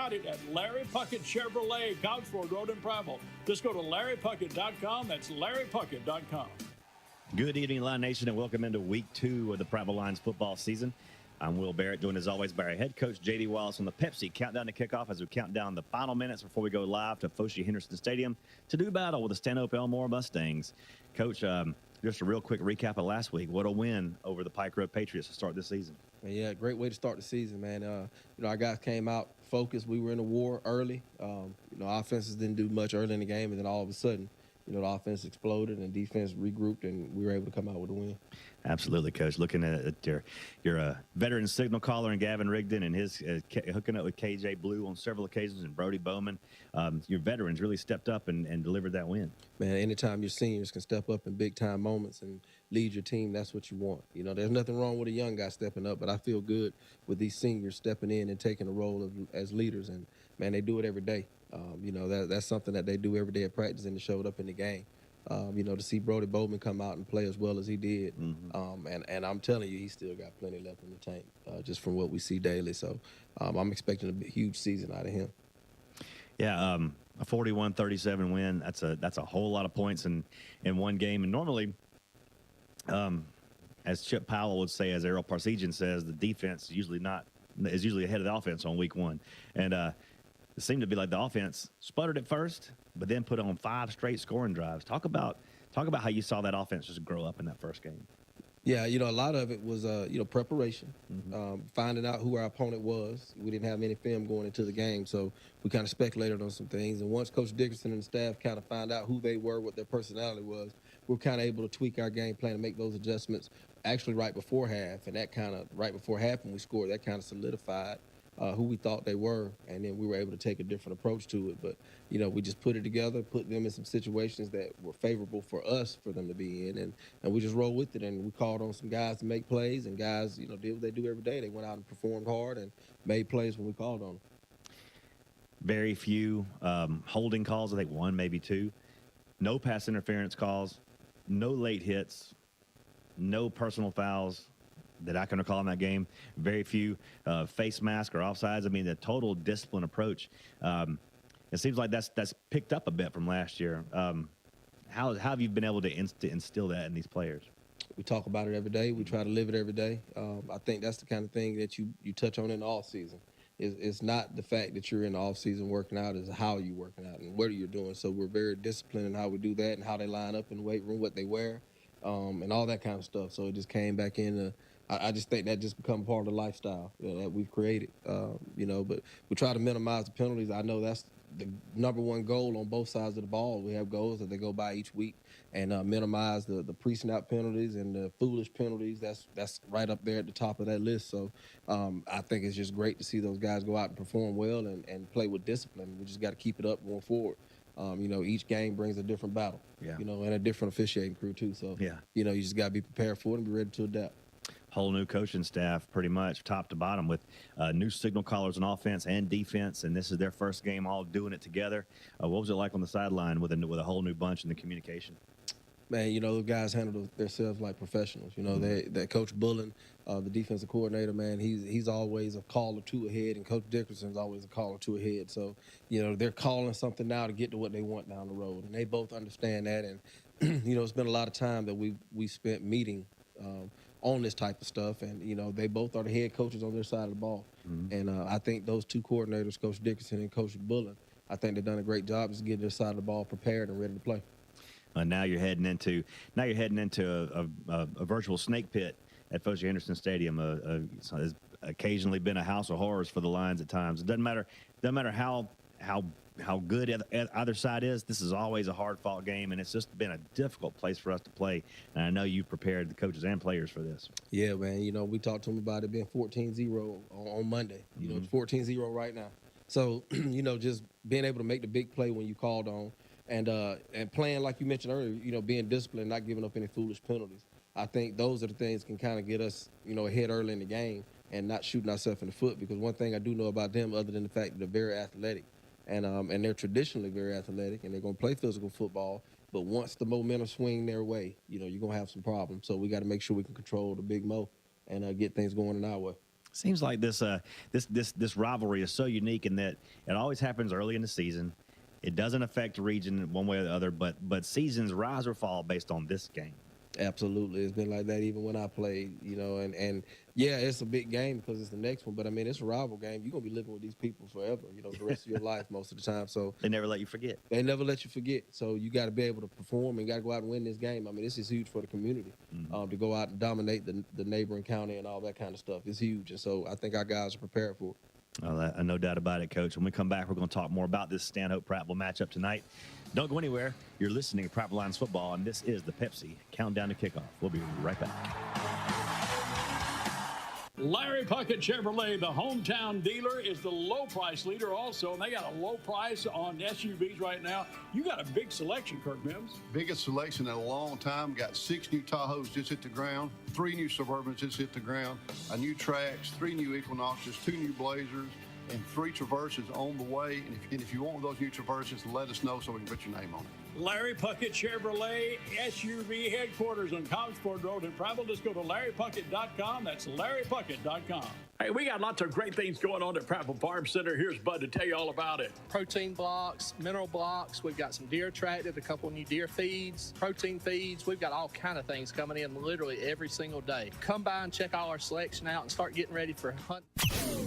got it at Larry Puckett Chevrolet, Gosford Road in Prattville. Just go to LarryPuckett.com. That's LarryPuckett.com. Good evening, Lion Nation, and welcome into week 2 of the Prattville Lions football season. I'm Will Barrett, joined as always by our head coach, J.D. Wallace, on the Pepsi countdown to kickoff as we count down the final minutes before we go live to Foshee Henderson Stadium to do battle with the Stanhope Elmore Mustangs. Coach, just a real quick recap of last week. What a win over the Pike Road Patriots to start this season. Yeah, great way to start the season, man. Our guys came out focused. We were in the war early. Offenses didn't do much early in the game, and then all of a sudden, the offense exploded and defense regrouped, and we were able to come out with a win. Absolutely, Coach. Looking at your veteran signal caller and Gavin Rigdon and his hooking up with KJ Blue on several occasions and Brody Bowman. Your veterans really stepped up and delivered that win. Man, anytime your seniors can step up in big-time moments and lead your team, that's what you want. There's nothing wrong with a young guy stepping up, but I feel good with these seniors stepping in and taking a role as leaders. And, man, they do it every day. That's something that they do every day at practice, and it showed up in the game. To see Brody Bowman come out and play as well as he did. And I'm telling you, he's still got plenty left in the tank just from what we see daily. So I'm expecting a huge season out of him. Yeah, a 41-37 win, that's a whole lot of points in one game. And normally, as Chip Powell would say, as Errol Parsegian says, the defense is usually ahead of the offense on week 1. And it seemed to be like the offense sputtered at first, but then put on 5 straight scoring drives. Talk about how you saw that offense just grow up in that first game. Yeah, a lot of it was, preparation, finding out who our opponent was. We didn't have any film going into the game, so we kind of speculated on some things. And once Coach Dickerson and the staff kind of found out who they were, what their personality was, we were kind of able to tweak our game plan and make those adjustments actually right before half. And that kind of, right before half when we scored, that kind of solidified who we thought they were, and then we were able to take a different approach to it. But, we just put it together, put them in some situations that were favorable for us for them to be in, and we just rolled with it, and we called on some guys to make plays, and guys, did what they do every day. They went out and performed hard and made plays when we called on them. Very few holding calls, I think 1, maybe 2. No pass interference calls, no late hits, no personal fouls that I can recall in that game. Very few face mask or offsides. I mean, the total discipline approach. It seems like that's picked up a bit from last year. How have you been able to instill that in these players? We talk about it every day. We try to live it every day. I think that's the kind of thing that you touch on in the off season. It's not the fact that you're in the off season working out, it's how you're working out and what you're doing. So we're very disciplined in how we do that and how they line up in the weight room, what they wear, and all that kind of stuff. So it just came back in. I just think that just become part of the lifestyle that we've created, but we try to minimize the penalties. I know that's the number one goal on both sides of the ball. We have goals that they go by each week and minimize the pre-snap penalties and the foolish penalties. That's right up there at the top of that list. So I think it's just great to see those guys go out and perform well and play with discipline. We just got to keep it up going forward. Each game brings a different battle, and a different officiating crew too. So, you just got to be prepared for it and be ready to adapt. Whole new coaching staff, pretty much top to bottom, with new signal callers on offense and defense, and this is their first game all doing it together. What was it like on the sideline with a whole new bunch in the communication? Man, those guys handle themselves like professionals. That Coach Bullen, the defensive coordinator, man, he's always a call or two ahead, and Coach Dickerson's always a call or two ahead. So, they're calling something now to get to what they want down the road, and they both understand that. And it's been a lot of time that we spent meeting on this type of stuff, and they both are the head coaches on their side of the ball. And I think those two coordinators, Coach Dickerson and Coach Bullen, I think they've done a great job just getting their side of the ball prepared and ready to play. Now you're heading into a virtual snake pit at Foshee Henderson Stadium. Has occasionally been a house of horrors for the Lions at times. It doesn't matter how good either side is. This is always a hard-fought game, and it's just been a difficult place for us to play. And I know you've prepared the coaches and players for this. Yeah, man. We talked to them about it being 14-0 on Monday. It's 14-0 right now. So, just being able to make the big play when you called on, and playing like you mentioned earlier, being disciplined, not giving up any foolish penalties. I think those are the things can kind of get us, ahead early in the game and not shooting ourselves in the foot. Because one thing I do know about them, other than the fact that they're very athletic, and they're traditionally very athletic, and they're going to play physical football. But once the momentum swing their way, you're going to have some problems. So we got to make sure we can control the Big Mo and get things going in our way. Seems like this rivalry is so unique in that it always happens early in the season. It doesn't affect the region one way or the other, but seasons rise or fall based on this game. Absolutely. It's been like that even when I played, and yeah, it's a big game because it's the next one. But, I mean, it's a rival game. You're going to be living with these people forever, the rest of your life most of the time. So They never let you forget. they never let you forget. So you got to be able to perform and got to go out and win this game. I mean, this is huge for the community to go out and dominate the neighboring county and all that kind of stuff. It's huge. And so I think our guys are prepared for it. Well, no doubt about it, Coach. When we come back, we're going to talk more about this Stanhope-Prattville matchup tonight. Don't go anywhere. You're listening to Prattville Lions Football, and this is the Pepsi Countdown to Kickoff. We'll be right back. Larry Puckett Chevrolet, the hometown dealer, is the low price leader also, and they got a low price on SUVs right now. You got a big selection, Kirk Mims. Biggest selection in a long time. Got 6 new Tahoes just hit the ground, 3 new Suburbans just hit the ground, a new Trax, 3 new Equinoxes, 2 new Blazers, and 3 Traverses on the way. And if you want those new Traverses, let us know so we can put your name on it. Larry Puckett Chevrolet SUV headquarters on Collinsford Road in Prattville. Just go to LarryPuckett.com. That's LarryPuckett.com. Hey, we got lots of great things going on at Prattville Farm Center. Here's Bud to tell you all about it. Protein blocks, mineral blocks. We've got some deer attracted, a couple new deer feeds, protein feeds. We've got all kind of things coming in literally every single day. Come by and check all our selection out and start getting ready for hunt.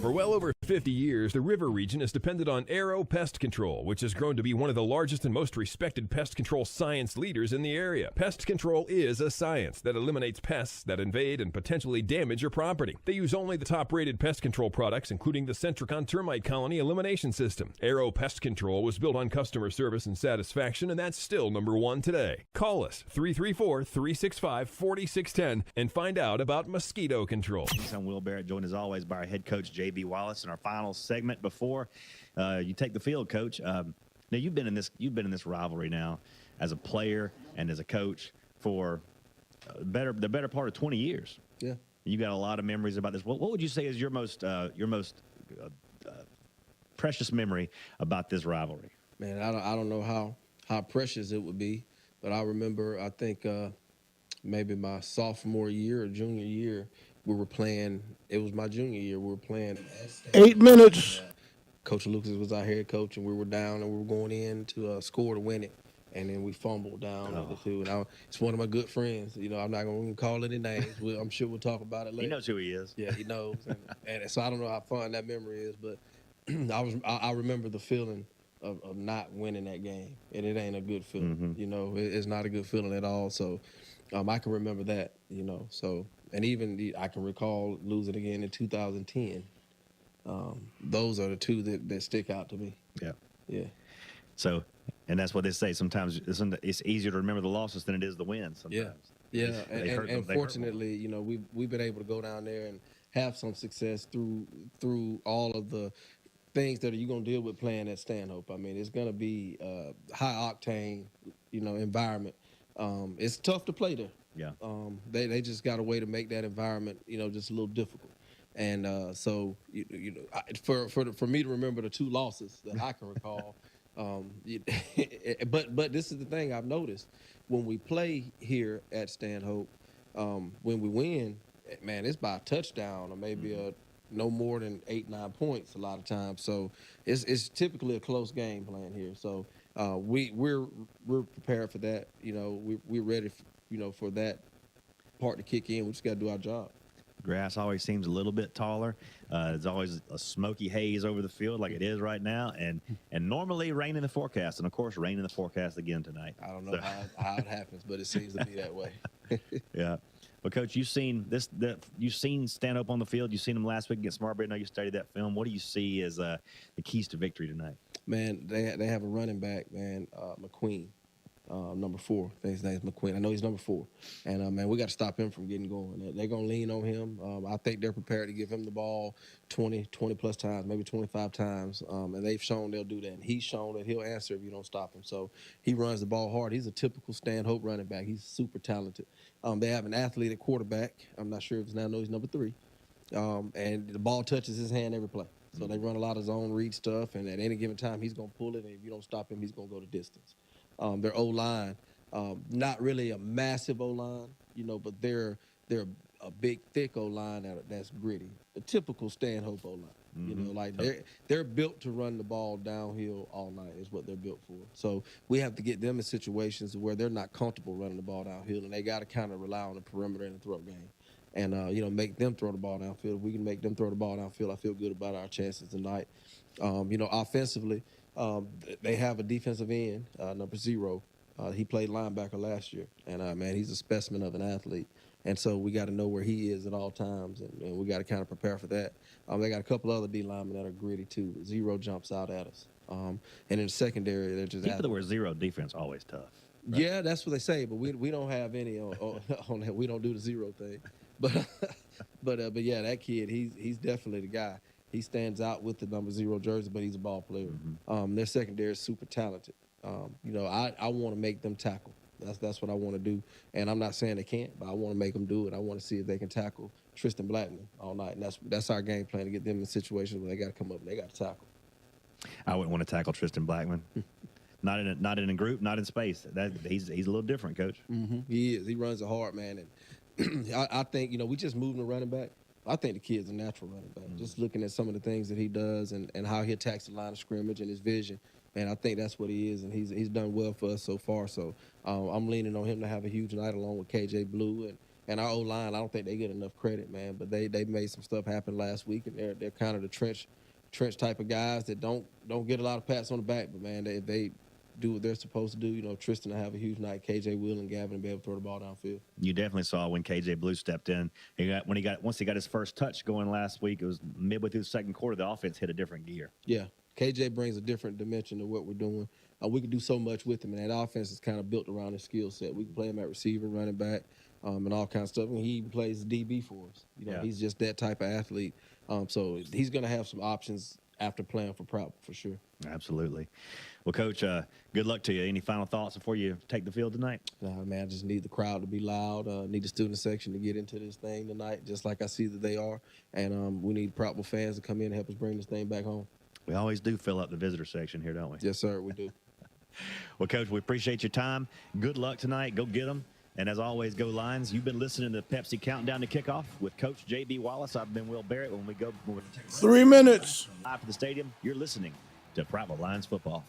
For well over 50 years, the River region has depended on Arrow Pest Control, which has grown to be one of the largest and most respected pest control science leaders in the area. Pest control is a science that eliminates pests that invade and potentially damage your property. They use only the top-rated pest control products, including the Centricon termite colony elimination system. Arrow Pest Control was built on customer service and satisfaction, and that's still #1 today. Call us 334-365-4610 and find out about mosquito control. I'm Will Barrett, joined as always by our head coach, J.B. Wallace, in our final segment before you take the field, Coach. Now you've been in this rivalry now as a player and as a coach for the better part of 20 years. Yeah. You got a lot of memories about this. What would you say is your most precious memory about this rivalry? Man, I don't know how precious it would be, but I remember, I think maybe my sophomore year or junior year, we were playing. It was my junior year. We were playing 8 minutes. Coach Lucas was our head coach, and we were down, and we were going in to score to win it, and then we fumbled down the 2. And it's one of my good friends. I'm not going to call any names. I'm sure we'll talk about it later. He knows who he is. Yeah, he knows. and so I don't know how fun that memory is, but I remember the feeling of not winning that game, and it ain't a good feeling. Mm-hmm. It's not a good feeling at all. So I can remember that. So and even I can recall losing again in 2010. Those are the 2 that stick out to me. Yeah. Yeah. So, and that's what they say. Sometimes it's easier to remember the losses than it is the wins. Sometimes. Yeah. And fortunately, we've been able to go down there and have some success through all of the things that you're going to deal with playing at Stanhope. I mean, it's going to be a high octane, environment. It's tough to play there. Yeah. They just got a way to make that environment, just a little difficult. And so, for me to remember the 2 losses that I can recall, but this is the thing I've noticed. When we play here at Stanhope, when we win, man, it's by a touchdown or maybe no more than 8-9 points a lot of times. So it's typically a close game playing here. So we're prepared for that. We're ready, for that part to kick in. We just got to do our job. Grass always seems a little bit taller. There's always a smoky haze over the field like it is right now. And normally rain in the forecast. And, of course, rain in the forecast again tonight. I don't know how it happens, but it seems to be that way. Yeah. Well, Coach, you've seen Stanhope on the field. You've seen him last week against Marbury. I know you studied that film. What do you see as the keys to victory tonight? Man, they have a running back, man, McQueen. Number 4. I think his name's McQueen. I know he's number 4. And, man, we got to stop him from getting going. They're going to lean on him. I think they're prepared to give him the ball 20-plus times, maybe 25 times. And they've shown they'll do that. And he's shown that he'll answer if you don't stop him. So he runs the ball hard. He's a typical Stanhope running back. He's super talented. They have an athlete at quarterback. I'm not sure if it's now. I know he's number 3. And the ball touches his hand every play. So they run a lot of zone read stuff. And at any given time, he's going to pull it. And if you don't stop him, he's going to go the distance. Their O-line, not really a massive O-line, but they're a big, thick O-line that's gritty. The typical Stanhope O-line. You know, like they're built to run the ball downhill all night is what they're built for. So we have to get them in situations where they're not comfortable running the ball downhill, and they got to kind of rely on the perimeter in the throw game. And, make them throw the ball downfield. If we can make them throw the ball downfield, I feel good about our chances tonight. Offensively, they have a defensive end, number 0. He played linebacker last year. And, man, he's a specimen of an athlete. And so we got to know where he is at all times, and we got to kind of prepare for that. They got a couple other D linemen that are gritty, too. 0 jumps out at us. And in the secondary, they're just People that were 0 defense always tough. Right? Yeah, that's what they say, but we don't have any on that. We don't do the 0 thing. But yeah, that kid, he's definitely the guy. He stands out with the number 0 jersey, but he's a ball player. Their secondary is super talented. I want to make them tackle. That's what I want to do. And I'm not saying they can't, but I want to make them do it. I want to see if they can tackle Tristan Blackman all night. And that's our game plan, to get them in situations where they got to come up and they got to tackle. I wouldn't want to tackle Tristan Blackman. Not in a group, not in space. He's a little different, Coach. He is. He runs it hard, man. And I think, we just moved him to running back. I think the kid's a natural running back. Just looking at some of the things that he does and how he attacks the line of scrimmage and his vision. And I think that's what he is, and he's done well for us so far. So I'm leaning on him to have a huge night along with KJ Blue and our O-line. I don't think they get enough credit, man. But they made some stuff happen last week, and they're kind of the trench type of guys that don't get a lot of pats on the back. But man, they do what they're supposed to do. Tristan will have a huge night. KJ will, and Gavin will be able to throw the ball downfield. You definitely saw when KJ Blue stepped in. Once he got his first touch going last week, it was midway through the second quarter. The offense hit a different gear. Yeah. KJ brings a different dimension to what we're doing. We can do so much with him, and that offense is kind of built around his skill set. We can play him at receiver, running back, and all kinds of stuff. And he even plays DB for us. He's just that type of athlete. So he's going to have some options after playing for Prattville for sure. Absolutely. Well, Coach, good luck to you. Any final thoughts before you take the field tonight? Nah, man, I just need the crowd to be loud. Need the student section to get into this thing tonight, just like I see that they are. And we need Prattville fans to come in and help us bring this thing back home. We always do fill up the visitor section here, don't we? Yes, sir, we do. Well, Coach, we appreciate your time. Good luck tonight. Go get them. And as always, go Lions. You've been listening to Pepsi Countdown to Kickoff with Coach J.B. Wallace. I've been Will Barrett. When we 3 minutes. Live to the stadium, you're listening to Prattville Lions football.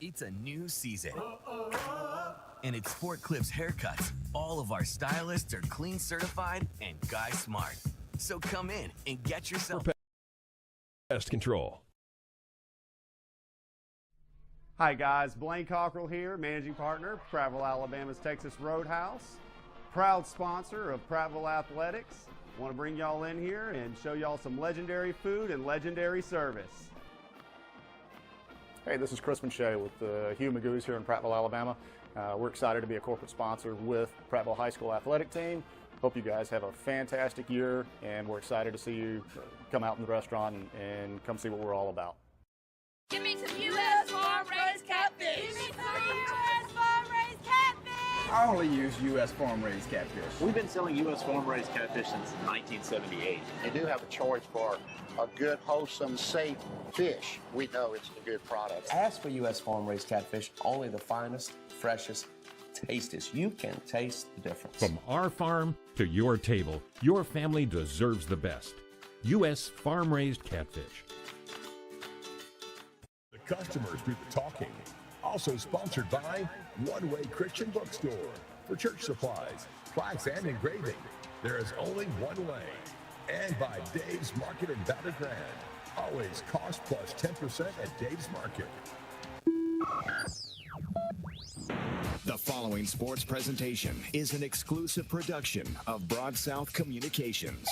It's a new season. And at Sport Clips Haircuts, all of our stylists are clean certified and guy smart. So come in and get yourself Pest control. Hi guys, Blaine Cockrell here, managing partner, Prattville, Alabama's Texas Roadhouse, proud sponsor of Prattville Athletics. Want to bring y'all in here and show y'all some legendary food and legendary service. Hey, this is Chris Manchet with Hugh Magoo's here in Prattville, Alabama. We're excited to be a corporate sponsor with Prattville High School Athletic Team. Hope you guys have a fantastic year, and we're excited to see you come out in the restaurant and come see what we're all about. Give me some U.S. farm-raised catfish. Give me some U.S. farm-raised catfish. I only use U.S. farm-raised catfish. We've been selling U.S. farm-raised catfish since 1978. You do have a choice for a good, wholesome, safe fish. We know it's a good product. Ask for U.S. farm-raised catfish, only the finest, freshest, tastiest. You can taste the difference. From our farm to your table, your family deserves the best. U.S. farm-raised catfish. The customers do the talking. Also sponsored by One Way Christian Bookstore. For church supplies, plaques, and engraving, there is only one way. And by Dave's Market in Battle Grand. Always cost plus 10% at Dave's Market. The following sports presentation is an exclusive production of Broad South Communications.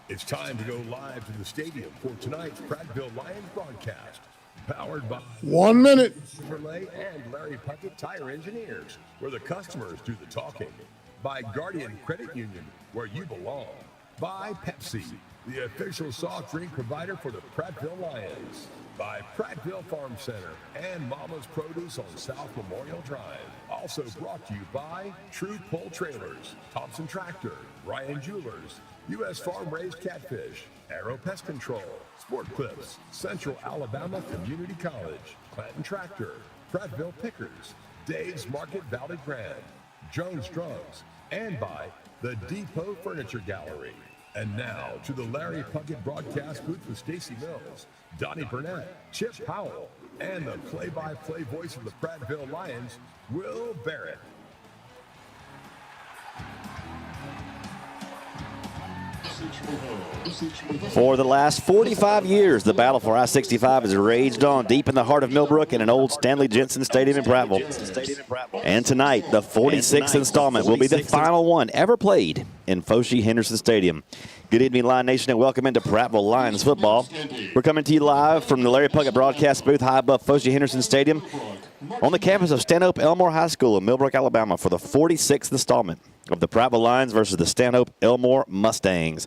It's time to go live to the stadium for tonight's Prattville Lions broadcast. Powered by 1 minute. Chevrolet and Larry Puckett Tire Engineers, where the customers do the talking. By Guardian Credit Union, where you belong. By Pepsi, the official soft drink provider for the Prattville Lions. By Prattville Farm Center and Mama's Produce on South Memorial Drive. Also brought to you by True Pull Trailers, Thompson Tractor, Ryan Jewelers, U.S. Farm Raised Catfish, Arrow Pest Control, Sport Clips, Central Alabama Community College, Clanton Tractor, Prattville Pickers, Dave's Market Valley Grand, Jones Drugs, and by the Depot Furniture Gallery. And now to the Larry Puckett broadcast booth with Stacy Mills, Donnie Burnett, Chip Powell, and the play-by-play voice of the Prattville Lions, Will Barrett. For the last 45 years, the battle for I-65 has raged on deep in the heart of Millbrook in an old Stanley Jensen Stadium in Prattville. And tonight, the 46th installment will be the final one ever played in Foshee Henderson Stadium. Good evening, Lion Nation, and welcome into Prattville Lions football. We're coming to you live from the Larry Puckett broadcast booth high above Foshee Henderson Stadium on the campus of Stanhope Elmore High School in Millbrook, Alabama for the 46th installment of the Prattville Lions versus the Stanhope Elmore Mustangs.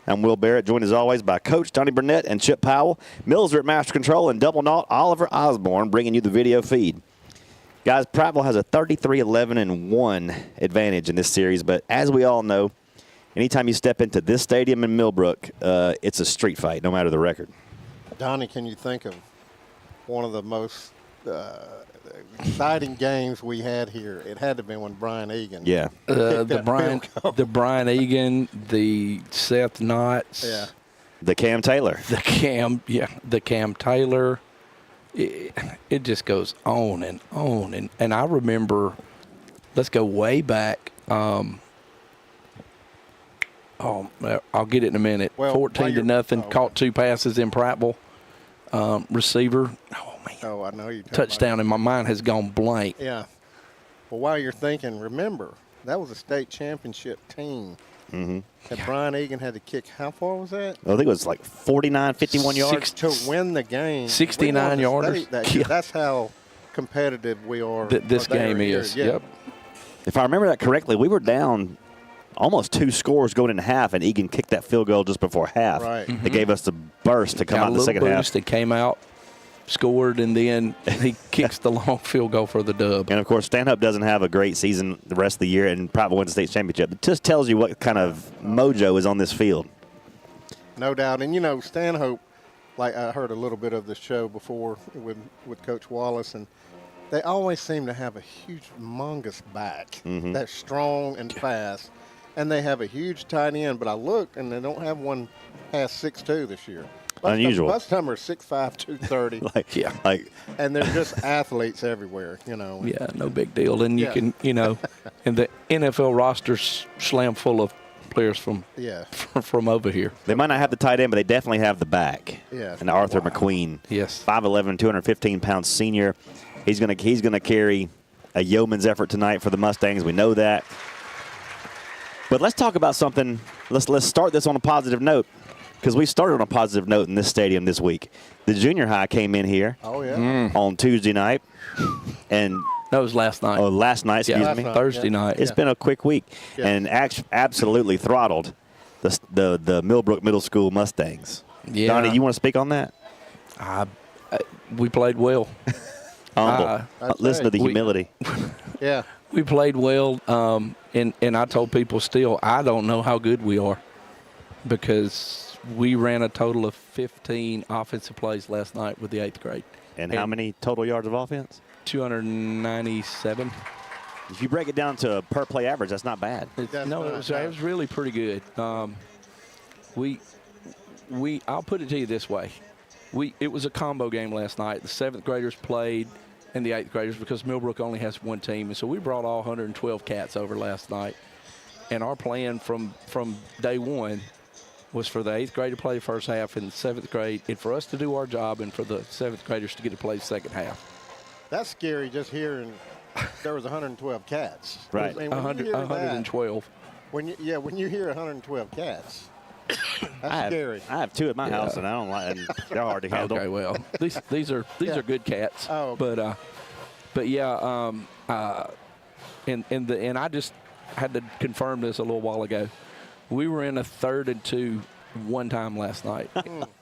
I'm Will Barrett, joined as always by Coach Donnie Burnett and Chip Powell. Mills are at Master Control, and Double Knot Oliver Osborne bringing you the video feed. Guys, Prattville has a 33-11-1 advantage in this series, but as we all know, anytime you step into this stadium in Millbrook, it's a street fight, no matter the record. Donnie, can you think of one of the most exciting games we had here? It had to be when Brian Egan. Yeah. The Brian Egan, the Seth Knotts. Yeah. The Cam Taylor. The Cam Taylor. It just goes on and on. And I remember, let's go way back. I'll get it in a minute. 14-0, caught 2 passes in Prattville. Receiver. Oh, I know you. Touchdown, and my mind has gone blank. Yeah. Well, while you're thinking, remember, that was a state championship team. Mm-hmm. That Brian Egan had to kick. How far was that? I think it was like 49, 51 yards. To win the game. 69 yards. That's how competitive we are. This game is. Yeah. Yep. If I remember that correctly, we were down almost 2 scores going into half, and Egan kicked that field goal just before half. Right. It gave us the burst to come out in the second half. It came out, scored, and then he kicks the long field goal for the dub. And, of course, Stanhope doesn't have a great season the rest of the year and probably wins the state championship. It just tells you what kind of mojo is on this field. No doubt. And, you know, Stanhope, like I heard a little bit of the show before with Coach Wallace, and they always seem to have a huge, humongous back that's strong and fast. And they have a huge tight end, but I looked, and they don't have one past 6'2" this year. Unusual. Bustummer is 6'5", 230. And they're just athletes everywhere, you know. Yeah, no big deal. And you can, you know, and the NFL roster's slam full of players from over here. They might not have the tight end, but they definitely have the back. Yeah. And Arthur McQueen. Yes. 5'11", 215-pound senior. He's gonna carry a yeoman's effort tonight for the Mustangs. We know that. But let's talk about something. Let's start this on a positive note, because we started on a positive note in this stadium this week. The junior high came in here on Tuesday night. And that was last night. Oh, last night, excuse me. Thursday night. It's been a quick week. Yeah. And absolutely throttled the Millbrook Middle School Mustangs. Yeah. Donnie, you want to speak on that? We played well. Humble. Listen to the humility. Yeah. We played well, and I told people still, I don't know how good we are, because we ran a total of 15 offensive plays last night with the 8th grade. And how many total yards of offense? 297. If you break it down to a per play average, that's not bad. It was really pretty good. I'll put it to you this way. It was a combo game last night. The 7th graders played and the 8th graders, because Millbrook only has one team. And so we brought all 112 cats over last night. And our plan from day one was for the 8th grade to play the first half and the 7th grade, and for us to do our job and for the 7th graders to get to play the second half. That's scary just hearing there was 112 cats. Right. I mean, 112. When you hear 112 cats, that's scary. I have 2 at my house, and I don't like them. They're hard to handle. Okay, well, these are good cats. Oh, okay. But yeah, and I just had to confirm this a little while ago. We were in a 3rd and 2 one time last night.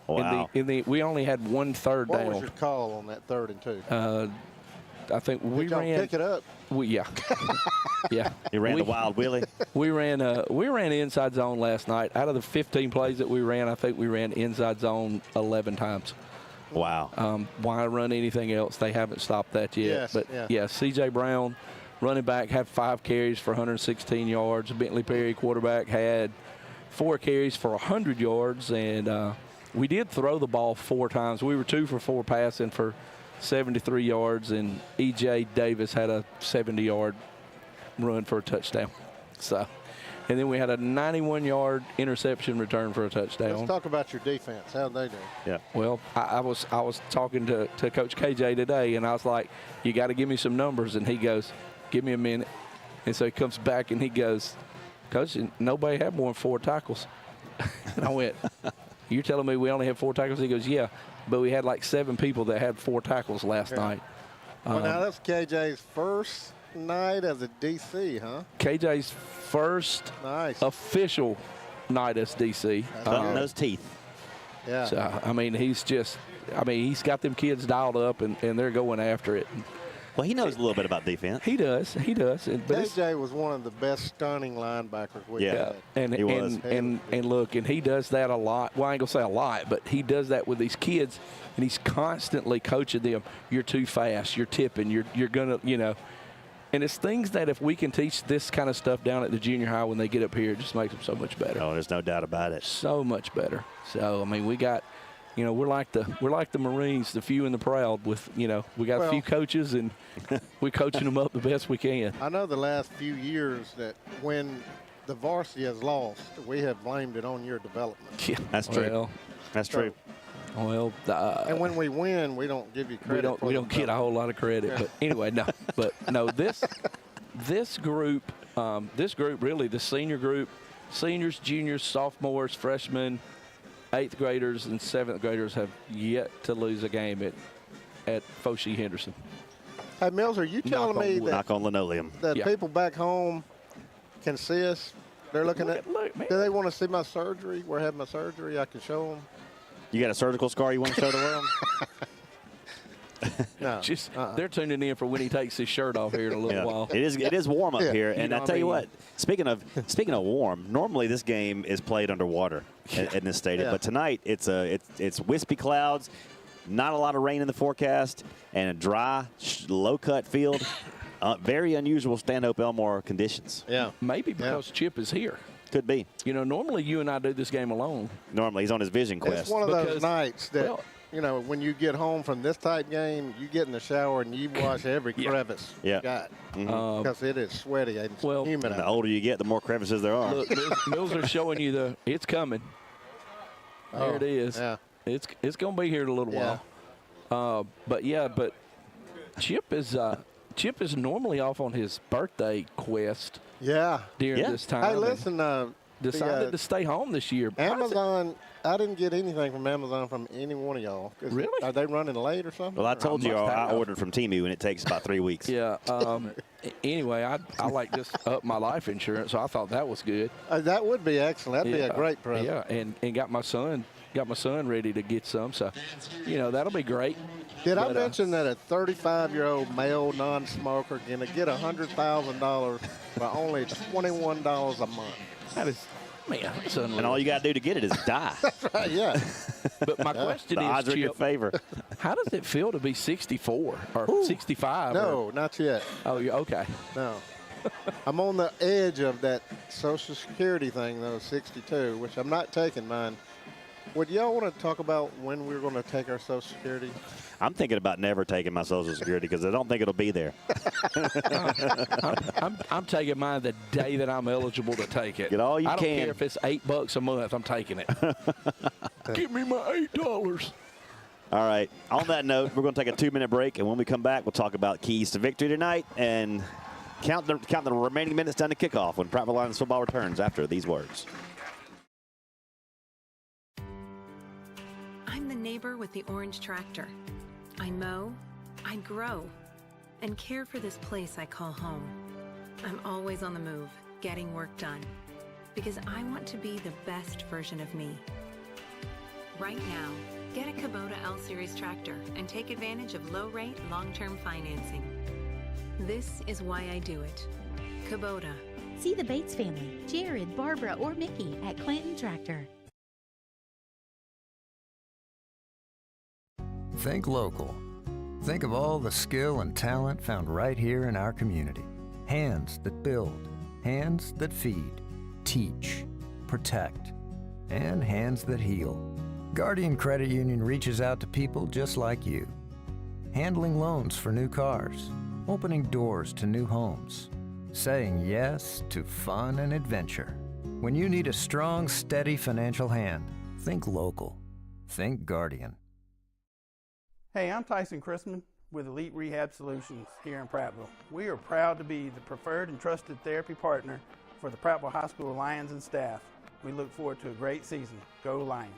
Wow. We only had one third down. What was your call on that 3rd and 2? I think we Did y'all ran. pick it up? Yeah. You ran the wild Willie. We ran inside zone last night. Out of the 15 plays that we ran, I think we ran inside zone 11 times. Wow. Why run anything else? They haven't stopped that yet. Yes, But yeah. C.J. Brown, running back, had 5 carries for 116 yards. Bentley Perry, quarterback, had 4 carries for 100 yards. And we did throw the ball 4 times. We were 2 for 4 passing for 73 yards, and E.J. Davis had a 70-yard run for a touchdown. So, and then we had a 91-yard interception return for a touchdown. Let's talk about your defense. How'd they do? Yeah. Well, I was talking to Coach KJ today, and I was like, you got to give me some numbers. And he goes, give me a minute. And so he comes back, and he goes, Coach, nobody had more than 4 tackles. And I went, you're telling me we only had 4 tackles? He goes, yeah, but we had like 7 people that had 4 tackles last night. Well, now that's KJ's first night as a DC, huh? KJ's first official night as DC. Cutting those teeth. Yeah. So, I mean, he's got them kids dialed up, and they're going after it. Well, he knows a little bit about defense. He does. But KJ was one of the best stunning linebackers we had. And look, and he does that a lot. Well, I ain't gonna say a lot, but he does that with these kids, and he's constantly coaching them. You're too fast. You're tipping. You're gonna, And it's things that if we can teach this kind of stuff down at the junior high when they get up here, it just makes them so much better. Oh, there's no doubt about it. So much better. So I mean, we got. We're like the Marines, the few and the proud. With we got a few coaches, and we're coaching them up the best we can. I know the last few years that when the varsity has lost, we have blamed it on your development. Yeah, that's true. That's true. Well, and when we win, we don't give you credit. We don't get a whole lot of credit. But anyway, this group really, the senior group, seniors, juniors, sophomores, freshmen, 8th graders and 7th graders have yet to lose a game at Foshee Henderson. Hey, Mills, are you telling me that knock on linoleum that people back home can see us? They're looking at. Look, man. Do they want to see my surgery? Where I had my surgery? I can show them. You got a surgical scar you want to show the world? No. They're tuning in for when he takes his shirt off here in a little while. It is warm up here, and I tell you what. Speaking of warm, normally this game is played underwater in this stadium, but tonight it's wispy clouds, not a lot of rain in the forecast, and a dry, low-cut field. Very unusual Stanhope Elmore conditions. Yeah, maybe because Chip is here. Could be. Normally you and I do this game alone. Normally he's on his vision quest. It's one of those nights that. When you get home from this type game, you get in the shower and you wash every crevice you got. Because it is sweaty and humid. And the older you get, the more crevices there are. Look, Mills are showing you it's coming. There it is. Yeah. It's going to be here in a little while. But Chip is normally off on his birthday quest. Yeah. During this time. Hey, listen. Decided to stay home this year. Amazon. I didn't get anything from Amazon from any one of y'all. Really? Are they running late or something? Well, I told you I ordered from Temu, and it takes about 3 weeks. Yeah. Anyway, I like just up my life insurance, so I thought that was good. That would be excellent. That'd be a great present. Yeah, and got my son ready to get some. So, that'll be great. Did I mention that a 35-year-old male non-smoker can get $100,000 for only $21 a month? That is. Man, and all you got to do to get it is die. That's right, yeah. But my question the is, odds are in your favor. How does it feel to be 64 or 65? No, not yet. Oh, you're okay. No. I'm on the edge of that Social Security thing, though, 62, which I'm not taking mine. Would y'all want to talk about when we're going to take our Social Security? I'm thinking about never taking my Social Security because I don't think it'll be there. I'm taking mine the day that I'm eligible to take it. Get all you I don't can. care if it's $8 a month. I'm taking it. Give me my $8. All right. On that note, we're going to take a 2-minute break, and when we come back, we'll talk about keys to victory tonight and count the remaining minutes down to kickoff when Prattville Lions football returns after these words. I'm the neighbor with the orange tractor. I mow, I grow, and care for this place I call home. I'm always on the move, getting work done, because I want to be the best version of me. Right now, get a Kubota L-Series tractor and take advantage of low-rate, long-term financing. This is why I do it. Kubota. See the Bates family, Jared, Barbara, or Mickey at Clinton Tractor. Think local. Think of all the skill and talent found right here in our community. Hands that build, hands that feed, teach, protect, and hands that heal. Guardian Credit Union reaches out to people just like you. Handling loans for new cars, opening doors to new homes, saying yes to fun and adventure. When you need a strong, steady financial hand, think local. Think Guardian. Hey, I'm Tyson Chrisman with Elite Rehab Solutions here in Prattville. We are proud to be the preferred and trusted therapy partner for the Prattville High School Lions and staff. We look forward to a great season. Go Lions!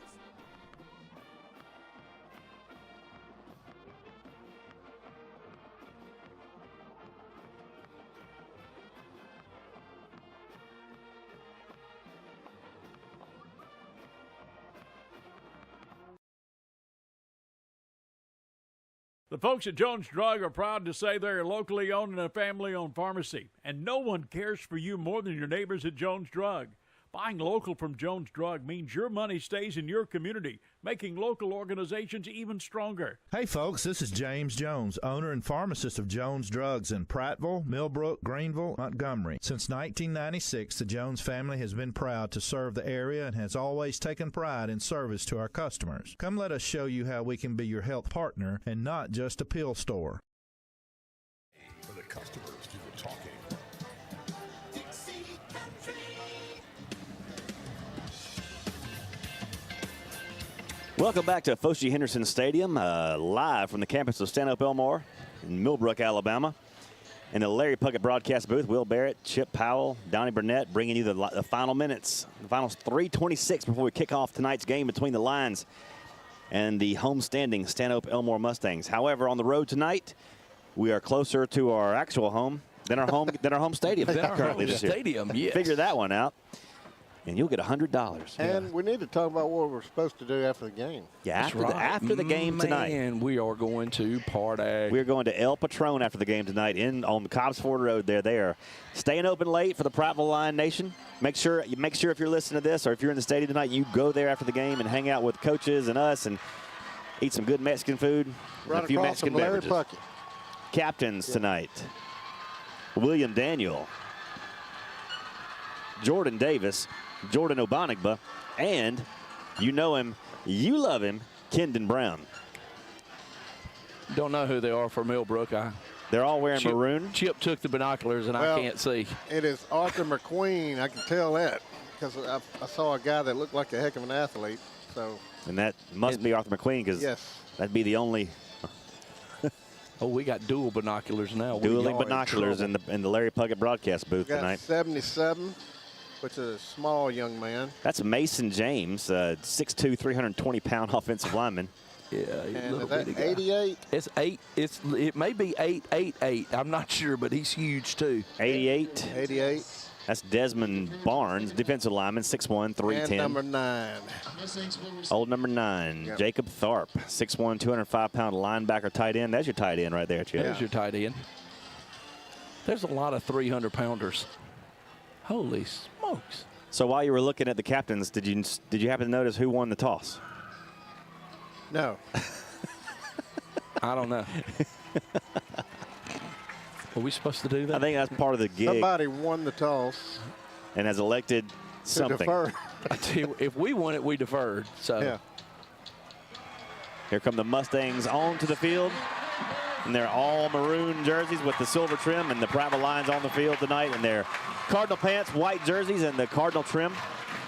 The folks at Jones Drug are proud to say they're a locally owned and a family-owned pharmacy, and no one cares for you more than your neighbors at Jones Drug. Buying local from Jones Drug means your money stays in your community, making local organizations even stronger. Hey folks, this is James Jones, owner and pharmacist of Jones Drugs in Prattville, Millbrook, Greenville, Montgomery. Since 1996, the Jones family has been proud to serve the area and has always taken pride in service to our customers. Come let us show you how we can be your health partner and not just a pill store. For the customers do the talking. Welcome back to Foshee Henderson Stadium, live from the campus of Stanhope Elmore in Millbrook, Alabama. In the Larry Puckett broadcast booth, Will Barrett, Chip Powell, Donnie Burnett bringing you the final minutes, the final 3:26 before we kick off tonight's game between the Lions and the homestanding Stanhope Elmore Mustangs. However, on the road tonight, we are closer to our actual home than our home stadium currently this year. Stadium, yes. Figure that one out. And you'll get $100. And we need to talk about what we're supposed to do after the game. Yeah, after the game tonight. And we are going to party. We're going to El Patron after the game tonight on Cobbs Ford Road there. They are staying open late for the Prattville Lion Nation. Make sure if you're listening to this or if you're in the stadium tonight, you go there after the game and hang out with coaches and us and eat some good Mexican food Right and a few across Mexican from Larry beverages. Puckett. Captains tonight: William Daniel, Jordan Davis, Jordan Obanigba, and you know him, you love him, Kendon Brown. Don't know who they are for Millbrook. They're all wearing maroon. Chip took the binoculars, and I can't see. It is Arthur McQueen. I can tell that because I saw a guy that looked like a heck of an athlete. So. And that must be Arthur McQueen because that'd be the only. Oh, we got dual binoculars now. Dueling binoculars in the Larry Puckett broadcast booth we got tonight. 77. Which is a small young man. That's Mason James, 6'2", 320-pound offensive lineman. Yeah, and is that 88? It's 8. It may be 888. I'm not sure, but he's huge too. 88. 88. That's Desmond Barnes, defensive lineman, 6'1", 310. And number 9. Old number 9, Yep. Jacob Tharp, 6'1", 205-pound linebacker, tight end. That's your tight end right there, Chip. There's your tight end. There's a lot of 300-pounders. Holy smokes. So while you were looking at the captains, did you happen to notice who won the toss? No. I don't know. Are we supposed to do that? I think that's part of the gig. Somebody won the toss. And has elected something. Defer. I tell you, if we won it, we deferred. So yeah. Here come the Mustangs onto the field. And they're all maroon jerseys with the silver trim, and the Prattville Lions on the field tonight in their Cardinal pants, white jerseys, and the Cardinal trim.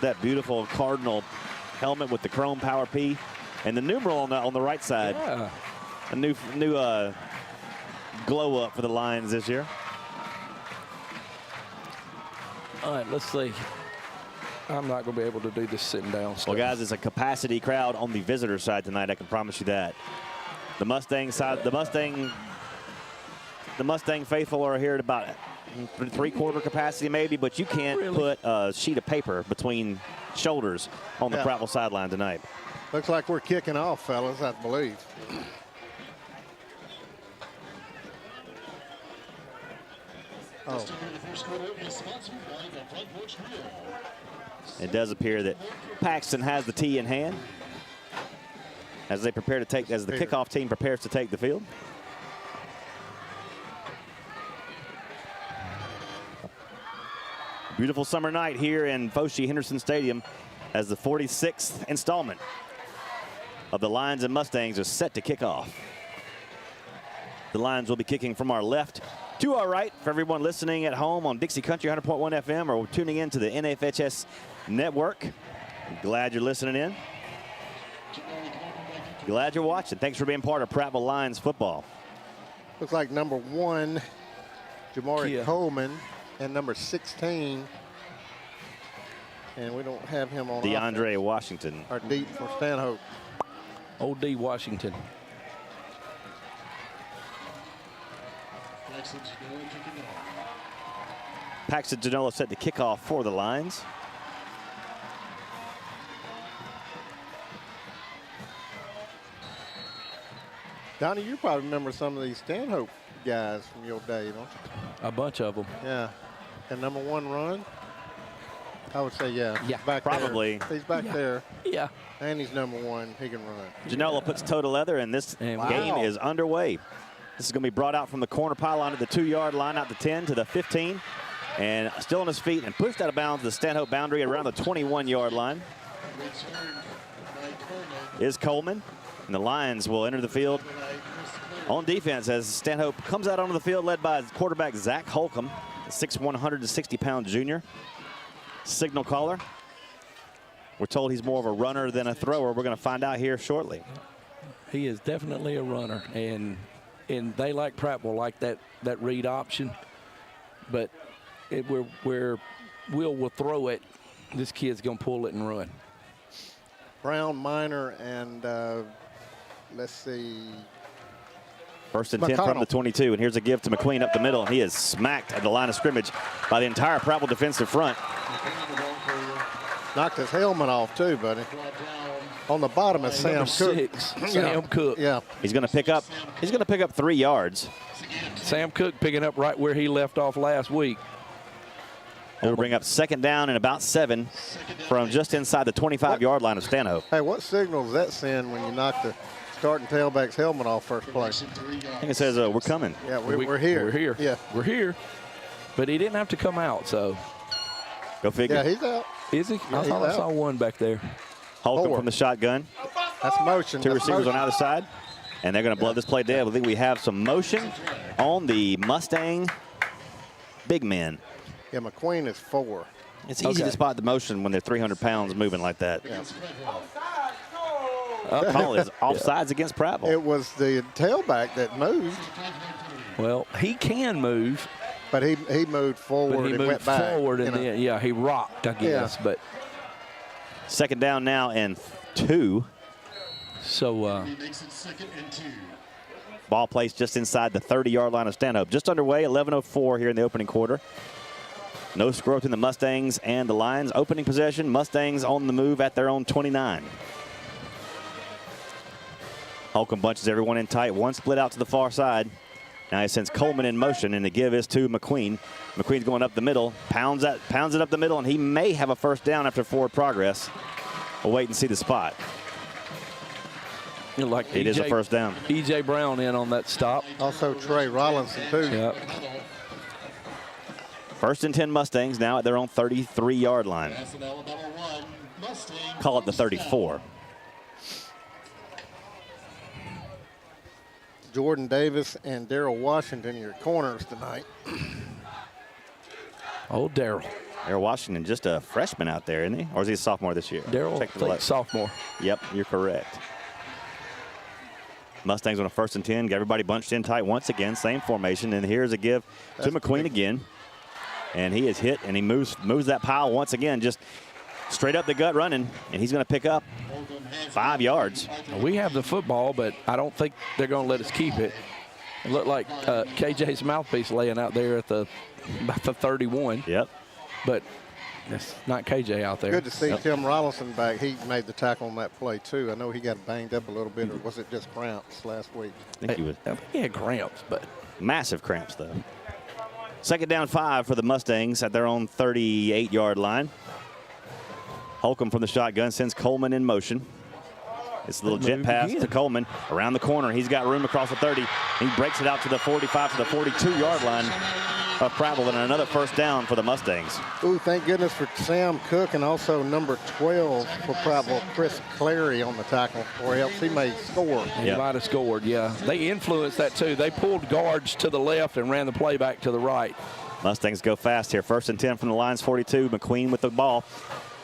That beautiful Cardinal helmet with the chrome Power P, and the numeral on the right side. Yeah. A new glow up for the Lions this year. All right, let's see. I'm not going to be able to do this sitting down stuff. Well, guys, it's a capacity crowd on the visitor side tonight. I can promise you that. The Mustang side, the Mustang faithful are here at about 3/4 capacity maybe, but you can't put a sheet of paper between shoulders on the Prattville sideline tonight. Looks like we're kicking off, fellas, I believe. Oh. It does appear that Paxton has the tee in hand as they prepare to take, as the kickoff team prepares to take the field. Beautiful summer night here in Foshee Henderson Stadium as the 46th installment of the Lions and Mustangs is set to kick off. The Lions will be kicking from our left to our right for everyone listening at home on Dixie Country 100.1 FM or tuning in to the NFHS network. Glad you're listening in. Glad you're watching. Thanks for being part of Prattville Lions football. Looks like number 1, Jamari Coleman, and number 16, and we don't have him on DeAndre offense. Washington. Our deep for Stanhope. Old D Washington. Paxton Genola set to kick off for the Lions. Donnie, you probably remember some of these Stanhope guys from your day, don't you? A bunch of them. Yeah. And number 1 run? I would say, yeah. Yeah, back probably. There. He's back there. Yeah. And he's number 1. He can run. Genola puts toe to leather, and this game is underway. This is going to be brought out from the corner pylon to the 2-yard line, out the 10 to the 15. And still on his feet and pushed out of bounds the Stanhope boundary around the 21-yard line is Coleman. And the Lions will enter the field on defense as Stanhope comes out onto the field led by quarterback Zach Holcomb, a 6'1", 160-pound junior. Signal caller. We're told he's more of a runner than a thrower. We're going to find out here shortly. He is definitely a runner, and they like Prattville like that read option. But where Will throw it, this kid's going to pull it and run. Brown, Minor, and let's see. First and 10 from the 22, and here's a give to McQueen up the middle, and he is smacked at the line of scrimmage by the entire Prattville defensive front. Knocked his helmet off too, buddy. On the bottom is Sam Cook. Sam Cook. Yeah. He's going to pick up 3 yards. Sam Cook picking up right where he left off last week. It'll bring up second down and about 7 from just inside the 25-yard line of Stanhope. Hey, what signal does that send when you knock the starting tailback's helmet off first play? I think it says we're coming. Yeah, we're here. We're here. Yeah. We're here. But he didn't have to come out, so. Go figure. Yeah, he's out. Is he? Yeah, I thought I saw one back there. Holcomb from the shotgun. That's motion. 2 receivers on either side. And they're going to blow this play dead. I think we have some motion on the Mustang big men. Yeah, McQueen is 4. It's easy to spot the motion when they're 300 pounds moving like that. Yeah. Call is offsides against Prattville. It was the tailback that moved. Well, he can move. But he moved forward But he and moved went back. forward, and then, yeah, he rocked, I guess. But second down now and 2. So ball placed just inside the 30-yard line of Stanhope. Just underway, 11:04 here in the opening quarter. No score between the Mustangs and the Lions. Opening possession, Mustangs on the move at their own 29. Holcomb bunches everyone in tight. One split out to the far side. Now he sends Coleman in motion, and the give is to McQueen. McQueen's going up the middle, pounds it up the middle, and he may have a first down after forward progress. We'll wait and see the spot. Like it is a first down. E.J. Brown in on that stop. Also Trey Rollinson, too. Yep. First and 10 Mustangs now at their own 33-yard line. Call it the 34. Jordan Davis and Daryl Washington, your corners tonight. Oh, Daryl. Daryl Washington, just a freshman out there, isn't he? Or is he a sophomore this year? Daryl, sophomore. Yep, you're correct. Mustangs on a first and 10. Got everybody bunched in tight once again. Same formation. And here's a give to McQueen again. And he is hit, and he moves that pile once again, just straight up the gut running. And he's going to pick up 5 yards. We have the football, but I don't think they're going to let us keep it. It looked like KJ's mouthpiece laying out there at about the 31. Yep. But that's not KJ out there. Good to see Tim Rollinson back. He made the tackle on that play, too. I know he got banged up a little bit, or was it just cramps last week? I think he was. I think he had cramps, but. Massive cramps, though. Second down 5 for the Mustangs at their own 38-yard line. Holcomb from the shotgun sends Coleman in motion. It's a little jet pass to Coleman around the corner. He's got room across the 30. He breaks it out to the 45 to the 42-yard line of Prattville, and another first down for the Mustangs. Ooh, thank goodness for Sam Cook and also number 12 for Prattville, Chris Clary on the tackle for helps. He may score. He might have scored, yeah. They influenced that too. They pulled guards to the left and ran the play back to the right. Mustangs go fast here. First and 10 from the Lions 42. McQueen with the ball.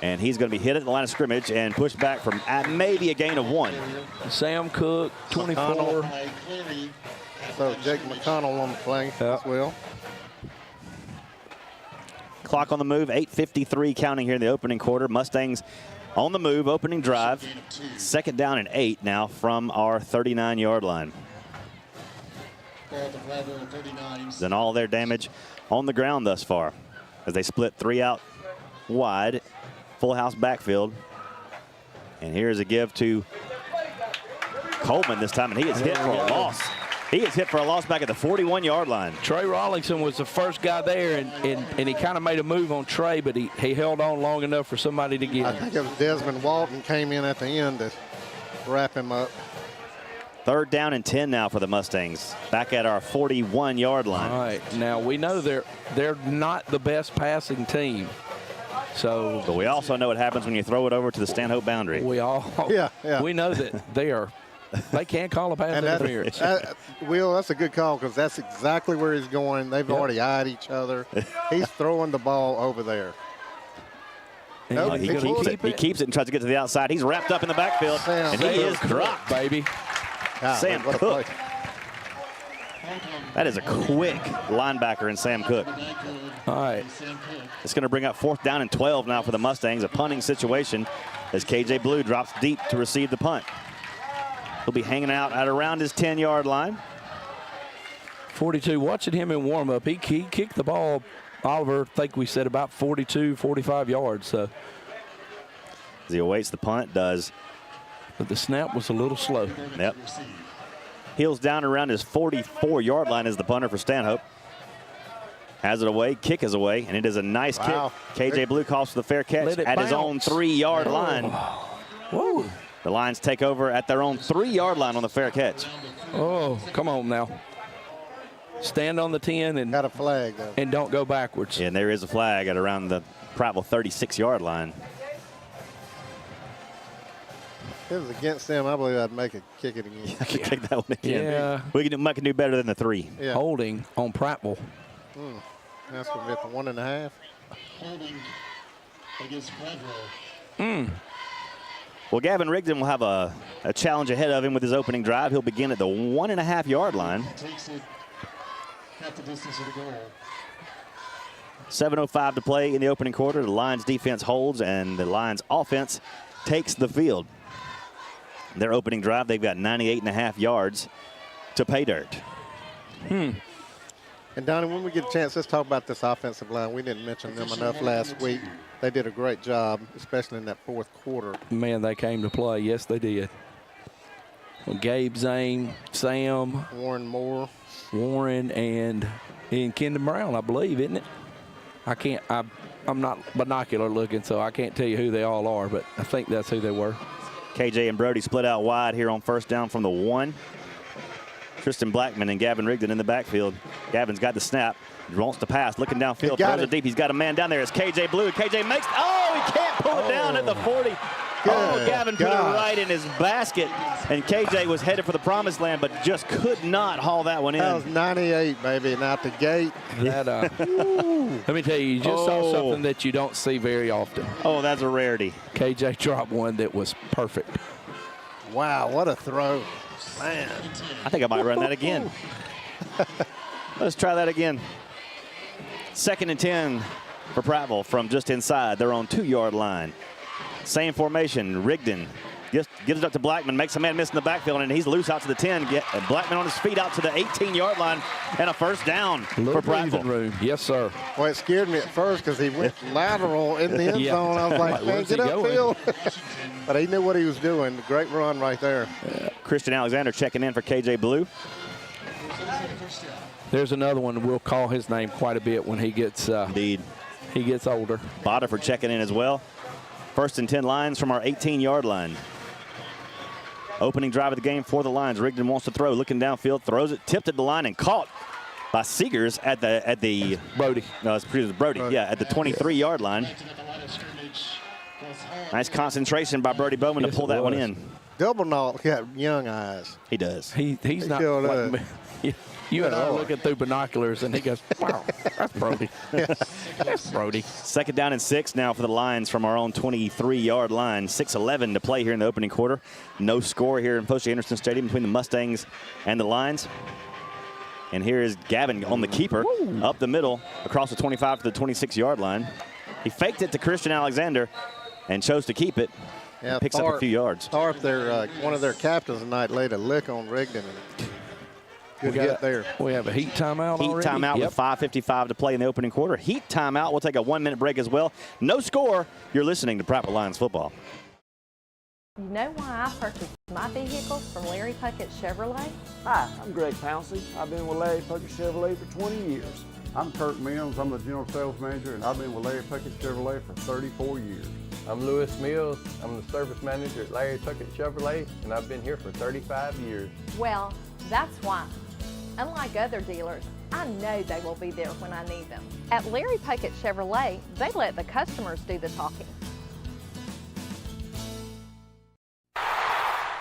And he's going to be hit at the line of scrimmage and pushed back from maybe a gain of 1. Sam Cook, 24. So Jake McConnell on the play as well. Clock on the move, 8:53 counting here in the opening quarter. Mustangs on the move, opening drive. Second down and 8 now from our 39-yard line. Then all their damage on the ground thus far as they split 3 out wide. Full house backfield. And here's a give to Coleman this time, and he is hit for a loss. He is hit for a loss back at the 41-yard line. Trey Rawlingson was the first guy there, and he kind of made a move on Trey, but he held on long enough for somebody to get him. I think it was Desmond Walton came in at the end to wrap him up. Third down and 10 now for the Mustangs. Back at our 41-yard line. All right, now we know they're not the best passing team. So, but we also know what happens when you throw it over to the Stanhope boundary. We know that they can't call a pass interference. Will, that's a good call because that's exactly where he's going. They've already eyed each other. He's throwing the ball over there. He keeps it and tries to get to the outside. He's wrapped up in the backfield, and he is dropped, baby. Sam Cook. That is a quick linebacker in Sam Cook. All right. It's going to bring up 4th down and 12 now for the Mustangs. A punting situation as KJ Blue drops deep to receive the punt. He'll be hanging out at around his 10-yard line. 42, watching him in warm-up, he kicked the ball, Oliver, I think we said about 42, 45 yards. So. As he awaits the punt, does. But the snap was a little slow. Yep. Heels down around his 44-yard line as the punter for Stanhope. Has it away, kick is away, and it is a nice kick. KJ Blue calls for the fair catch at his own 3-yard line. Whoa. The Lions take over at their own 3-yard line on the fair catch. Oh, come on now. Stand on the 10 and got a flag though. And don't go backwards. And there is a flag at around the Prattville 36-yard line. If it was against them, I believe I'd make it kick it again. I could kick that one again. Yeah. We can do better than the 3. Yeah. Holding on Prattville. That's going to be at the 1.5. Holding against Prattville. Well, Gavin Rigdon will have a challenge ahead of him with his opening drive. He'll begin at the 1.5-yard line. Takes it at the distance of the goal. 7:05 to play in the opening quarter. The Lions defense holds, and the Lions offense takes the field. Their opening drive, they've got 98.5 yards to pay dirt. And, Donnie, when we get a chance, let's talk about this offensive line. We didn't mention them enough last week. They did a great job, especially in that 4th quarter. Man, they came to play. Yes, they did. Well, Gabe Zane, Sam. Warren Moore. Warren and Kendon Brown, I believe, isn't it? I'm not binocular looking, so I can't tell you who they all are, but I think that's who they were. KJ and Brody split out wide here on first down from the 1. Tristan Blackman and Gavin Rigdon in the backfield. Gavin's got the snap. Wants to pass, looking downfield, throws it deep. He's got a man down there. It's KJ Blue. KJ makes, he can't pull it down at the 40. Gavin put it right in his basket, and KJ was headed for the promised land, but just could not haul that one in. That was 98, baby, and out the gate. That, let me tell you, you just saw something that you don't see very often. Oh, that's a rarity. KJ dropped one that was perfect. Wow, what a throw. Man. I think I might run that again. Let's try that again. 2nd and 10 for Prattville from just inside their own 2-yard line. Same formation. Rigdon gives it up to Blackman, makes a man miss in the backfield, and he's loose out to the 10. Blackman on his feet out to the 18-yard line, and a first down for Prattville. Room. Yes, sir. Well, it scared me at first because he went lateral in the end zone. I was like, man, get upfield. But he knew what he was doing. Great run right there. Christian Alexander checking in for KJ Blue. There's another one. We'll call his name quite a bit when he gets indeed he gets older. Botta for checking in as well. 1st and 10 Lions from our 18-yard line. Opening drive of the game for the Lions. Rigdon wants to throw, looking downfield, throws it, tipped at the line, and caught by Seegers at the Brody. No, it's Brody. Yeah, at the 23-yard line. Nice concentration by Brody Bowman to pull that one in. Double Knot got young eyes. He does. He's not. Like, you and I looking through binoculars, and he goes, "Wow, that's Brody. That's Brody." 2nd down and 6 now for the Lions from our own 23-yard line. 6:11 to play here in the opening quarter. No score here in Post-Anderson Stadium between the Mustangs and the Lions. And here is Gavin on the keeper, up the middle, across the 25 to the 26-yard line. He faked it to Christian Alexander and chose to keep it. Yeah, picks up a few yards. Tharp, one of their captains tonight, laid a lick on Rigdon. Good get there. We have a heat timeout already. Heat timeout with 5:55 to play in the opening quarter. Heat timeout. We'll take a 1-minute break as well. No score. You're listening to Prattville Lions football. You know why I purchased my vehicles from Larry Puckett Chevrolet? Hi, I'm Greg Pouncey. I've been with Larry Puckett Chevrolet for 20 years. I'm Kurt Mills. I'm the General Sales Manager, and I've been with Larry Puckett Chevrolet for 34 years. I'm Lewis Mills. I'm the Service Manager at Larry Puckett Chevrolet, and I've been here for 35 years. Well, that's why. Unlike other dealers, I know they will be there when I need them. At Larry Puckett Chevrolet, they let the customers do the talking.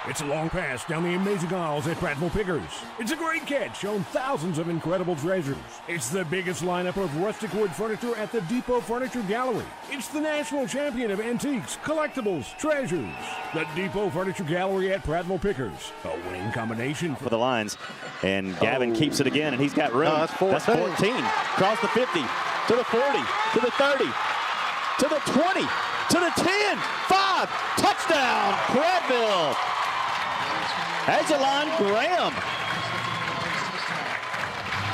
It's a long pass down the amazing aisles at Prattville Pickers. It's a great catch on thousands of incredible treasures. It's the biggest lineup of rustic wood furniture at the Depot Furniture Gallery. It's the national champion of antiques, collectibles, treasures. The Depot Furniture Gallery at Prattville Pickers. A winning combination for the Lions. And Gavin keeps it again, and he's got room. That's 14. That's 14. Across the 50, to the 40, to the 30, to the 20, to the 10, 5, touchdown, Prattville. Edgelon Graham.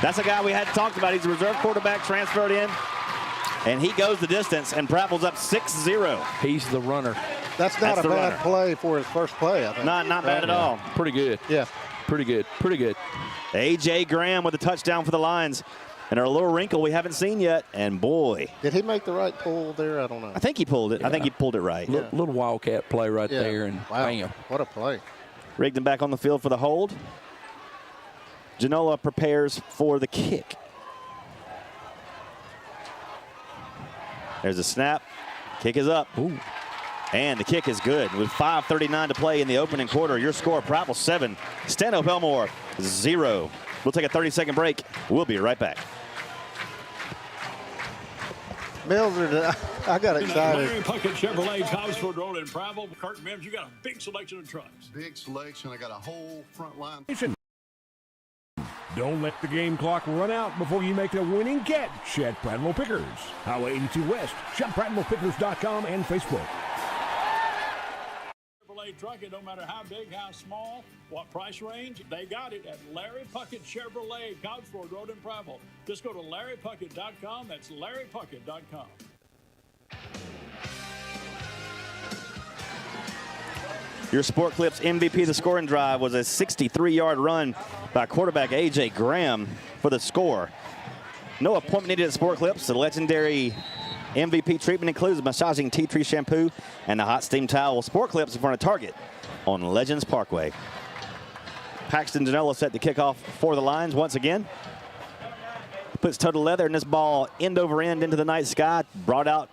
That's a guy we hadn't talked about. He's a reserve quarterback, transferred in, and he goes the distance, and Prattville's up 6-0. He's the runner. That's not a bad play for his first play, I think. Not bad at all. Pretty good. Yeah. Pretty good. Pretty good. A.J. Graham with a touchdown for the Lions. And our little wrinkle we haven't seen yet, and boy. Did he make the right pull there? I don't know. I think he pulled it. Yeah. I think he pulled it right. Little wildcat play right there, and wow. bam. What a play. Rigdon back on the field for the hold. Genola prepares for the kick. There's a snap. Kick is up. Ooh. And the kick is good. With 5:39 to play in the opening quarter, your score, Prattville 7, Stanhope Elmore 0. We'll take a 30-second break. We'll be right back. Mills, I got excited. Larry Puckett Chevrolet, Cobbsford Road in Prattville. Kurt Mims, you got a big selection of trucks. Big selection. I got a whole front line. Don't let the game clock run out before you make the winning catch at Prattville Pickers. Highway 82 West. Shop PrattvillePickers.com and Facebook. Chevrolet truck, it don't matter how big, how small, what price range, they got it at Larry Puckett Chevrolet, Cobbsford Road in Prattville. Just go to LarryPuckett.com. That's LarryPuckett.com. Your Sport Clips MVP of the scoring drive was a 63-yard run by quarterback A.J. Graham for the score. No appointment needed at Sport Clips. The legendary MVP treatment includes massaging tea tree shampoo and the hot steam towel. Sport Clips in front of Target on Legends Parkway. Paxton Genola set the kickoff for the Lions once again. Puts toe to leather in this ball end over end into the night sky. Brought out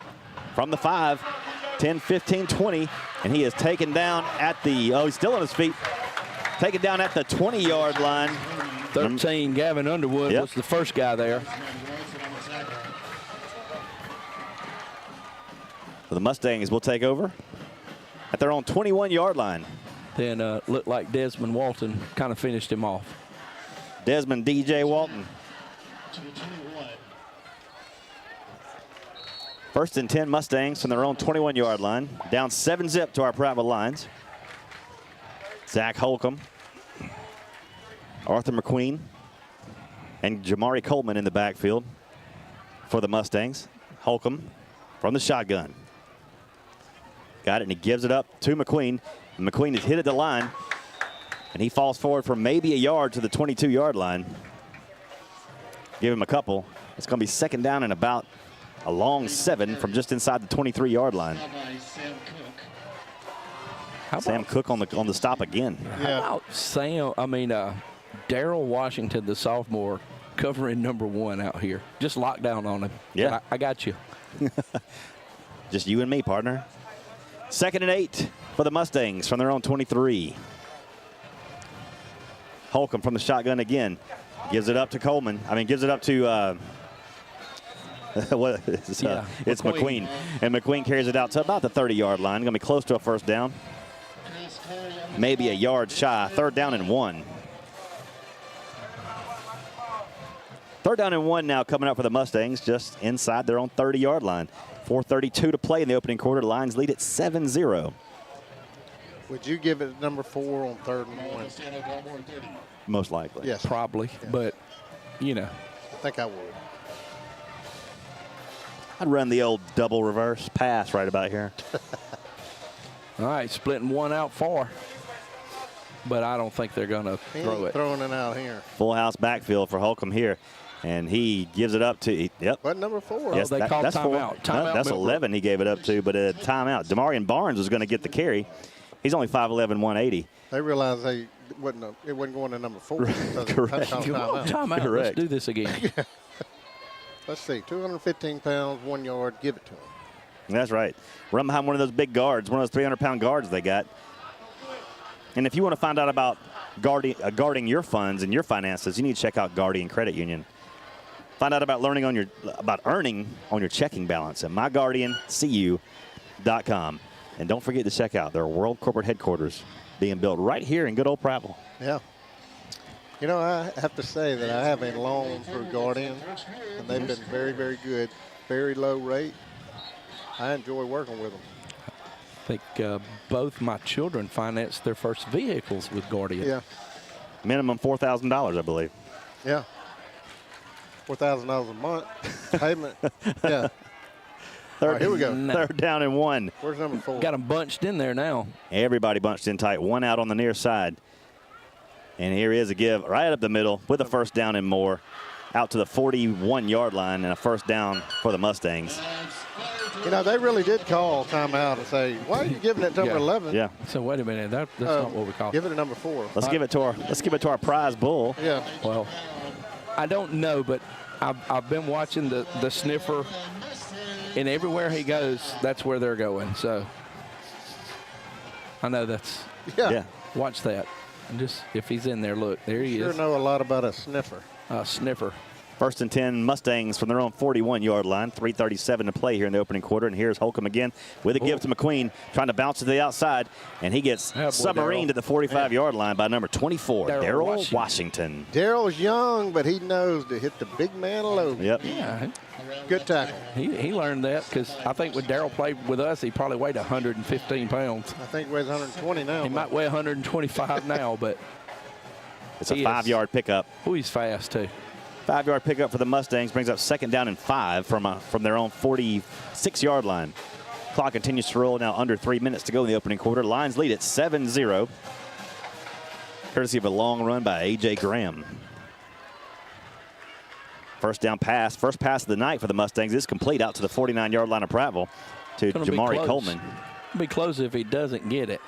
from the 5, 10, 15, 20. And he is taken down at the, he's still on his feet. Taken down at the 20-yard line. 13, Gavin Underwood was the first guy there. So the Mustangs will take over at their own 21-yard line. Then looked like Desmond Walton kind of finished him off. Desmond D.J. Walton. 1st and 10 Mustangs from their own 21-yard line. Down 7-zip to our Prattville Lions. Zach Holcomb, Arthur McQueen, and Jamari Coleman in the backfield for the Mustangs. Holcomb from the shotgun. Got it, and he gives it up to McQueen. And McQueen is hit at the line, and he falls forward for maybe a yard to the 22-yard line. Give him a couple. It's going to be second down and about a long 7 from just inside the 23-yard line. Sam Cook on the stop again. How about Daryl Washington, the sophomore, covering number 1 out here. Just lock down on him. Yeah. I got you. Just you and me, partner. 2nd and 8 for the Mustangs from their own 23. Holcomb from the shotgun again. Gives it up to Coleman. Gives it up to it's McQueen. And McQueen carries it out to about the 30-yard line. Going to be close to a first down. Maybe a yard shy. 3rd down and 1. 3rd down and 1 now coming up for the Mustangs, just inside their own 30-yard line. 4:32 to play in the opening quarter. Lions lead at 7-0. Would you give it number 4 on 3rd and 1? Most likely. Yes. Probably, but, I think I would. I'd run the old double reverse pass right about here. All right, splitting one out far. But I don't think they're going to throw it. Throwing it out here. Full house backfield for Holcomb here. And he gives it up to, What, number 4? Yes, they called that's timeout. Timeout. That's 11 he gave it up to, but a timeout. Demarion Barnes was going to get the carry. He's only 5'11", 180. They realized it wasn't going to number 4. Correct. Timeout. Correct. Let's do this again. Let's see, 215 pounds, 1 yard, give it to him. That's right. Run behind one of those big guards, one of those 300-pound guards they got. And if you want to find out about guarding your funds and your finances, you need to check out Guardian Credit Union. Find out about earning on your checking balance at myguardiancu.com. And don't forget to check out their world corporate headquarters being built right here in good old Prattville. Yeah. I have to say that I have a loan through Guardian, and they've been very, very good. Very low rate. I enjoy working with them. I think both my children financed their first vehicles with Guardian. Yeah. Minimum $4,000, I believe. Yeah. $4,000 a month payment. Yeah. All right, here we go. 3rd down and 1. Where's number 4? Got them bunched in there now. Everybody bunched in tight. One out on the near side. And here is a give right up the middle with a first down and more. Out to the 41-yard line and a first down for the Mustangs. They really did call timeout and say, why are you giving it to number 11? Yeah. So wait a minute, that's not what we call it. Give it to number 4. Let's give it to our prize bull. Yeah. Well, I don't know, but I've been watching the sniffer, and everywhere he goes, that's where they're going. So I know that's Watch that. And just if he's in there, look, there he is. Sure know a lot about a sniffer. Sniffer. 1st and 10 Mustangs from their own 41-yard line. 3:37 to play here in the opening quarter. And here's Holcomb again with a give to McQueen, trying to bounce to the outside. And he gets submarined to the 45-yard line by number 24, Daryl Washington. Daryl's young, but he knows to hit the big man low. Yep. Yeah. Good tackle. He learned that because I think when Daryl played with us, he probably weighed 115 pounds. I think he weighs 120 now. He might weigh 125 now, but it's a 5-yard pickup. Oh, he's fast, too. 5-yard pickup for the Mustangs brings up 2nd down and 5 from their own 46-yard line. Clock continues to roll now, under 3 minutes to go in the opening quarter. Lions lead at 7-0. Courtesy of a long run by A.J. Graham. First down pass, first pass of the night for the Mustangs is complete out to the 49-yard line of Prattville to Jamari Coleman. It'll be close if he doesn't get it.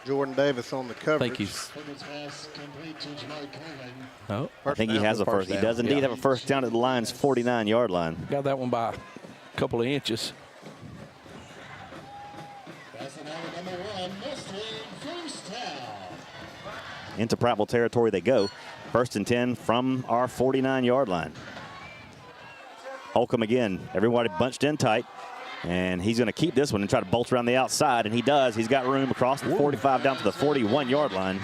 Jordan Davis on the coverage. I think he's. Oh, I think he has a first. He does indeed have a first down at the Lions' 49-yard line. Got that one by a couple of inches. Into Prattville territory they go. 1st and 10 from our 49-yard line. Holcomb again. Everybody bunched in tight. And he's going to keep this one and try to bolt around the outside, and he does. He's got room across the 45 down to the 41-yard line.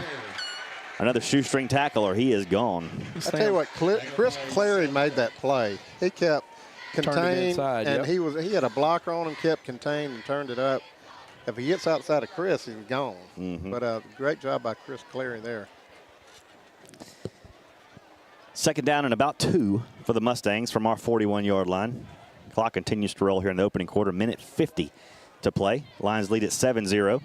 Another shoestring tackle, or he is gone. I tell you what, Chris Clary made that play. He kept contained, inside, and he had a blocker on him, kept contained, and turned it up. If he gets outside of Chris, he's gone. But great job by Chris Clary there. 2nd down and about 2 for the Mustangs from our 41-yard line. Clock continues to roll here in the opening quarter. Minute 50 to play. Lions lead at 7-0.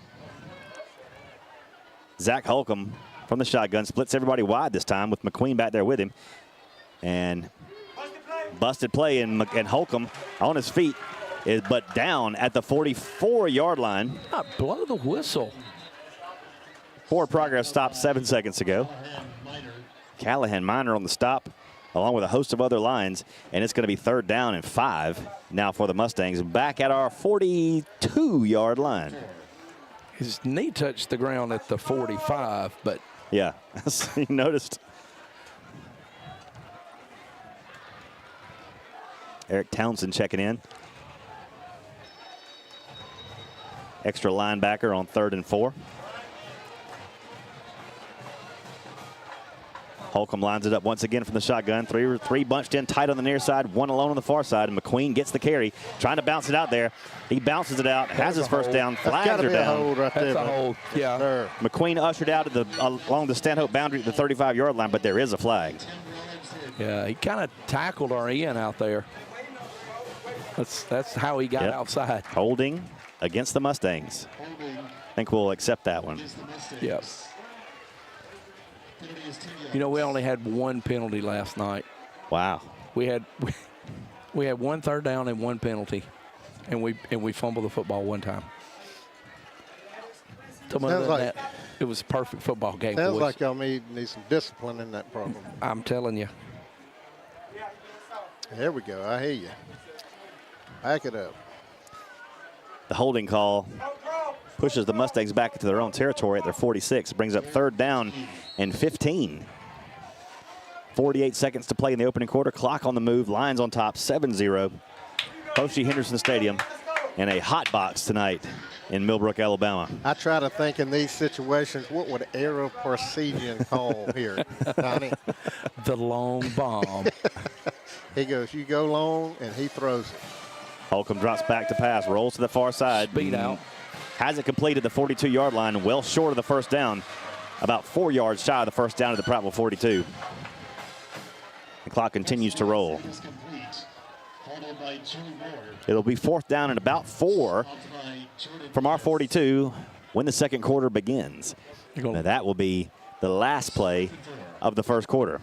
Zach Holcomb from the shotgun splits everybody wide this time with McQueen back there with him. And busted play, and Holcomb on his feet, but down at the 44-yard line. Blow the whistle. Forward progress stopped 7 seconds ago. Callahan Minor on the stop, along with a host of other lines, and it's going to be 3rd down and 5 now for the Mustangs, back at our 42-yard line. His knee touched the ground at the 45, but yeah, you noticed. Eric Townsend checking in. Extra linebacker on 3rd and 4. Holcomb lines it up once again from the shotgun. Three bunched in tight on the near side, one alone on the far side. And McQueen gets the carry, trying to bounce it out there. He bounces it out, has his first down, flags are down. That's a hold, yeah. McQueen ushered out along the Stanhope boundary at the 35-yard line, but there is a flag. Yeah, he kind of tackled our Ian out there. That's how he got outside. Holding against the Mustangs. I think we'll accept that one. Yep. You know, we only had one penalty last night. Wow. We had 1 3rd down and 1 penalty, and we fumbled the football 1 time. It was a perfect football game. Sounds like y'all need some discipline in that program. I'm telling you. There we go. I hear you. Back it up. The holding call pushes the Mustangs back into their own territory at their 46. Brings up 3rd down and 15. 48 seconds to play in the opening quarter. Clock on the move. Lions on top, 7-0. Foshee Henderson Stadium in a hot box tonight in Millbrook, Alabama. I try to think in these situations, what would Ara Parsegian call here, Donnie? The long bomb. He goes, you go long, and he throws it. Holcomb drops back to pass, rolls to the far side. Speed out. Has it completed the 42-yard line, well short of the first down. About 4 yards shy of the first down at the Prattville 42. The clock continues to roll. It'll be 4th down and about 4 from our 42 when the second quarter begins. Now that will be the last play of the first quarter.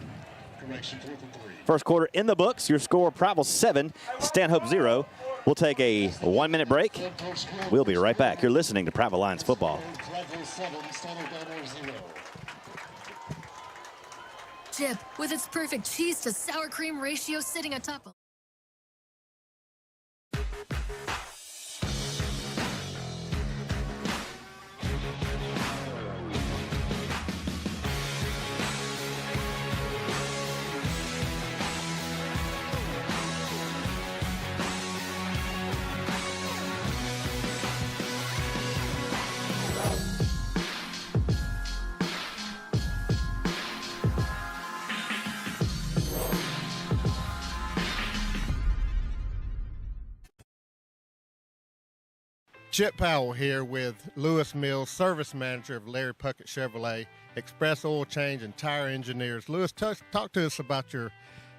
First quarter in the books. Your score, Prattville 7, Stanhope 0. We'll take a 1-minute break. We'll be right back. You're listening to Prattville Lions football. Chip, with its perfect cheese to sour cream ratio sitting atop of. Chip Powell here with Lewis Mills, service manager of Larry Puckett Chevrolet, Express Oil Change and Tire Engineers. Lewis, talk to us about your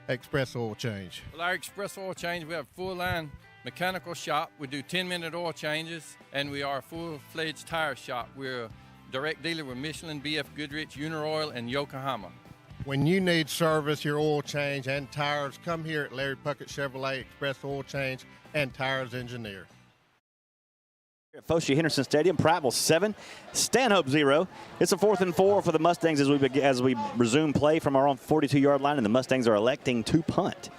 Express Oil Change. Well, our Express Oil Change, we have a full-line mechanical shop. We do 10-minute oil changes, and we are a full-fledged tire shop. We're a direct dealer with Michelin, BF Goodrich, Uniroyal, and Yokohama. When you need service, your oil change and tires, come here at Larry Puckett Chevrolet, Express Oil Change and Tires Engineer. At Foshee Henderson Stadium, Prattville 7, Stanhope 0. It's a 4th and 4 for the Mustangs as we resume play from our own 42-yard line, and the Mustangs are electing to punt.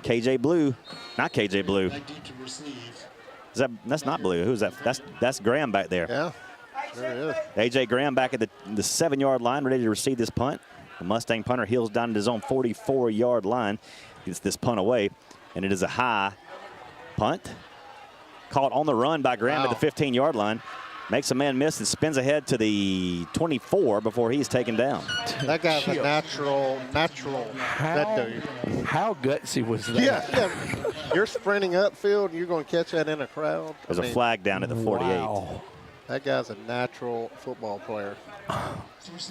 KJ Blue, not KJ Blue. That's not Blue. Who's that? That's Graham back there. Yeah, sure is. AJ Graham back at the 7-yard line, ready to receive this punt. The Mustang punter heels down at his own 44-yard line, gets this punt away, and it is a high punt. Caught on the run by Graham at the 15-yard line. Makes a man miss and spins ahead to the 24 before he's taken down. That guy's a natural. How gutsy was that? Yeah. You're sprinting upfield, and you're going to catch that in a crowd. There's a flag down at the 48. Wow. That guy's a natural football player.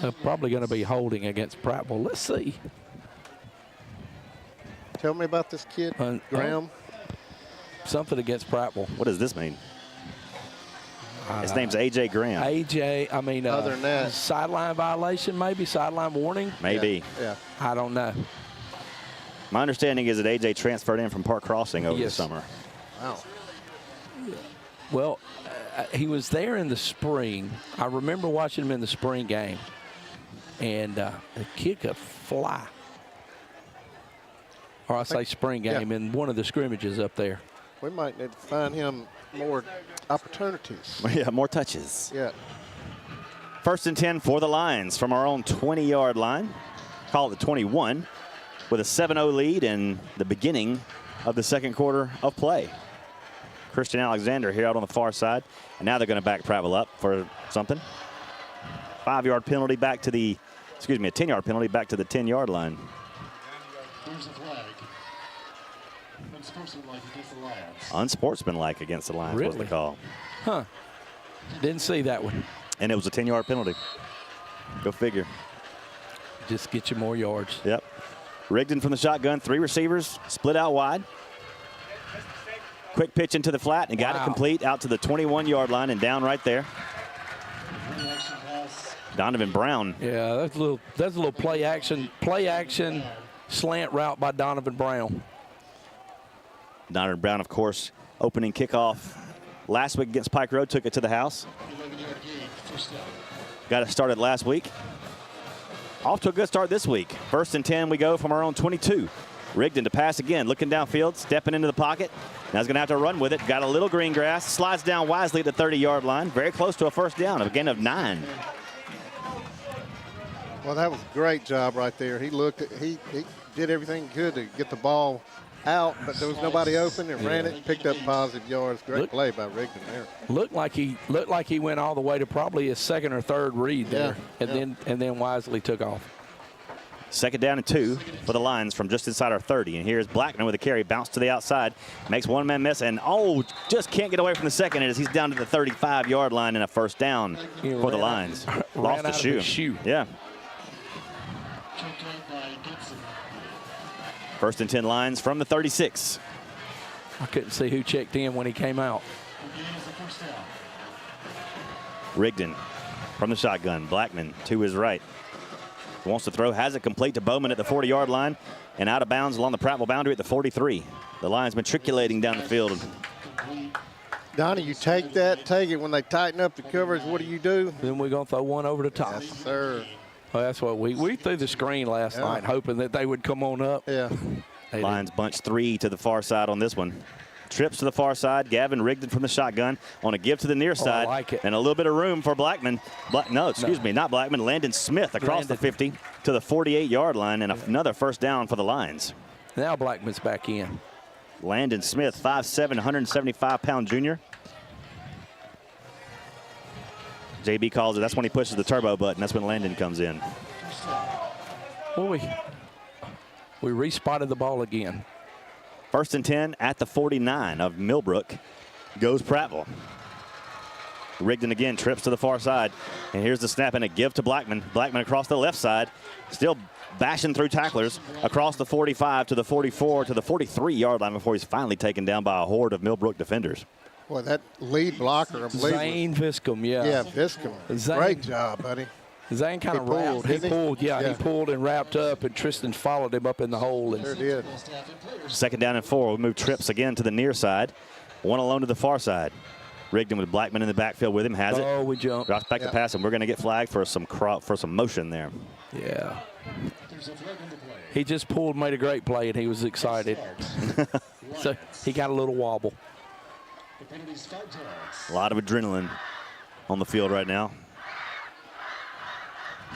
They're probably going to be holding against Prattville. Let's see. Tell me about this kid, Graham. Something against Prattville. What does this mean? His name's A.J. Graham. Other than that, sideline violation, maybe sideline warning. Maybe. Yeah. I don't know. My understanding is that A.J. transferred in from Park Crossing over the summer. Wow. Well, he was there in the spring. I remember watching him in the spring game. And the kid could fly. Or I say spring game in one of the scrimmages up there. We might need to find him more opportunities. Yeah, more touches. Yeah. 1st and 10 for the Lions from our own 20-yard line. Call it the 21 with a 7-0 lead in the beginning of the second quarter of play. Christian Alexander here out on the far side. And now they're going to back Prattville up for something. 5-yard penalty back to the, a 10-yard penalty back to the 10-yard line. There's a flag. Unsportsmanlike against the Lions. Unsportsmanlike against the Lions was the call. Huh. Didn't see that one. And it was a 10-yard penalty. Go figure. Just get you more yards. Yep. Rigdon from the shotgun, 3 receivers, split out wide. Quick pitch into the flat and got it complete out to the 21-yard line and down right there. Donovan Brown. Yeah, that's a little play action slant route by Donovan Brown. Donovan Brown, of course, opening kickoff last week against Pike Road, took it to the house. Got it started last week. Off to a good start this week. 1st and 10 we go from our own 22. Rigdon to pass again, looking downfield, stepping into the pocket. Now he's going to have to run with it. Got a little green grass, slides down wisely at the 30-yard line. Very close to a first down, a gain of 9. Well, that was a great job right there. He did everything good to get the ball out, but there was nobody open and ran it, picked up positive yards. Great play by Rigdon there. Looked like he went all the way to probably his 2nd or 3rd read there, and then wisely took off. 2nd down and 2 for the Lions from just inside our 30. And here's Blackman with a carry, bounce to the outside, makes one-man miss, and just can't get away from the second as he's down to the 35-yard line and a first down for the Lions. Lost the shoe. Yeah. 1st and 10 Lions from the 36. I couldn't see who checked in when he came out. Rigdon from the shotgun. Blackman to his right. Wants to throw, has it complete to Bowman at the 40-yard line and out of bounds along the Prattville boundary at the 43. The Lions matriculating down the field. Donnie, you take it when they tighten up the coverage. What do? Then we're going to throw one over the top. Yes, sir. Well, that's what we threw the screen last night, hoping that they would come on up. Yeah. Lions bunch 3 to the far side on this one. Trips to the far side. Gavin Rigdon from the shotgun on a give to the near side. I like it. And a little bit of room for Blackman. Not Blackman. Landon Smith across the 50 to the 48-yard line and another first down for the Lions. Now Blackman's back in. Landon Smith, 5'7", 175-pound junior. JB calls it. That's when he pushes the turbo button. That's when Landon comes in. Well, we respotted the ball again. 1st and 10 at the 49 of Millbrook. Goes Prattville. Rigdon again trips to the far side. And here's the snap and a give to Blackman. Blackman across the left side. Still bashing through tacklers across the 45 to the 44 to the 43-yard line before he's finally taken down by a horde of Millbrook defenders. Boy, that lead blocker, I believe. Zane Viscom, yeah. Yeah, Viscom. Great job, buddy. Zane kind of wrapped. He pulled and wrapped up, and Tristan followed him up in the hole. Sure did. 2nd down and 4. We move trips again to the near side. One alone to the far side. Rigdon with Blackman in the backfield with him. Has it. Oh, we jump. Drops back to pass, and we're going to get flagged for some motion there. Yeah. He just made a great play, and he was excited. So he got a little wobble. A lot of adrenaline on the field right now.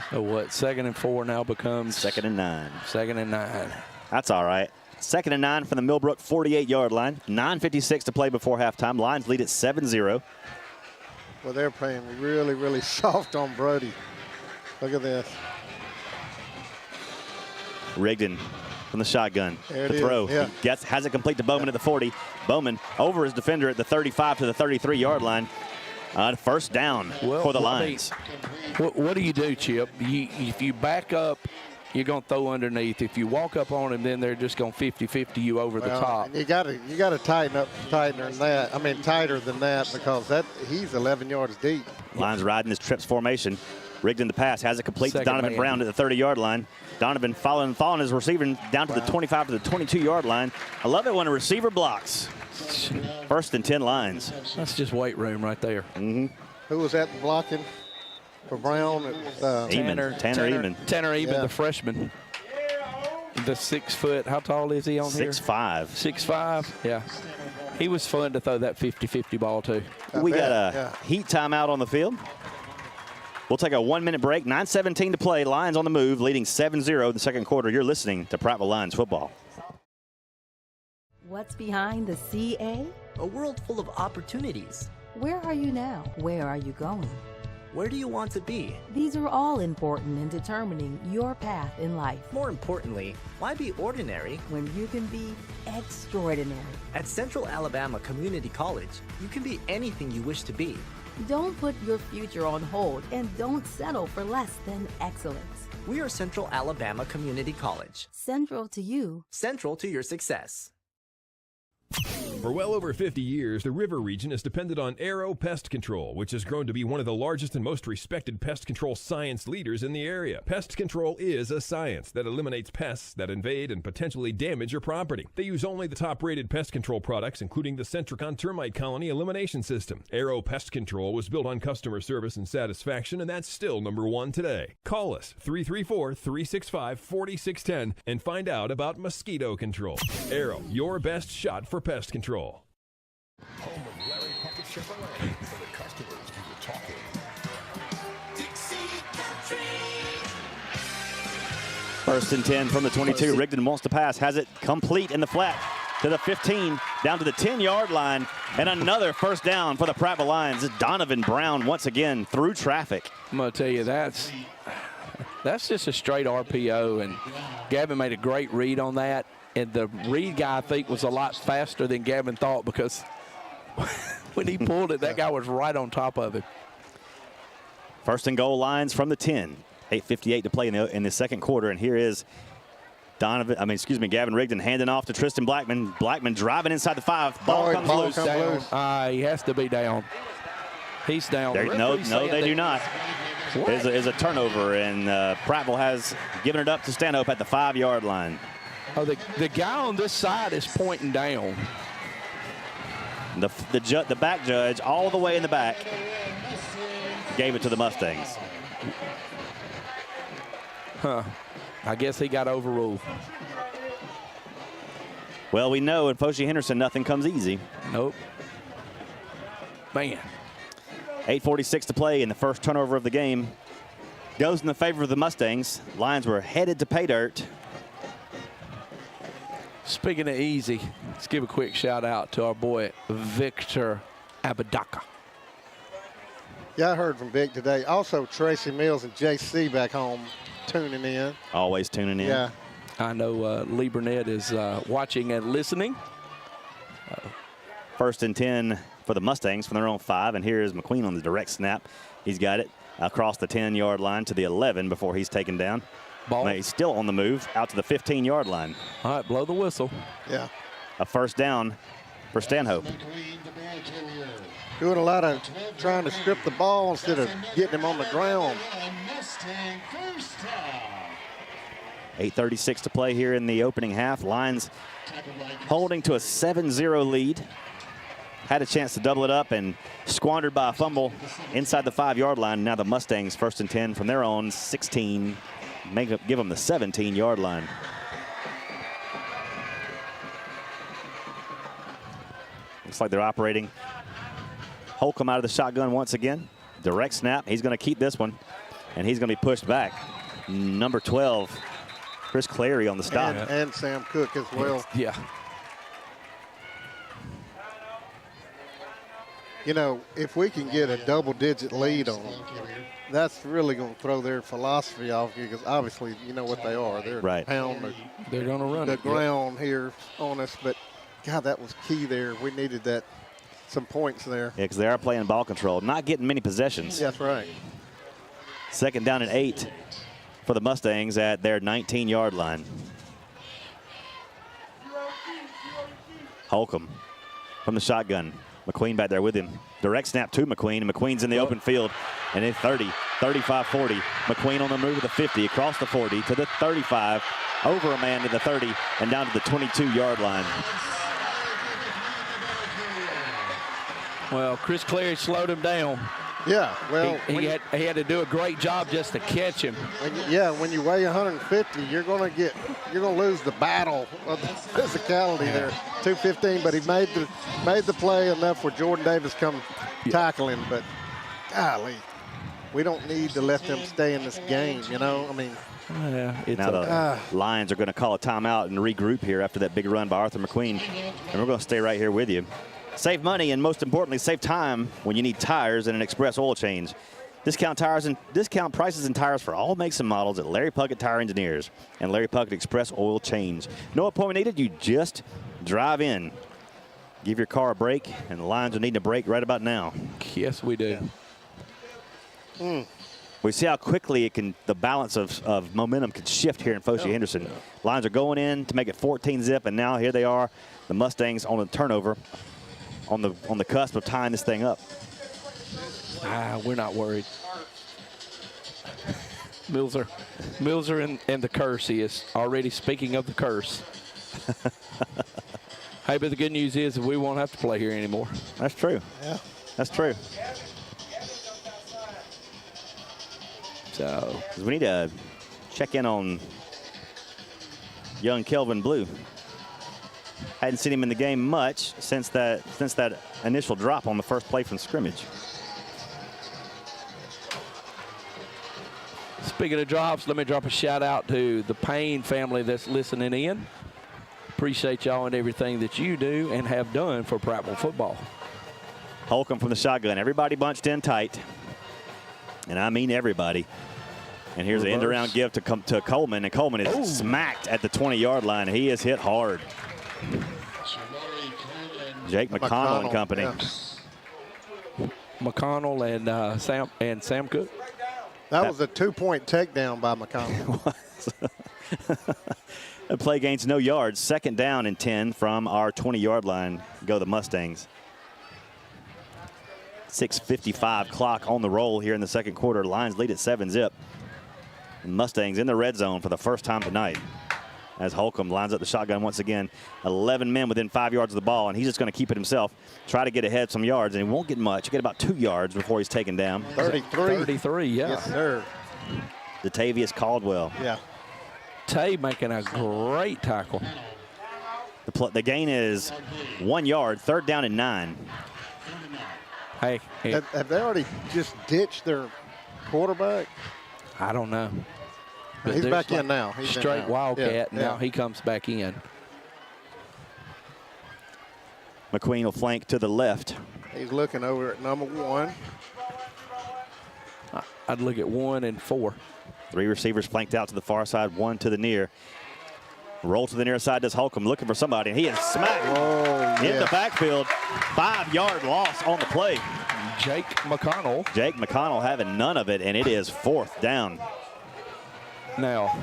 So what? 2nd and 4 now becomes 2nd and 9. 2nd and 9. That's all right. 2nd and 9 from the Millbrook 48-yard line. 9:56 to play before halftime. Lions lead at 7-0. Well, they're playing really, really soft on Brody. Look at this. Rigdon from the shotgun. There the it throw. is. Yeah. Has it complete to Bowman at the 40. Bowman over his defender at the 35 to the 33-yard line. First down for the Lions. What do you do, Chip? If you back up, you're going to throw underneath. If you walk up on him, then they're just going 50-50 you over the top. You got to tighten up tighter than that. Tighter than that because he's 11 yards deep. Lions riding this trips formation. Rigdon the pass, has it complete to Second Donovan man. Brown at the 30-yard line. Donovan following his receiver down to the 25 to the 22-yard line. I love it when a receiver blocks. 1st and 10 lines. That's just weight room right there. Mm-hmm. Who was that blocking for Brown? It was, Tanner Eamon. Tanner Eamon, Yeah. the freshman. The 6 foot, how tall is he on here? 6'5". 6'5", yeah. He was fun to throw that 50-50 ball to. We got a heat timeout on the field. We'll take a 1-minute break. 9:17 to play. Lions on the move, leading 7-0 in the second quarter. You're listening to Prattville Lions football. What's behind the CA? A world full of opportunities. Where are you now? Where are you going? Where do you want to be? These are all important in determining your path in life. More importantly, why be ordinary when you can be extraordinary? At Central Alabama Community College, you can be anything you wish to be. Don't put your future on hold and don't settle for less than excellence. We are Central Alabama Community College. Central to you. Central to your success. For well over 50 years, the River region has depended on Arrow Pest Control, which has grown to be one of the largest and most respected pest control science leaders in the area. Pest control is a science that eliminates pests that invade and potentially damage your property. They use only the top-rated pest control products, including the Centricon Termite Colony Elimination System. Arrow Pest Control was built on customer service and satisfaction, and that's still #1 today. Call us, 334-365-4610, and find out about mosquito control. Arrow, your best shot for pest control. Home of Larry Puckett Chevrolet, where the customers do the talking. First and 10 from the 22. Rigdon wants to pass, has it complete in the flat to the 15, down to the 10-yard line, and another first down for the Prattville Lions. Donovan Brown once again through traffic. I'm going to tell you, that's just a straight RPO, and Gavin made a great read on that. And the read guy, I think, was a lot faster than Gavin thought, because when he pulled it, that guy was right on top of him. First and goal lines from the 10. 8:58 to play in the second quarter, and here is Gavin Rigdon handing off to Tristan Blackman. Blackman driving inside the 5. Ball comes loose. He has to be down. He's down. No, they do not. There's a turnover, and Prattville has given it up to Stanhope at the 5-yard line. Oh, the guy on this side is pointing down. The back judge, all the way in the back, gave it to the Mustangs. Huh. I guess he got overruled. Well, we know in Foshie Henderson, nothing comes easy. Nope. Man. 8:46 to play, and the first turnover of the game goes in the favor of the Mustangs. Lions were headed to pay dirt. Speaking of easy, let's give a quick shout out to our boy Victor Abadaka. Yeah, I heard from Vic today. Also, Tracy Mills and JC back home tuning in. Always tuning in. Yeah. I know Lee Burnett is watching and listening. First and 10 for the Mustangs from their own 5, and here is McQueen on the direct snap. He's got it across the 10-yard line to the 11 before he's taken down. Ball. He's still on the move out to the 15-yard line. All right, blow the whistle. Yeah. A first down for Stanhope. Doing a lot of trying to strip the ball instead of getting him on the ground. 8:36 to play here in the opening half. Lions holding to a 7-0 lead. Had a chance to double it up and squandered by a fumble inside the 5-yard line. Now the Mustangs first and 10 from their own 16. Give them the 17-yard line. Looks like they're operating. Holcomb out of the shotgun once again. Direct snap. He's going to keep this one, and he's going to be pushed back. Number 12, Chris Clary on the stop. And Sam Cook as well. Yeah. You know, if we can get a double-digit lead on them, that's really going to throw their philosophy off, because obviously you know what they are. They're right. Pound They're going to run the ground here on us. But, God, that was key there. We needed that, some points there. Yeah, because they are playing ball control, not getting many possessions. That's right. Second down and 8 for the Mustangs at their 19-yard line. Holcomb from the shotgun. McQueen back there with him. Direct snap to McQueen, and McQueen's in the open field. And it's 30, 35, 40. McQueen on the move to the 50, across the 40 to the 35, over a man to the 30, and down to the 22-yard line. Well, Chris Cleary slowed him down. Yeah, well, he had to do a great job just to catch him. When you weigh 150, you're going to lose the battle of the physicality there. 215, but he made the play enough where Jordan Davis come tackling. But golly, we don't need to let them stay in this game. I mean. Now the Lions are going to call a timeout and regroup here after that big run by Arthur McQueen, and we're going to stay right here with you. Save money and, most importantly, save time when you need tires and an express oil change. Discount prices and tires for all makes and models at Larry Puckett Tire Engineers and Larry Puckett Express Oil Change. No appointment needed. You just drive in. Give your car a break, and the Lions are needing a break right about now. Yes, we do. We see how quickly the balance of momentum can shift here in Focia Henderson. Lions are going in to make it 14-zip, and now here they are, the Mustangs on the turnover. On the cusp of tying this thing up. We're not worried. Milzer and the curse. He is already speaking of the curse. Hey, but the good news is we won't have to play here anymore. That's true. Yeah. That's true. So we need to check in on young Kelvin Blue. Hadn't seen him in the game much since that initial drop on the first play from scrimmage. Speaking of drops, let me drop a shout out to the Payne family that's listening in. Appreciate y'all and everything that you do and have done for Prattville football. Holcomb from the shotgun. Everybody bunched in tight. And I mean everybody. And here's an end-around give to Coleman, and Coleman is smacked at the 20-yard line. He is hit hard. Jake McConnell and company. Yeah. McConnell and Sam Cook. That was a 2-point takedown by McConnell. The play gains no yards. 2nd down and 10 from our 20-yard line. Go the Mustangs. 6:55 clock on the roll here in the second quarter. Lions lead at 7-zip. Mustangs in the red zone for the first time tonight. As Holcomb lines up the shotgun once again. 11 men within 5 yards of the ball, and he's just going to keep it himself. Try to get ahead some yards, and he won't get much. He'll get about 2 yards before he's taken down. 33, yeah. Yes, sir. Datavius Caldwell. Yeah. Tay making a great tackle. The gain is 1 yard, 3rd down and 9. Hey. Have they already just ditched their quarterback? I don't know. But he's back in now. He's straight in now. Wildcat. Now he comes back in. McQueen will flank to the left. He's looking over at number 1. I'd look at 1 and 4. 3 receivers flanked out to the far side, 1 to the near. Roll to the near side does Holcomb, looking for somebody, and he is smacked in the backfield. 5-yard loss on the play. Jake McConnell having none of it, and it is 4th down. Now,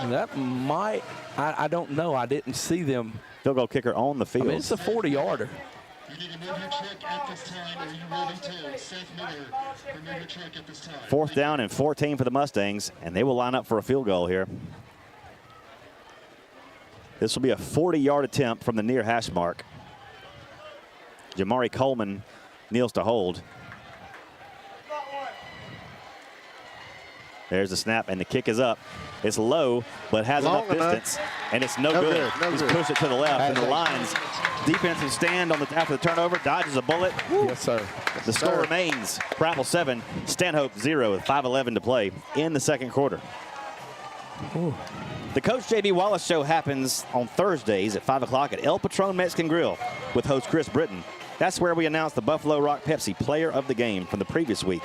that might, I don't know. I didn't see them. Field goal kicker on the field. I mean, it's a 40-yarder. You need to move your truck at this time. Are you ready to? Seth Miller, remove your truck at this time. 4th down and 14 for the Mustangs, and they will line up for a field goal here. This will be a 40-yard attempt from the near hash mark. Jamari Coleman kneels to hold. There's the snap, and the kick is up. It's low, but has enough distance, and it's no good. He's pushed it to the left, and the Lions defensive stand after the turnover, dodges a bullet. Yes, sir. The score remains Prattville 7, Stanhope 0 with 5:11 to play in the second quarter. The Coach J.B. Wallace Show happens on Thursdays at 5 o'clock at El Patron Mexican Grill with host Chris Britton. That's where we announce the Buffalo Rock Pepsi player of the game from the previous week.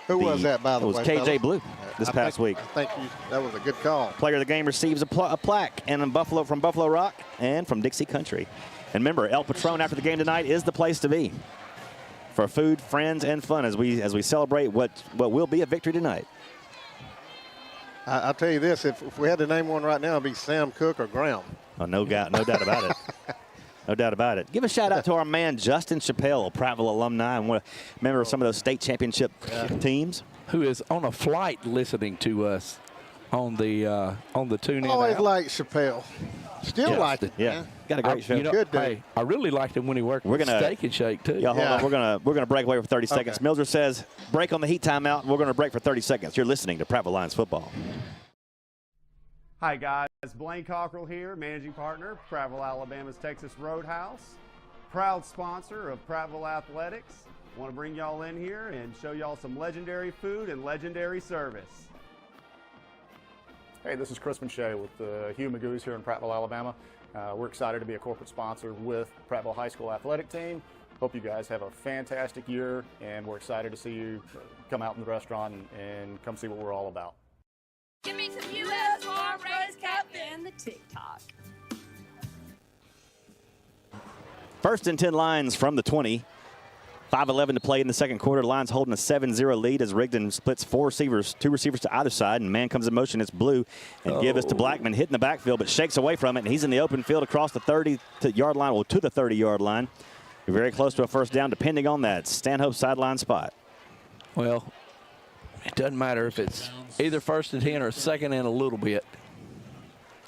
Who was that, by the way? It was KJ Blue this past week. I think that was a good call. Player of the game receives a plaque and from Buffalo Rock and from Dixie Country. And remember, El Patron after the game tonight is the place to be for food, friends, and fun as we celebrate what will be a victory tonight. I'll tell you this: if we had to name one right now, it'd be Sam Cook or Graham. Oh, no doubt about it. No doubt about it. Give a shout out to our man Justin Chappelle, a Prattville alumni and member of some of those state championship teams, who is on a flight listening to us on the tune-in. Always liked Chappelle. Still liked it. Yeah, got a great show. Good dude. Hey, I really liked him when he worked with Steak and Shake too. Yeah, hold on. We're gonna break away for 30 seconds. Mildred says break on the heat timeout. And we're gonna break for 30 seconds. You're listening to Prattville Lions football. Hi guys, Blaine Cockrell here, managing partner, Prattville, Alabama's Texas Roadhouse, proud sponsor of Prattville Athletics. Want to bring y'all in here and show y'all some legendary food and legendary service. Hey, this is Chris Shea with the Hugh Magoo's here in Prattville, Alabama. We're excited to be a corporate sponsor with Prattville High School Athletic Team. Hope you guys have a fantastic year, and we're excited to see you come out in the restaurant and come see what we're all about. Give me some U.S. Farm Raised Cup and the TikTok. First and 10 Lions from the 20. 5:11 to play in the second quarter. Lions holding a 7-0 lead as Rigdon splits two receivers to either side, and man comes in motion. It's Blue, and give us to Blackman, hitting the backfield, but shakes away from it, and he's in the open field across the 30-yard line, well, to the 30-yard line. You're very close to a first down, depending on that Stanhope sideline spot. Well, it doesn't matter if it's either first and 10 or second and a little bit.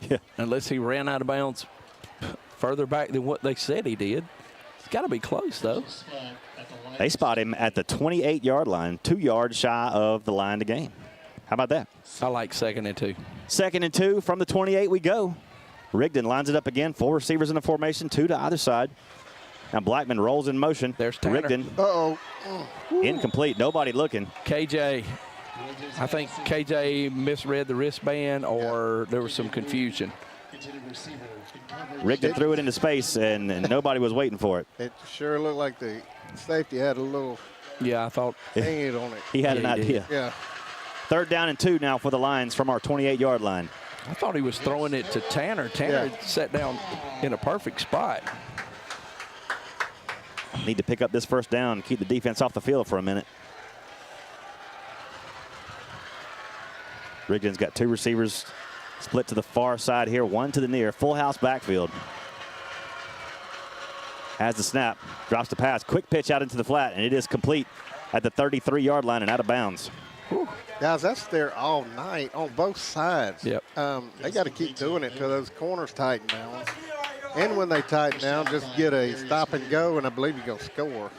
Yeah. Unless he ran out of bounds further back than what they said he did. It's got to be close, though. They spot him at the 28-yard line, 2 yards shy of the line to gain. How about that? I like second and 2. Second and 2 from the 28 we go. Rigdon lines it up again. 4 receivers in the formation, 2 to either side. Now Blackman rolls in motion. There's Tanner. Rigdon. Incomplete. Nobody looking. KJ. I think KJ misread the wristband, or there was some confusion. Rigdon threw it into space, and nobody was waiting for it. It sure looked like the safety had a little I thought hang on it. He had an idea. Yeah. Third down and 2 now for the Lions from our 28-yard line. I thought he was throwing it to Tanner. Tanner sat down in a perfect spot. Need to pick up this first down, keep the defense off the field for a minute. Rigdon's got 2 receivers split to the far side here, 1 to the near. Full house backfield. Has the snap, drops the pass, quick pitch out into the flat, and it is complete at the 33-yard line and out of bounds. Whew. Guys, that's there all night on both sides. Yep. They got to keep doing it till those corners tighten down. And when they tighten down, just get a stop and go, and I believe you're going to score.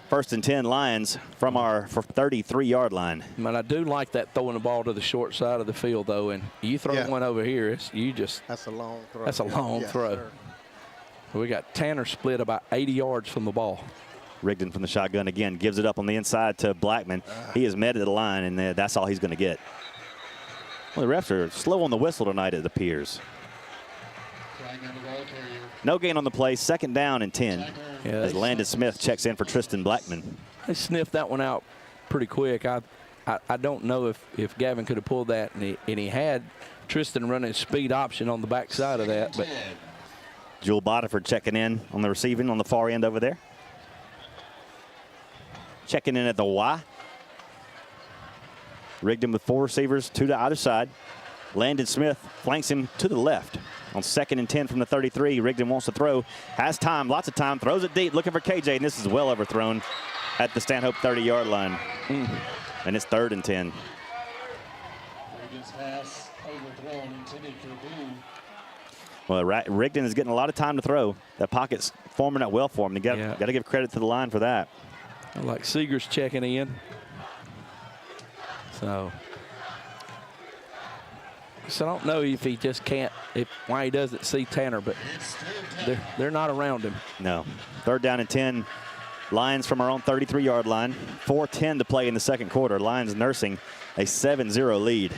First and 10 Lions from our 33-yard line. But I do like that throwing the ball to the short side of the field, though, and you throw one over here, that's a long throw. That's a long throw. Sir. We got Tanner split about 80 yards from the ball. Rigdon from the shotgun again, gives it up on the inside to Blackman. He is met at the line, and that's all he's going to get. Well, the refs are slow on the whistle tonight, it appears. No gain on the play, second down and 10. As Landon Smith checks in for Tristan Blackman. They sniffed that one out pretty quick. I don't know if Gavin could have pulled that, and he had Tristan running speed option on the backside of that. But Jewel Bodiford checking in on the receiving on the far end over there. Checking in at the Y. Rigdon with 4 receivers, 2 to either side. Landon Smith flanks him to the left. On second and 10 from the 33, Rigdon wants to throw. Has time, lots of time, throws it deep, looking for KJ, and this is well overthrown at the Stanhope 30-yard line. And it's third and 10. Pass overthrown, intended for Blue. Well, Rigdon is getting a lot of time to throw. That pocket's forming out well for him. You got to give credit to the line for that. I like Seeger's checking in. So I don't know if he just can't, why he doesn't see Tanner, but they're not around him. No. Third down and 10. Lions from our own 33-yard line. 4:10 to play in the second quarter. Lions nursing a 7-0 lead.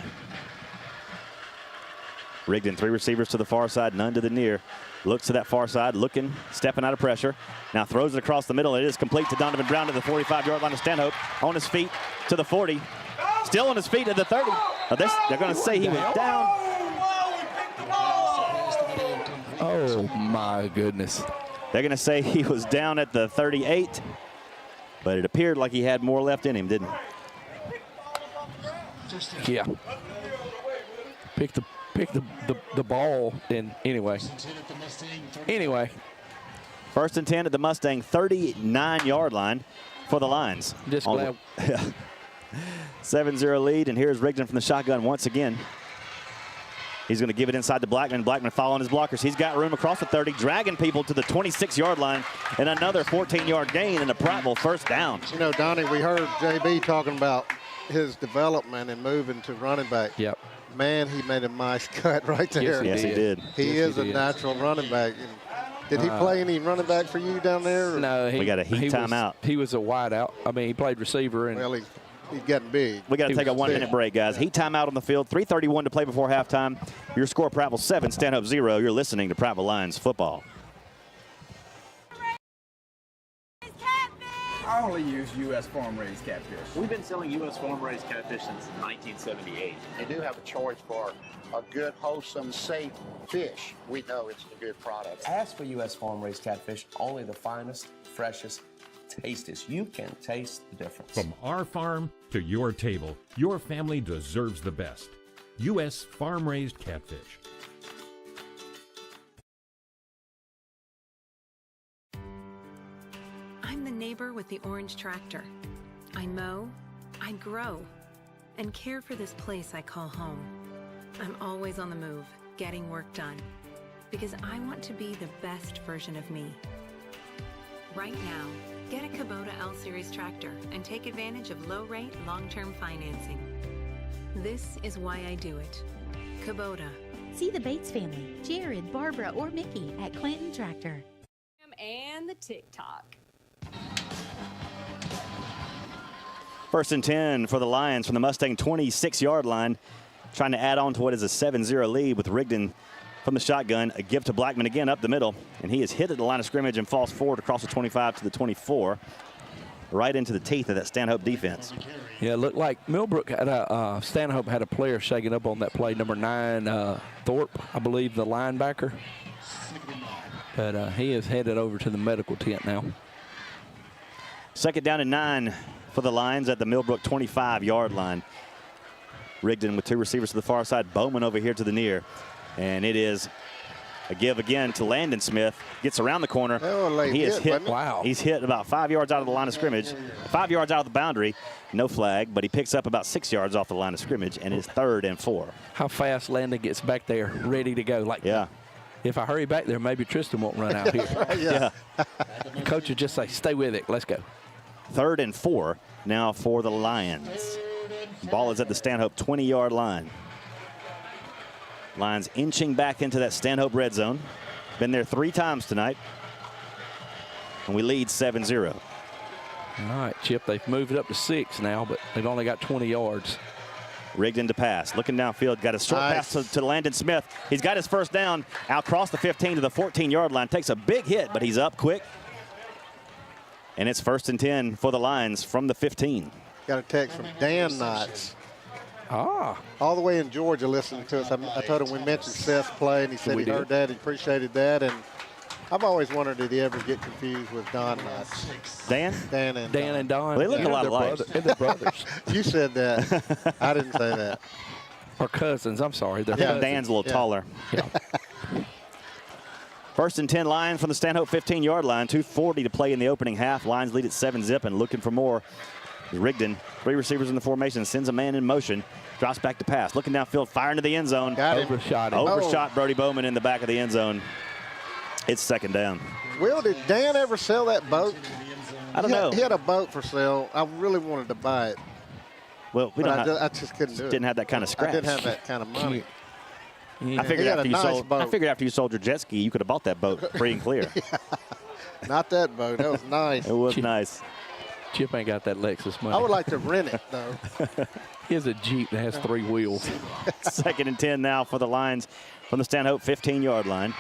Rigdon, 3 receivers to the far side, none to the near. Looks to that far side, looking, stepping out of pressure. Now throws it across the middle. It is complete to Donovan Brown to the 45-yard line of Stanhope. On his feet to the 40. Still on his feet at the 30. They're going to say he was down. Oh, my goodness. They're going to say he was down at the 38. But it appeared like he had more left in him, didn't it? Yeah. picked the ball. And anyway. First and 10 at the Mustang 39-yard line for the Lions. Just glad. 7-0 lead, and here's Rigdon from the shotgun once again. He's going to give it inside to Blackman. Blackman following his blockers. He's got room across the 30, dragging people to the 26-yard line, and another 14-yard gain and a Prattville first down. You know, Donnie, we heard JB talking about his development and moving to running back. Yep. Man, he made a nice cut right there. Yes, he did. He is a natural running back. Did he play any running back for you down there? No, we got a heat timeout. He was a wideout. I mean, he played receiver. And well, he's getting big. We got to take a 1-minute break, guys. Heat timeout on the field. 3:31 to play before halftime. Your score, Prattville 7, Stanhope 0. You're listening to Prattville Lions football. I only use U.S. farm-raised catfish. We've been selling U.S. farm-raised catfish since 1978. They do have a choice for a good, wholesome, safe fish. We know it's a good product. Ask for U.S. farm-raised catfish, only the finest, freshest, tastiest. You can taste the difference. From our farm to your table, your family deserves the best. U.S. farm-raised catfish. I'm the neighbor with the orange tractor. I mow, I grow, and care for this place I call home. I'm always on the move, getting work done, because I want to be the best version of me. Right now, get a Kubota L-Series tractor and take advantage of low-rate, long-term financing. This is why I do it. Kubota. See the Bates family, Jared, Barbara, or Mickey at Clinton Tractor. And the TikTok. First and 10 for the Lions from the Mustang 26-yard line, trying to add on to what is a 7-0 lead with Rigdon from the shotgun. A give to Blackman again up the middle, and he is hit at the line of scrimmage and falls forward across the 25 to the 24, right into the teeth of that Stanhope defense. Yeah, it looked like Millbrook had Stanhope had a player shaking up on that play, number 9, Thorpe, I believe, the linebacker. But he is headed over to the medical tent now. Second down and 9 for the Lions at the Millbrook 25-yard line. Rigdon with 2 receivers to the far side. Bowman over here to the near. And it is a give again to Landon Smith. Gets around the corner. He is hit. Wow. He's hit about 5 yards out of the line of scrimmage. 5 yards out of the boundary. No flag, but he picks up about 6 yards off the line of scrimmage, and it's 3rd and 4. How fast Landon gets back there, ready to go. Like, yeah. If I hurry back there, maybe Tristan won't run out here. Right, yeah. Coach would just say, stay with it. Let's go. 3rd and 4 now for the Lions. Ball is at the Stanhope 20-yard line. Lions inching back into that Stanhope red zone. Been there 3 times tonight. And we lead 7-0. All right, Chip, they've moved it up to 6 now, but they've only got 20 yards. Rigdon to pass. Looking downfield. Got a short pass to Landon Smith. He's got his first down out across the 15 to the 14-yard line. Takes a big hit, but he's up quick. And it's 1st and 10 for the Lions from the 15. Got a text from Dan Knotts. Ah. All the way in Georgia listening to us. I told him we mentioned Seth's play, and he said he heard that. He appreciated that. And I've always wondered, did he ever get confused with Don Knotts? Dan? Dan and Don. Well, they look a lot alike. They're brothers. You said that. I didn't say that. Or cousins. I'm sorry. They're cousins. Dan's a little taller. Yeah. 1st and 10 Lions from the Stanhope 15-yard line. 2:40 to play in the opening half. Lions lead at 7-zip and looking for more. Rigdon, 3 receivers in the formation, sends a man in motion, drops back to pass. Looking downfield, fire into the end zone. Got him. Overshot him. Overshot Brody Bowman in the back of the end zone. It's 2nd down. Will, did Dan ever sell that boat? I don't know. He had a boat for sale. I really wanted to buy it. Well, I just couldn't do it. Didn't have that kind of scratch. I didn't have that kind of money. I figured after you sold your jet ski, you could have bought that boat free and clear. Not that boat. That was nice. It was nice. Chip ain't got that Lexus money. I would like to rent it, though. He has a Jeep that has 3 wheels. 2nd and 10 now for the Lions from the Stanhope 15-yard line.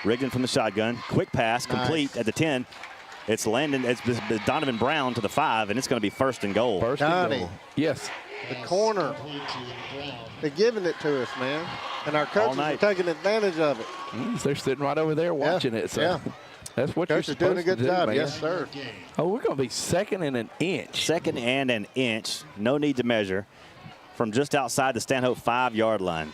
Rigdon from the shotgun. Quick pass, complete at the 10. It's Landon. It's Donovan Brown to the 5, and it's going to be 1st and goal. First and goal. Yes. The corner. They're giving it to us, man. And our coaches are taking advantage of it. They're sitting right over there watching it. So that's what Coach you're supposed is doing a good to do, job. man. Yes, sir. Oh, we're going to be 2nd and an inch. 2nd and an inch. No need to measure from just outside the Stanhope 5-yard line.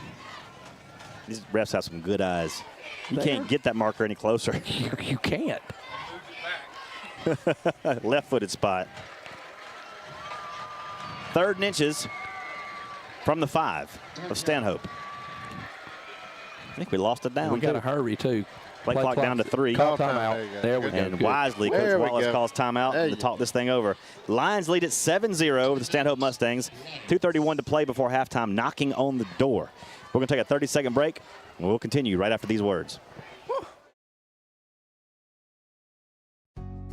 These refs have some good eyes. You can't get that marker any closer. You can't. Left-footed spot. 3rd and inches from the 5 of Stanhope. I think we lost it down. We got to hurry, too. Play clock down to 3. Call timeout. There we go. And wisely, Coach Wallace calls timeout to talk this thing over. Lions lead at 7-0 over the Stanhope Mustangs. 2:31 to play before halftime, knocking on the door. We're going to take a 30-second break, and we'll continue right after these words.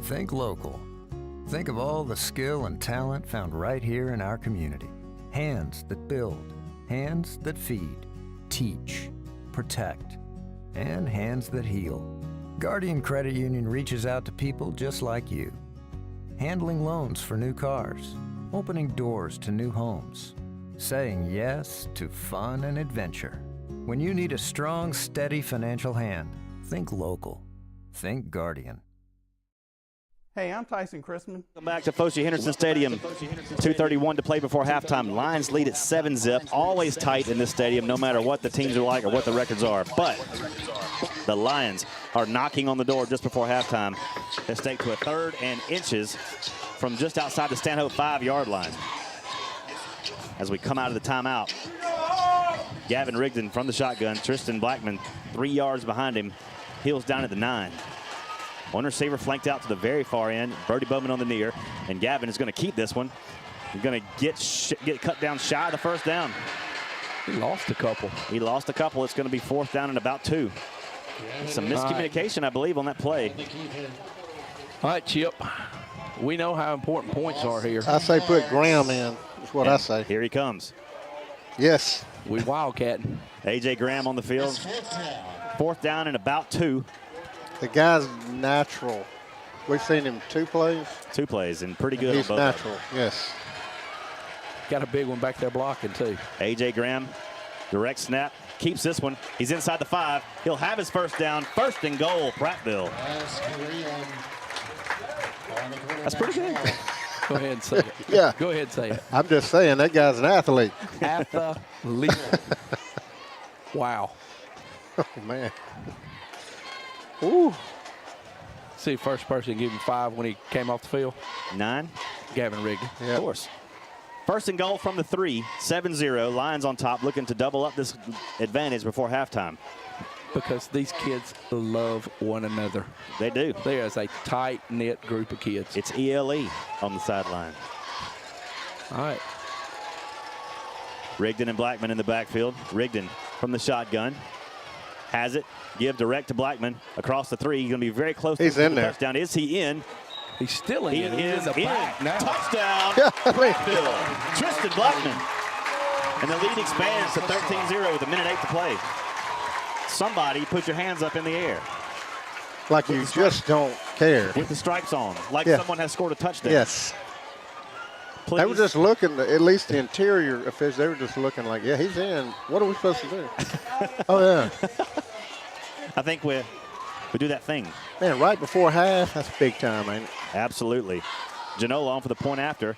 Think local. Think of all the skill and talent found right here in our community. Hands that build, hands that feed, teach, protect, and hands that heal. Guardian Credit Union reaches out to people just like you. Handling loans for new cars, opening doors to new homes, saying yes to fun and adventure. When you need a strong, steady financial hand, think local. Think Guardian. Hey, I'm Tyson Chrisman. Welcome back to Foshee Henderson Stadium. 2:31 to play before halftime. Lions lead at 7-zip. Always tight in this stadium, no matter what the teams are like or what the records are. But the Lions are knocking on the door just before halftime. They stake to a 3rd and inches from just outside the Stanhope 5-yard line. As we come out of the timeout, Gavin Rigdon from the shotgun. Tristan Blackman 3 yards behind him. Heels down at the 9. One receiver flanked out to the very far end. Brody Bowman on the near. And Gavin is going to keep this one. He's going to get cut down shy of the 1st down. He lost a couple. He lost a couple. It's going to be 4th down and about 2. Some miscommunication, I believe, on that play. All right, Chip. We know how important points are here. I say put Graham in. That's what I say. Here he comes. Yes. We wildcatting. A.J. Graham on the field. 4th down and about 2. The guy's natural. We've seen him 2 plays. 2 plays and pretty good. He's on both natural, yes. Got a big one back there blocking, too. A.J. Graham, direct snap, keeps this one. He's inside the 5. He'll have his 1st down. 1st and goal, Prattville. That's pretty good. Go ahead and say it. Yeah. Go ahead and say it. I'm just saying, that guy's an athlete. Athlete. Wow. Oh, man. Ooh. See, first person give him 5 when he came off the field. 9. Gavin Rigdon. Yep. Of course. 1st and goal from the 3. 7-0. Lions on top, looking to double up this advantage before halftime. Because these kids love one another. They do. They are a tight-knit group of kids. It's ELE on the sideline. All right. Rigdon and Blackman in the backfield. Rigdon from the shotgun. Has it. Give direct to Blackman across the 3. He's going to be very close He's to in the there. touchdown. Is he in? He's still in. He is in. Now. Touchdown. Tristan Blackman. And the lead expands to 13-0 with 1:08 to play. Somebody put your hands up in the air. Like you just don't care. With the stripes on. Like someone has scored a touchdown. Yes. Please. They were just looking, at least the interior officials, they were just looking like, yeah, he's in. What are we supposed to do? Oh, yeah. I think we do that thing. Man, right before half, that's big time, ain't it? Absolutely. Janola on for the point after.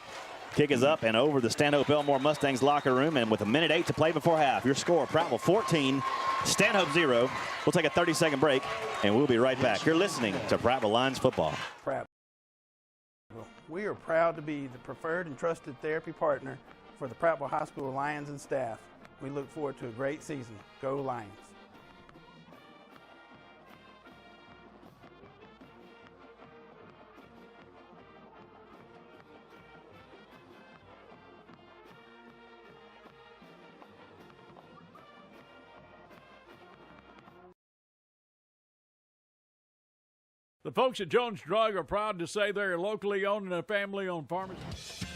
Kick is up and over the Stanhope Elmore Mustangs locker room, and with 1:08 to play before half, your score, Prattville 14, Stanhope 0. We'll take a 30-second break, and we'll be right back. You're listening to Prattville Lions Football. We are proud to be the preferred and trusted therapy partner for the Prattville High School Lions and staff. We look forward to a great season. Go Lions. The folks at Jones Drug are proud to say they're locally owned and a family-owned pharmacy.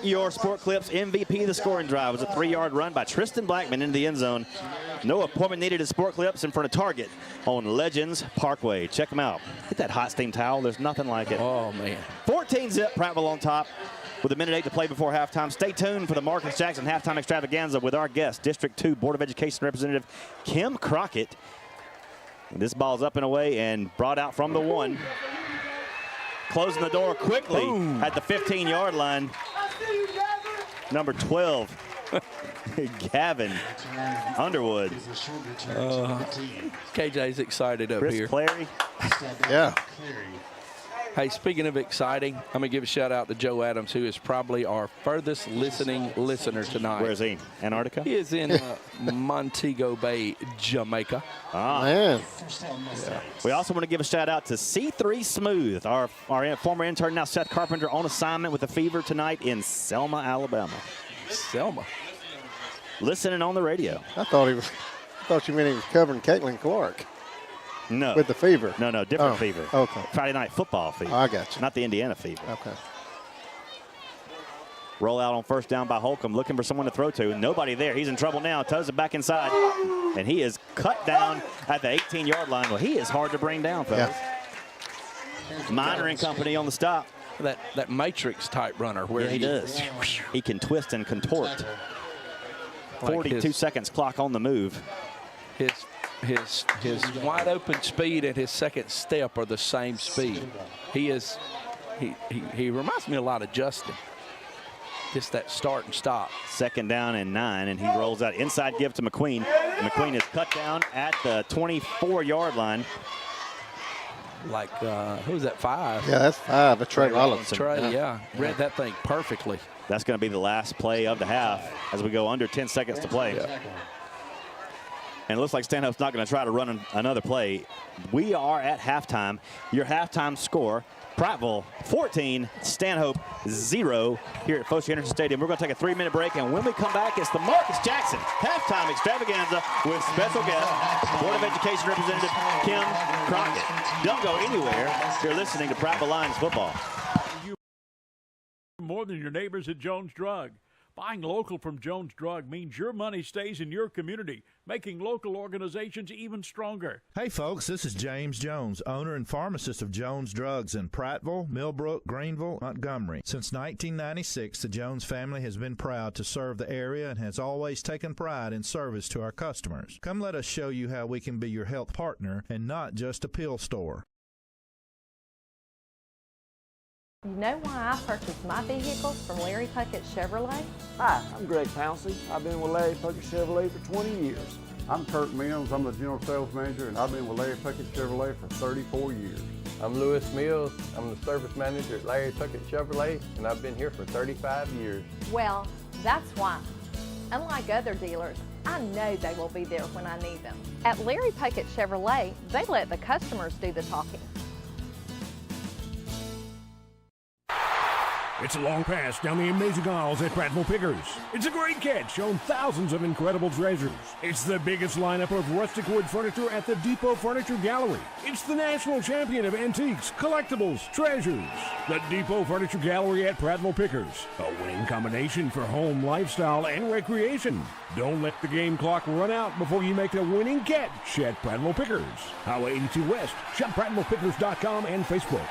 Your Sport Clips MVP of the scoring drive was a 3-yard run by Tristan Blackman into the end zone. No appointment needed at Sport Clips in front of Target on Legends Parkway. Check them out. Get that hot steam towel. There's nothing like it. Oh, man. 14-zip, Prattville on top with 1:08 to play before halftime. Stay tuned for the Marcus Jackson halftime extravaganza with our guest, District 2 Board of Education Representative Kim Crockett. This ball's up and away and brought out from the 1. Closing the door quickly at the 15-yard line. Number 12, Gavin Underwood. KJ's excited up Chris here. Clary. Yeah. Hey, speaking of exciting, I'm going to give a shout out to Joe Adams, who is probably our furthest listening listener tonight. Where is he? Antarctica? He is in Montego Bay, Jamaica. Man. Yeah. We also want to give a shout out to C3 Smooth, our former intern, now Seth Carpenter, on assignment with the Fever tonight in Selma, Alabama. Selma. Listening on the radio. I thought you meant he was covering Caitlin Clark. No. With the Fever. No, different Fever. Okay. Friday Night Football Fever. I got you. Not the Indiana Fever. Okay. Roll out on first down by Holcomb, looking for someone to throw to. Nobody there. He's in trouble now. Tugs it back inside. And he is cut down at the 18-yard line. Well, he is hard to bring down, fellas. Yeah. Minor and company on the stop. That Matrix type runner where he does. He can twist and contort. 42 seconds clock on the move. His wide open speed and his second step are the same speed. He reminds me a lot of Justin. Just that start and stop. Second down and 9, and he rolls out inside give to McQueen. McQueen is cut down at the 24-yard line. Like, who's that, 5? Yeah, that's 5. That's Trey Rollinson. Trey, yeah. Read that thing perfectly. That's going to be the last play of the half as we go under 10 seconds to play. Yeah. And it looks like Stanhope's not going to try to run another play. We are at halftime. Your halftime score, Prattville 14, Stanhope 0 here at Foster Henderson Stadium. We're going to take a 3-minute break, and when we come back, it's the Marcus Jackson halftime extravaganza with special guest, Board of Education Representative Kim Crockett. Don't go anywhere. You're listening to Prattville Lions football. More than your neighbors at Jones Drug. Buying local from Jones Drug means your money stays in your community, making local organizations even stronger. Hey folks, this is James Jones, owner and pharmacist of Jones Drugs in Prattville, Millbrook, Greenville, Montgomery. Since 1996, the Jones family has been proud to serve the area and has always taken pride in service to our customers. Come let us show you how we can be your health partner and not just a pill store. You know why I purchased my vehicles from Larry Puckett Chevrolet? Hi, I'm Greg Pouncey. I've been with Larry Puckett Chevrolet for 20 years. I'm Kurt Mills. I'm the General Sales Manager, and I've been with Larry Puckett Chevrolet for 34 years. I'm Lewis Mills. I'm the Service Manager at Larry Puckett Chevrolet, and I've been here for 35 years. Well, that's why. Unlike other dealers, I know they will be there when I need them. At Larry Puckett Chevrolet, they let the customers do the talking. It's a long pass down the amazing aisles at Prattville Pickers. It's a great catch on thousands of incredible treasures. It's the biggest lineup of rustic wood furniture at the Depot Furniture Gallery. It's the national champion of antiques, collectibles, treasures. The Depot Furniture Gallery at Prattville Pickers. A winning combination for home, lifestyle, and recreation. Don't let the game clock run out before you make the winning catch at Prattville Pickers. Highway 82 West. Shop PrattvillePickers.com and Facebook.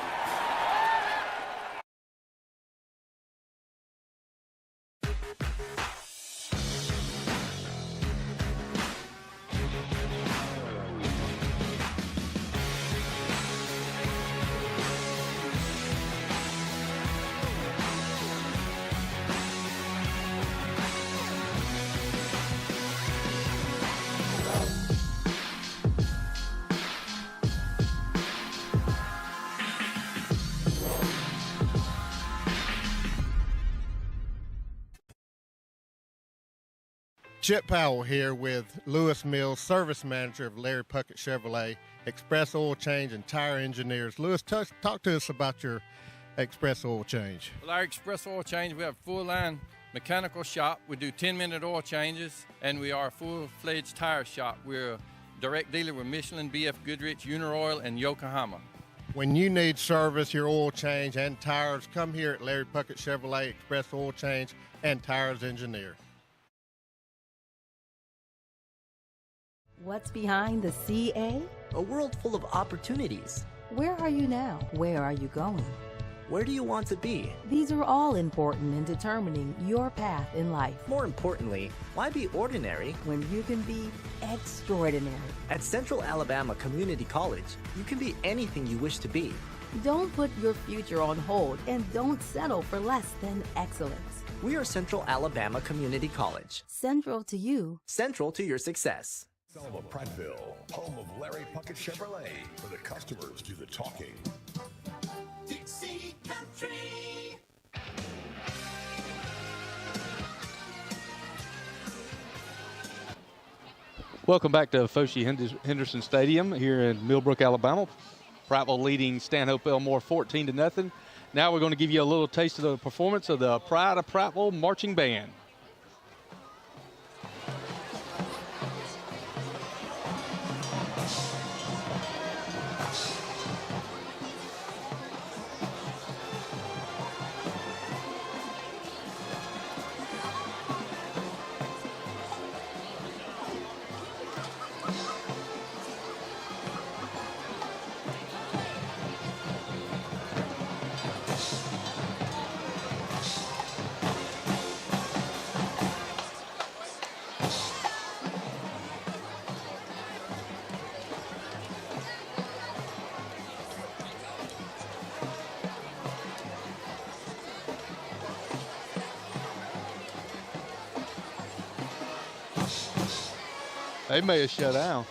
Chip Powell here with Lewis Mills, Service Manager of Larry Puckett Chevrolet, Express Oil Change, and Tire Engineers. Lewis, talk to us about your Express Oil Change. Well, our Express Oil Change, we have a full-line mechanical shop. We do 10-minute oil changes, and we are a full-fledged tire shop. We're a direct dealer with Michelin, BF Goodrich, Uniroyal, and Yokohama. When you need service, your oil change, and tires, come here at Larry Puckett Chevrolet, Express Oil Change, and Tires Engineer. What's behind the CA? A world full of opportunities. Where are you now? Where are you going? Where do you want to be? These are all important in determining your path in life. More importantly, why be ordinary when you can be extraordinary? At Central Alabama Community College, you can be anything you wish to be. Don't put your future on hold and don't settle for less than excellence. We are Central Alabama Community College. Central to you. Central to your success. Home of Prattville, home of Larry Puckett Chevrolet, where the customers do the talking. Dixie Country. Welcome back to Foshie Henderson Stadium here in Millbrook, Alabama. Prattville leading Stanhope Elmore 14-0. Now we're going to give you a little taste of the performance of the Pride of Prattville Marching Band. They may have shut down.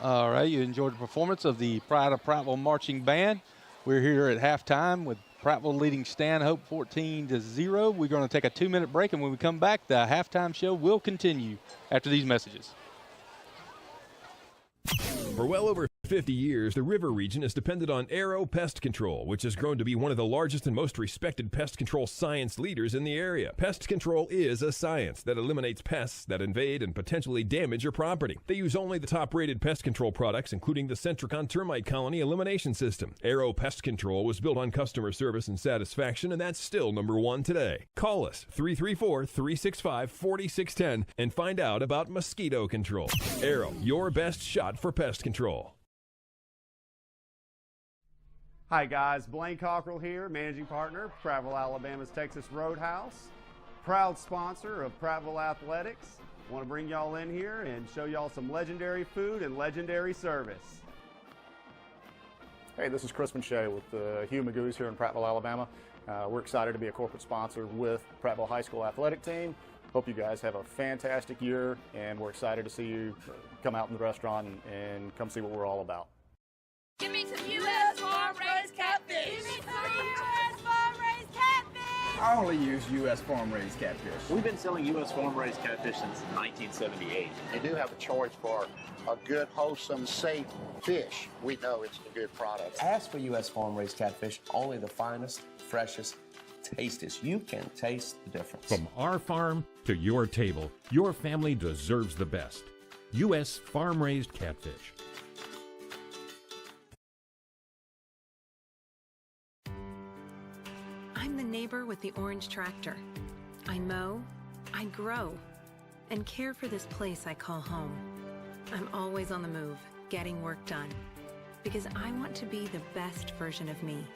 All right, you enjoyed the performance of the Pride of Prattville Marching Band. We're here at halftime with Prattville leading Stanhope 14-0. We're going to take a 2-minute break, and when we come back, the halftime show will continue after these messages. For well over 50 years, the river region has depended on Arrow Pest Control, which has grown to be one of the largest and most respected pest control science leaders in the area. Pest control is a science that eliminates pests that invade and potentially damage your property. They use only the top-rated pest control products, including the Centricon Termite Colony Elimination System. Arrow Pest Control was built on customer service and satisfaction, and that's still #1 today. Call us, 334-365-4610, and find out about mosquito control. Arrow, your best shot for pest control. Hi guys, Blaine Cockrell here, managing partner, Prattville, Alabama's Texas Roadhouse, proud sponsor of Prattville Athletics. Want to bring y'all in here and show y'all some legendary food and legendary service. Hey, this is Chris Shea with the Hugh Magoo's here in Prattville, Alabama. We're excited to be a corporate sponsor with Prattville High School Athletic Team. Hope you guys have a fantastic year, and we're excited to see you come out in the restaurant and come see what we're all about. Give me some U.S. farm-raised catfish. Give me some U.S. farm-raised catfish. I only use U.S. farm-raised catfish. We've been selling U.S. farm-raised catfish since 1978. They do have a choice for a good, wholesome, safe fish. We know it's a good product. Ask for U.S. farm-raised catfish, only the finest, freshest, tastiest. You can taste the difference. From our farm to your table, your family deserves the best. U.S. farm-raised catfish. I'm the neighbor with the orange tractor. I mow, I grow, and care for this place I call home. I'm always on the move, getting work done, because I want to be the best version of me.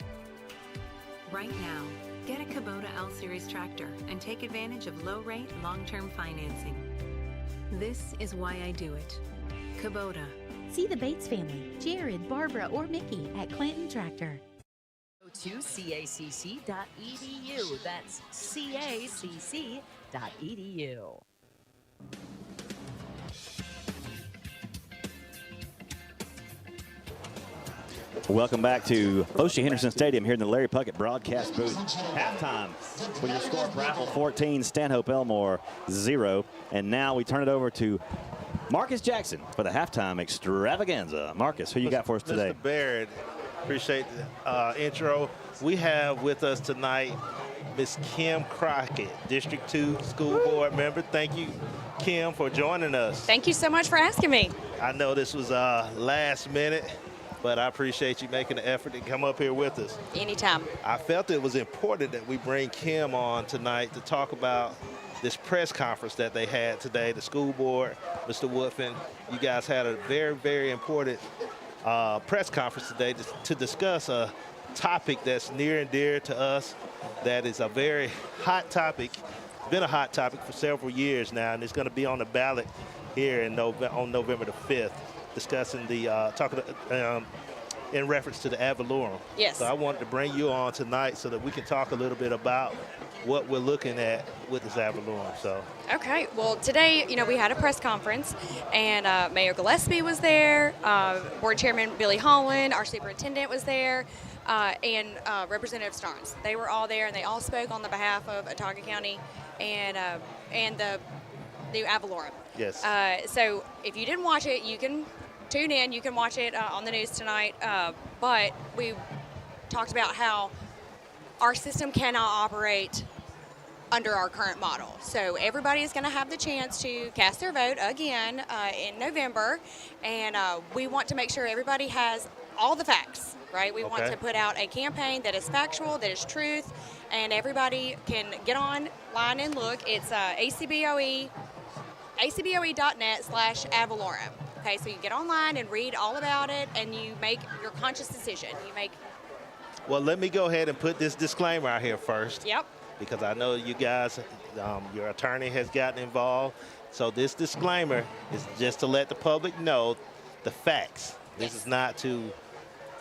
Right now, get a Kubota L-Series tractor and take advantage of low-rate, long-term financing. This is why I do it. Kubota. See the Bates family, Jared, Barbara, or Mickey at Clanton Tractor. Go to cacc.edu. That's cacc.edu. Welcome back to Foshee Henderson Stadium here in the Larry Puckett broadcast booth. Halftime with your score, Prattville 14, Stanhope Elmore 0. And now we turn it over to Marcus Jackson for the halftime extravaganza. Marcus, who you got for us today? Mr. Barrett, appreciate the intro. We have with us tonight Miss Kim Crockett, District 2 School Board member. Thank you, Kim, for joining us. Thank you so much for asking me. I know this was last minute, but I appreciate you making the effort to come up here with us. Anytime. I felt it was important that we bring Kim on tonight to talk about this press conference that they had today. The school board, Mr. Woodfin, you guys had a very, very important press conference today to discuss a topic that's near and dear to us, that is a very hot topic, been a hot topic for several years now, and it's going to be on the ballot here on November the 5th, discussing the in reference to the ad valorem. Yes. So I wanted to bring you on tonight so that we can talk a little bit about what we're looking at with this ad valorem. So. Okay. Well, today, we had a press conference, and Mayor Gillespie was there, Board Chairman Billy Holland, our superintendent was there, and Representative Starnes. They were all there, and they all spoke on the behalf of Autauga County and the ad valorem. Yes. So if you didn't watch it, you can tune in. You can watch it on the news tonight. But we talked about how our system cannot operate under our current model. So everybody is going to have the chance to cast their vote again in November, and we want to make sure everybody has all the facts, right? We want to put out a campaign that is factual, that is truth, and everybody can get online and look. It's acboe.net/ad valorem. Okay, so you get online and read all about it, and you make your conscious decision. Well, let me go ahead and put this disclaimer out here first. Yep. Because I know you guys, your attorney has gotten involved. So this disclaimer is just to let the public know the facts. This is not to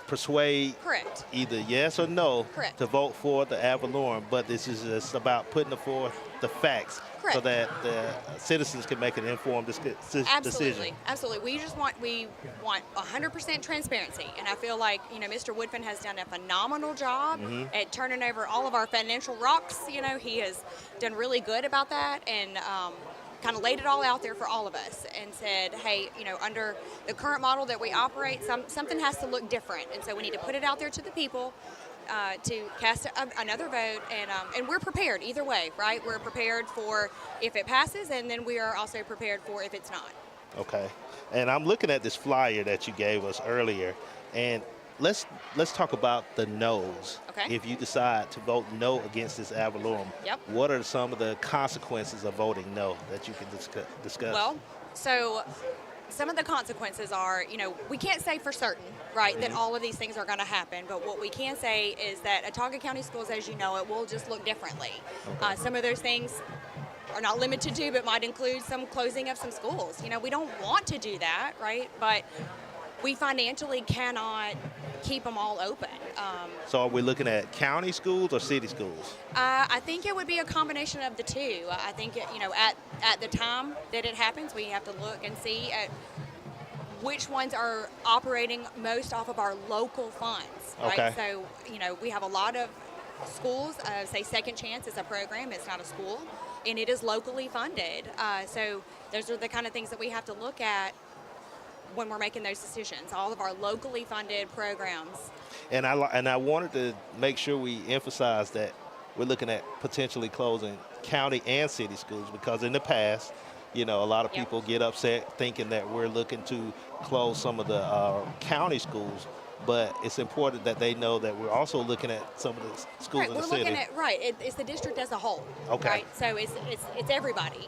persuade Correct. either yes or no Correct. to vote for the ad valorem, but this is just about putting forth the facts so Correct. that the citizens can make an informed decision. Absolutely. We want 100% transparency, and I feel like Mr. Woodfin has done a phenomenal job at turning over all of our financial rocks. He has done really good about that, and kind of laid it all out there for all of us and said, hey, under the current model that we operate, something has to look different, and so we need to put it out there to the people to cast another vote, and we're prepared either way, right? We're prepared for if it passes, and then we are also prepared for if it's not. Okay, and I'm looking at this flyer that you gave us earlier, and let's talk about the no's. Okay. If you decide to vote no against this ad valorem, Yep. what are some of the consequences of voting no that you can discuss? Well, so some of the consequences are, we can't say for certain, right, that all of these things are going to happen, but what we can say is that Autauga County Schools, as you know it, will just look differently. Some of those things are not limited to, but might include some closing of some schools. We don't want to do that, right, but we financially cannot keep them all open. So are we looking at county schools or city schools? I think it would be a combination of the two. I think, at the time that it happens, we have to look and see at which ones are operating most off of our local funds, right? Okay. So, we have a lot of schools, say Second Chance is a program, it's not a school, and it is locally funded. So those are the kind of things that we have to look at when we're making those decisions, all of our locally funded programs. And I wanted to make sure we emphasize that we're looking at potentially closing county and city schools, because in the past, a lot of people get upset thinking that we're looking to close some of the county schools, but it's important that they know that we're also looking at some of the schools in the city. We're looking at, it's the district as a whole. Okay. Right? So it's everybody,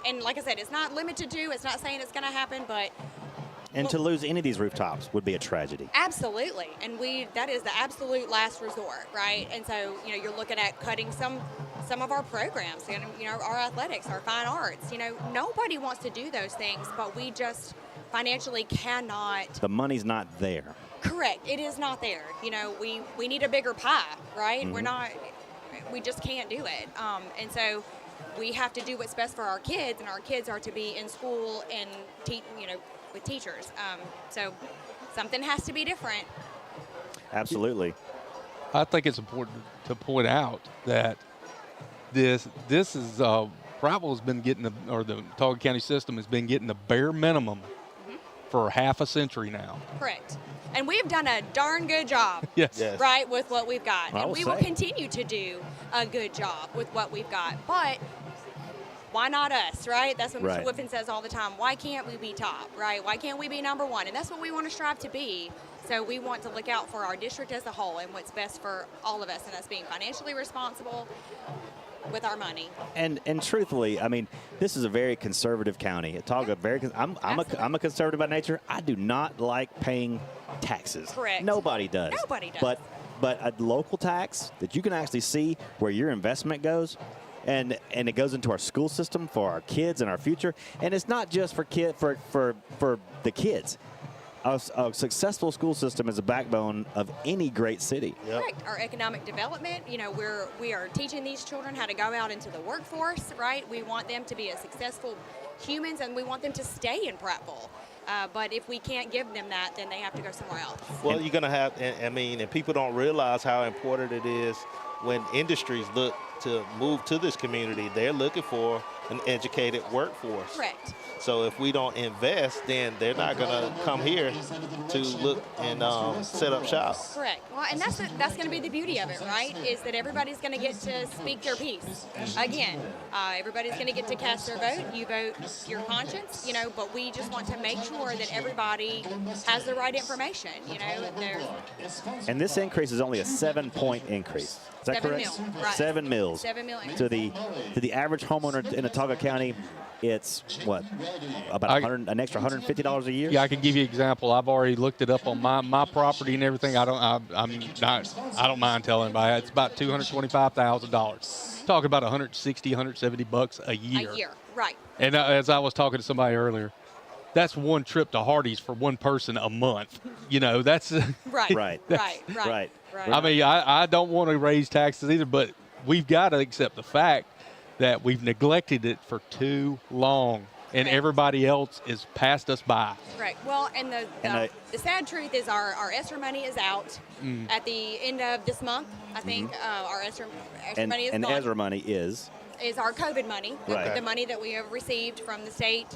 and like I said, it's not limited to, it's not saying it's going to happen, but And to lose any of these rooftops would be a tragedy. absolutely, and that is the absolute last resort, right? And so, you're looking at cutting some of our programs, our athletics, our fine arts. Nobody wants to do those things, but we just financially cannot. The money's not there. Correct. It is not there. We need a bigger pie, right? We just can't do it. And so we have to do what's best for our kids, and our kids are to be in school and with teachers. So something has to be different. Absolutely. I think it's important to point out that this is Prattville has been getting the Autauga County system has been getting the bare minimum for half a century now. Correct. And we've done a darn good job, Yes. right, with what we've got. I And will we will say. continue to do a good job with what we've got. But why not us, right? That's what Right. Mr. Woodfin says all the time. Why can't we be top, right? Why can't we be number one? And that's what we want to strive to be. So we want to look out for our district as a whole and what's best for all of us, and us being financially responsible with our money. And truthfully, I mean, this is a very conservative county. Autauga, I'm a conservative by nature. I do not like paying taxes. Correct. Nobody does. Nobody does. But a local tax that you can actually see where your investment goes, and it goes into our school system for our kids and our future. And it's not just for the kids. A successful school system is a backbone of any great city. Correct. Our economic development, we are teaching these children how to go out into the workforce, right? We want them to be as successful humans, and we want them to stay in Prattville. But if we can't give them that, then they have to go somewhere else. Well, you're going to have, and people don't realize how important it is when industries look to move to this community. They're looking for an educated workforce. Correct. So if we don't invest, then they're not going to come here to look and set up shop. Correct. Well, and that's going to be the beauty of it, right? Is that everybody's going to get to speak their piece. Again, everybody's going to get to cast their vote. You vote your conscience, but we just want to make sure that everybody has the right information, And this increase is only a 7-point increase. Is that 7 correct? mil, right. 7 mils. 7 mil increase. To the average homeowner in Autauga County, it's what, about an extra $150 a year? Yeah, I can give you an example. I've already looked it up on my property and everything. I don't mind telling anybody. It's about $225,000. Talking about $160, $170 a year. A year, right. And as I was talking to somebody earlier, that's one trip to Hardee's for one person a month. You know, that's Right. I mean, I don't want to raise taxes either, but we've got to accept the fact that we've neglected it for too long, and everybody else is passed us by. Right. Well, and the sad truth is our ESSER money is out at the end of this month. I think our ESSER money is and gone. ESSER money is Our COVID money, Right. the money that we have received from the state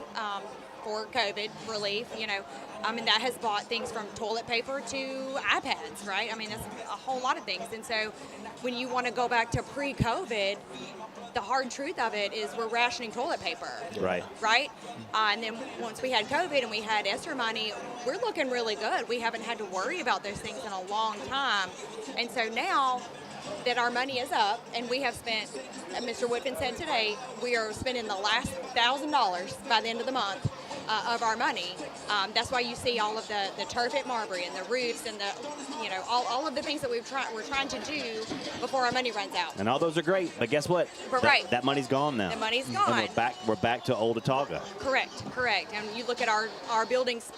for COVID relief. You know, I mean, that has bought things from toilet paper to iPads, right? I mean, that's a whole lot of things. And so when you want to go back to pre-COVID, the hard truth of it is we're rationing toilet paper. Right. Right? And then once we had COVID and we had ESSER money, we're looking really good. We haven't had to worry about those things in a long time. And so now that our money is up and we have spent, Mr. Woodfin said today, we are spending the last $1,000 by the end of the month of our money. That's why you see all of the turf at Marbury and the roofs and all of the things that we're trying to do before our money runs out. and all those are great, but guess what? But right. That money's gone now. The money's gone. And we're back to old Autauga. Correct. And you look at our buildings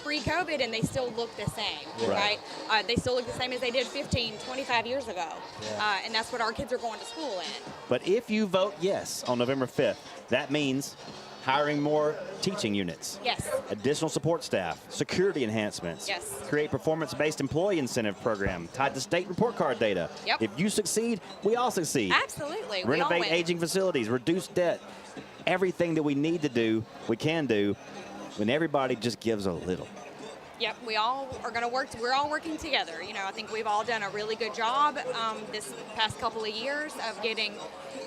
pre-COVID and they still look the same, Right. They still look the same as they did 15, 25 years ago. And that's what our kids are going to school in. But if you vote yes on November 5th, that means hiring more teaching units. Yes. Additional support staff, security enhancements. Yes. Create performance-based employee incentive program tied to state report card data. Yep. If you succeed, we all succeed. Absolutely. We all Renovate win. aging facilities, reduce debt. Everything that we need to do, we can do when everybody just gives a little. Yep, we all are going to work. We're all working together. You know, I think we've all done a really good job this past couple of years of getting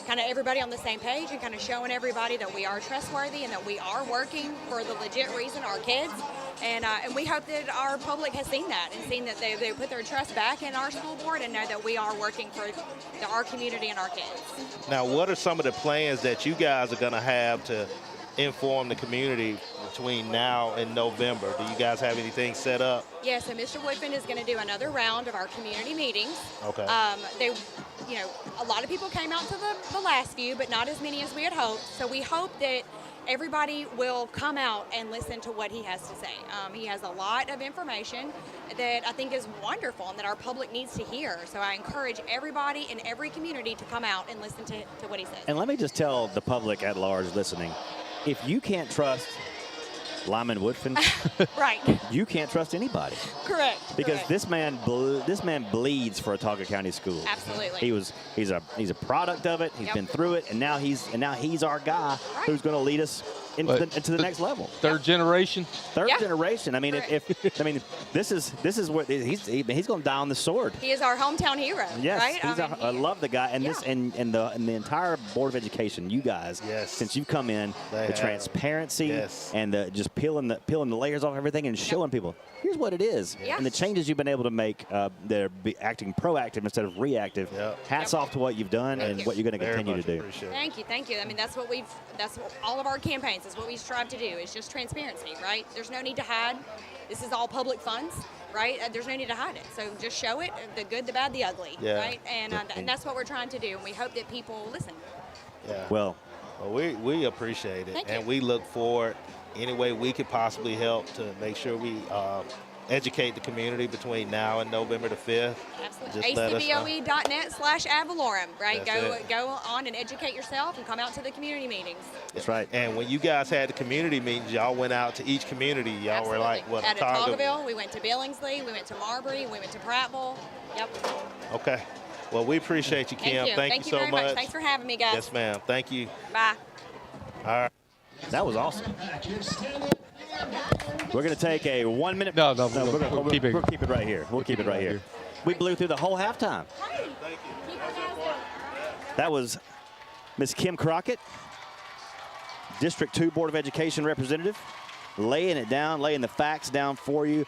kind of everybody on the same page and kind of showing everybody that we are trustworthy and that we are working for the legit reason, our kids. And we hope that our public has seen that and seen that they put their trust back in our school board and know that we are working for our community and our kids. Now, what are some of the plans that you guys are going to have to inform the community between now and November? Do you guys have anything set up? Yeah, so Mr. Woodfin is going to do another round of our community meetings. Okay. A lot of people came out to the last few, but not as many as we had hoped. So we hope that everybody will come out and listen to what he has to say. He has a lot of information that I think is wonderful and that our public needs to hear. So I encourage everybody in every community to come out and listen to what he says. And let me just tell the public at large listening, if you can't trust Lyman Woodfin, right, you can't trust anybody. Correct. Because this man bleeds for Autauga County Schools. Absolutely. He's a product of it. He's been through it, and now he's our guy who's going to lead us into the next level. Third generation. Third generation. I mean, this is what he's going to die on the sword. He is our hometown hero. Yes, right? I love the guy, and the entire Board of Education. You guys, since you've come in, the transparency and the just peeling the layers off everything and showing people here's what it is, and the changes you've been able to make. They're acting proactive instead of reactive. Hats off to what you've done and what you're going to continue to do. Thank you. I mean, that's what all of our campaigns is what we strive to do. It's just transparency, right? There's no need to hide. This is all public funds, right? There's no need to hide it. So just show it, the good, the bad, the ugly, right? And that's what we're trying to do, and we hope that people listen. Yeah. Well, we appreciate it, Thank you. we look forward any way we could possibly help to make sure we educate the community between now and November the 5th. Absolutely. Just let us know. acboe.net/Avalorum, right? That's Go on and educate yourself and come out to the community meetings. That's right. And when you guys had the community meetings, y'all went out to each community. Y'all were like, what, At Autauga? Autaugaville, we went to Billingsley, we went to Marbury, we went to Prattville. Yep. Okay. Well, we appreciate you, Kim. Thank you so very much. Thanks for having me, guys. Yes, ma'am. Thank you. Bye. All right. That was awesome. We're going to take a 1 minute. No, we'll keep it right here. We'll keep it right here. We blew through the whole halftime. That was Miss Kim Crockett, District 2 Board of Education representative, laying it down, laying the facts down for you.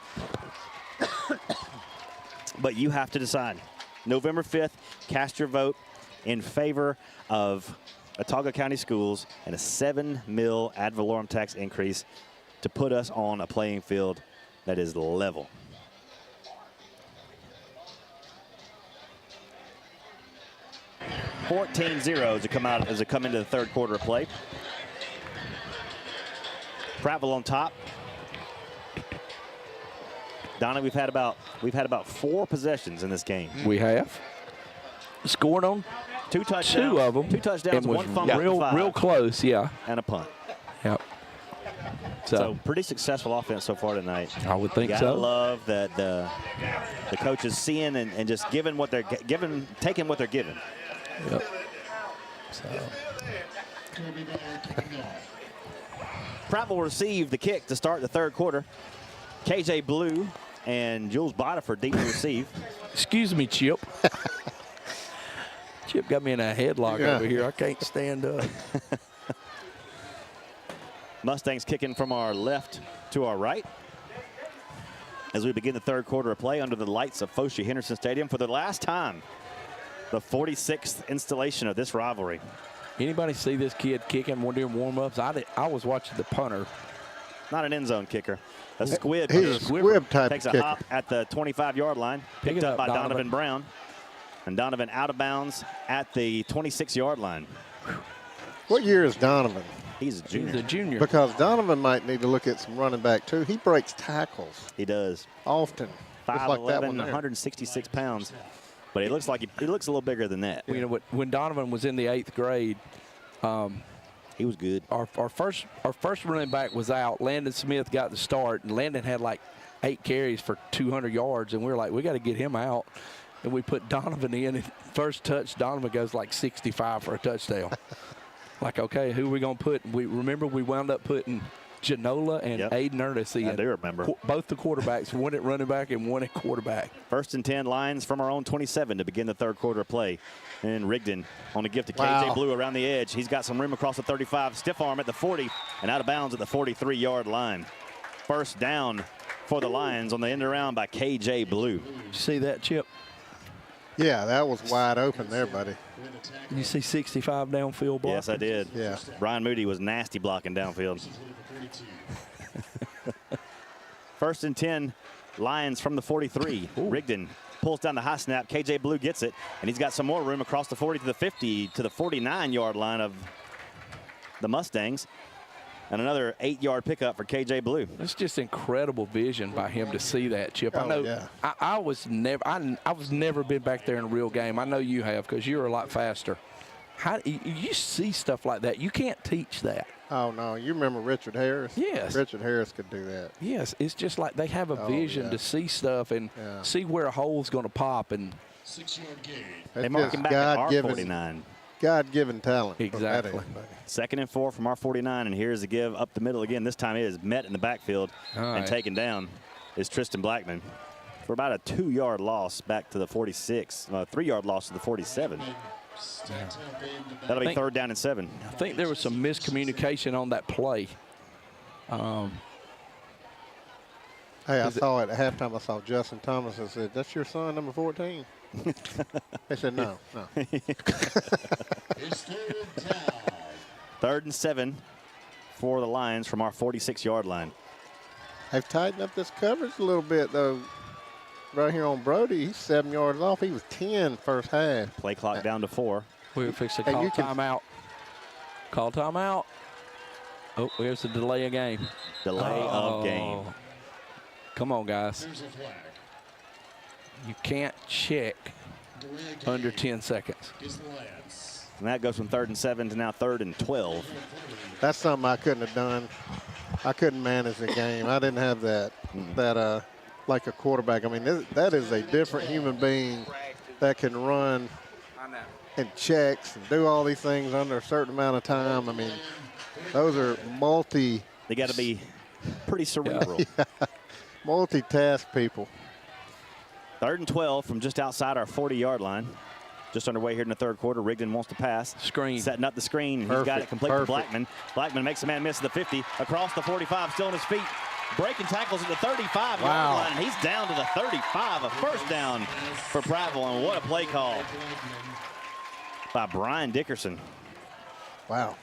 But you have to decide. November 5th, cast your vote in favor of Autauga County Schools and a $7 million ad valorem tax increase to put us on a playing field that is level. (14-0) as they come into the third quarter of play. Prattville on top. Donna, we've had about 4 possessions in this game. We have scored on 2 touchdowns. 2 of them. 2 touchdowns, and 1 fumble, real close, yeah. And a punt. Yep. So pretty successful offense so far tonight. I would think you so. gotta love that the coaches seeing and just taking what they're given. Yep. So. Prattville will receive the kick to start the third quarter. KJ Blue and Jules Bodiford deep to receive. Excuse me, Chip. Chip got me in a headlock over here. I can't stand up. Mustangs kicking from our left to our right as we begin the third quarter of play under the lights of Foshee Henderson Stadium for the last time. The 46th installation of this rivalry. Anybody see this kid kicking during warm-ups? I was watching the punter. Not an end zone kicker. A squib. He's a squib type Takes of a kicker. hop at the 25-yard line. Picked up by Donovan Brown. And Donovan out of bounds at the 26-yard line. What year is Donovan? He's a junior. He's a junior. Because Donovan might need to look at some running back, too. He breaks tackles. He does. Often. 5'11", like that one there. 166 pounds. But he looks like he looks a little bigger than that. You know, when Donovan was in the 8th grade, he was good. Our first running back was out. Landon Smith got the start, and Landon had like 8 carries for 200 yards, and we were like, we got to get him out. And we put Donovan in, and first touch, Donovan goes like 65 for a touchdown. Like, okay, who are we going to put? We wound up putting Janola and Aiden Ernest in. I do remember. Both the quarterbacks, one at running back and one at quarterback. 1st and 10, Lions from our own 27 to begin the third quarter of play. And Rigdon on a gift to KJ Blue around the edge. He's got some room across the 35, stiff arm at the 40, and out of bounds at the 43-yard line. First down for the Lions on the end around by KJ Blue. See that, Chip? Yeah, that was wide open there, buddy. You see 65 downfield blocking? Yes, I did. Yeah. Brian Moody was nasty blocking downfield. 1st and 10, Lions from the 43. Rigdon pulls down the high snap. KJ Blue gets it, and he's got some more room across the 40 to the 50 to the 49-yard line of the Mustangs. And another 8-yard pickup for KJ Blue. It's just incredible vision by him to see that, Chip. I know. Yeah. I was never been back there in a real game. I know you have because you're a lot faster. How you see stuff like that? You can't teach that. Oh, no. You remember Richard Harris? Yes. Richard Harris could do that. Yes. It's just like they have a vision to see stuff and see where a hole's going to pop. And 6-yard gain. They mark him back at our 49. God-given talent. Exactly. 2nd and 4 from our 49, and here's the give up the middle again. This time it is met in the backfield and taken down is Tristan Blackman for about a 2-yard loss back to the 46, 3-yard loss to the 47. That'll be 3rd down and 7. I think there was some miscommunication on that play. Hey, I saw it at halftime. I saw Justin Thomas and said, "That's your son, number 14." They said, "No." 3rd and 7 for the Lions from our 46-yard line. They've tightened up this coverage a little bit, though. Right here on Brody, he's 7 yards off. He was 10 first half. Play clock down to 4. We're fixing to call timeout. Call timeout. Oh, here's the delay of game. Delay of game. Come on, guys. You can't check under 10 seconds. And that goes from 3rd and 7 to now 3rd and 12. That's something I couldn't have done. I couldn't manage the game. I didn't have that like a quarterback. I mean, that is a different human being that can run and checks and do all these things under a certain amount of time. I mean, those are They got to be pretty cerebral. Multitask people. 3rd and 12 from just outside our 40-yard line. Just underway here in the third quarter. Rigdon wants to pass. Screen. Setting up the screen. He's got it complete to Blackman. Blackman makes a man miss at the 50. Across the 45, still on his feet. Breaking tackles at the 35-yard line. And he's down to the 35. A first down for Prattville. And what a play call by Brian Dickerson. Wow.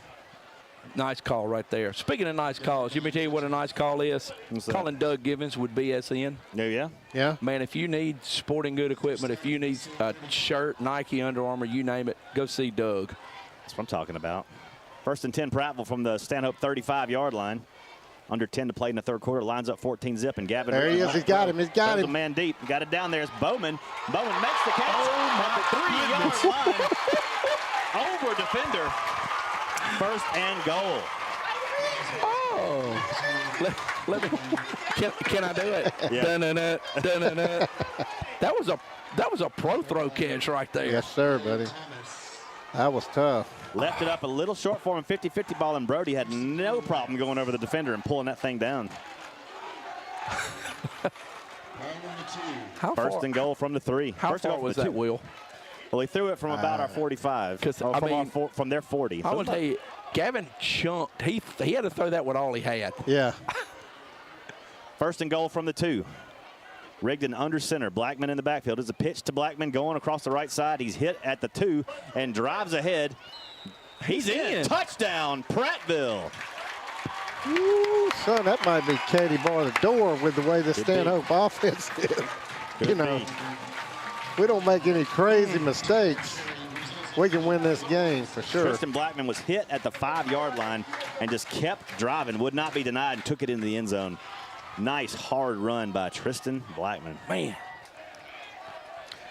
Nice call right there. Speaking of nice calls, let me tell you what a nice call is. Calling Doug Givens with BSN. Yeah. Man, if you need sporting good equipment, if you need a shirt, Nike, Under Armour, you name it, go see Doug. That's what I'm talking about. 1st and 10 Prattville from the Stanhope 35-yard line. Under 10 to play in the third quarter. Lines up 14-zip, and Gavin. There he is. He's got him. He's got him. A man deep. Got it down there. It's Bowman. Bowman makes the catch at the 3-yard line. Over defender. First and goal. Oh. Let me. Can I do it? Yeah. Dun-dun-dun, dun-dun-dun. That was a pro throw catch right there. Yes, sir, buddy. That was tough. Left it up a little short for him, 50-50 ball, and Brody had no problem going over the defender and pulling that thing down. First and goal from the 3. How First far was that, Will? Well, he threw it from about our 45. From their 40. I would tell you, Gavin chunked. He had to throw that with all he had. Yeah. First and goal from the 2. Rigdon under center. Blackman in the backfield. It's a pitch to Blackman going across the right side. He's hit at the 2 and drives ahead. He's in. Touchdown, Prattville. Ooh, son, that might be Katie bar the door with the way the Stanhope offense is. We don't make any crazy mistakes. We can win this game for sure. Tristan Blackman was hit at the 5-yard line and just kept driving. Would not be denied and took it into the end zone. Nice hard run by Tristan Blackman. Man.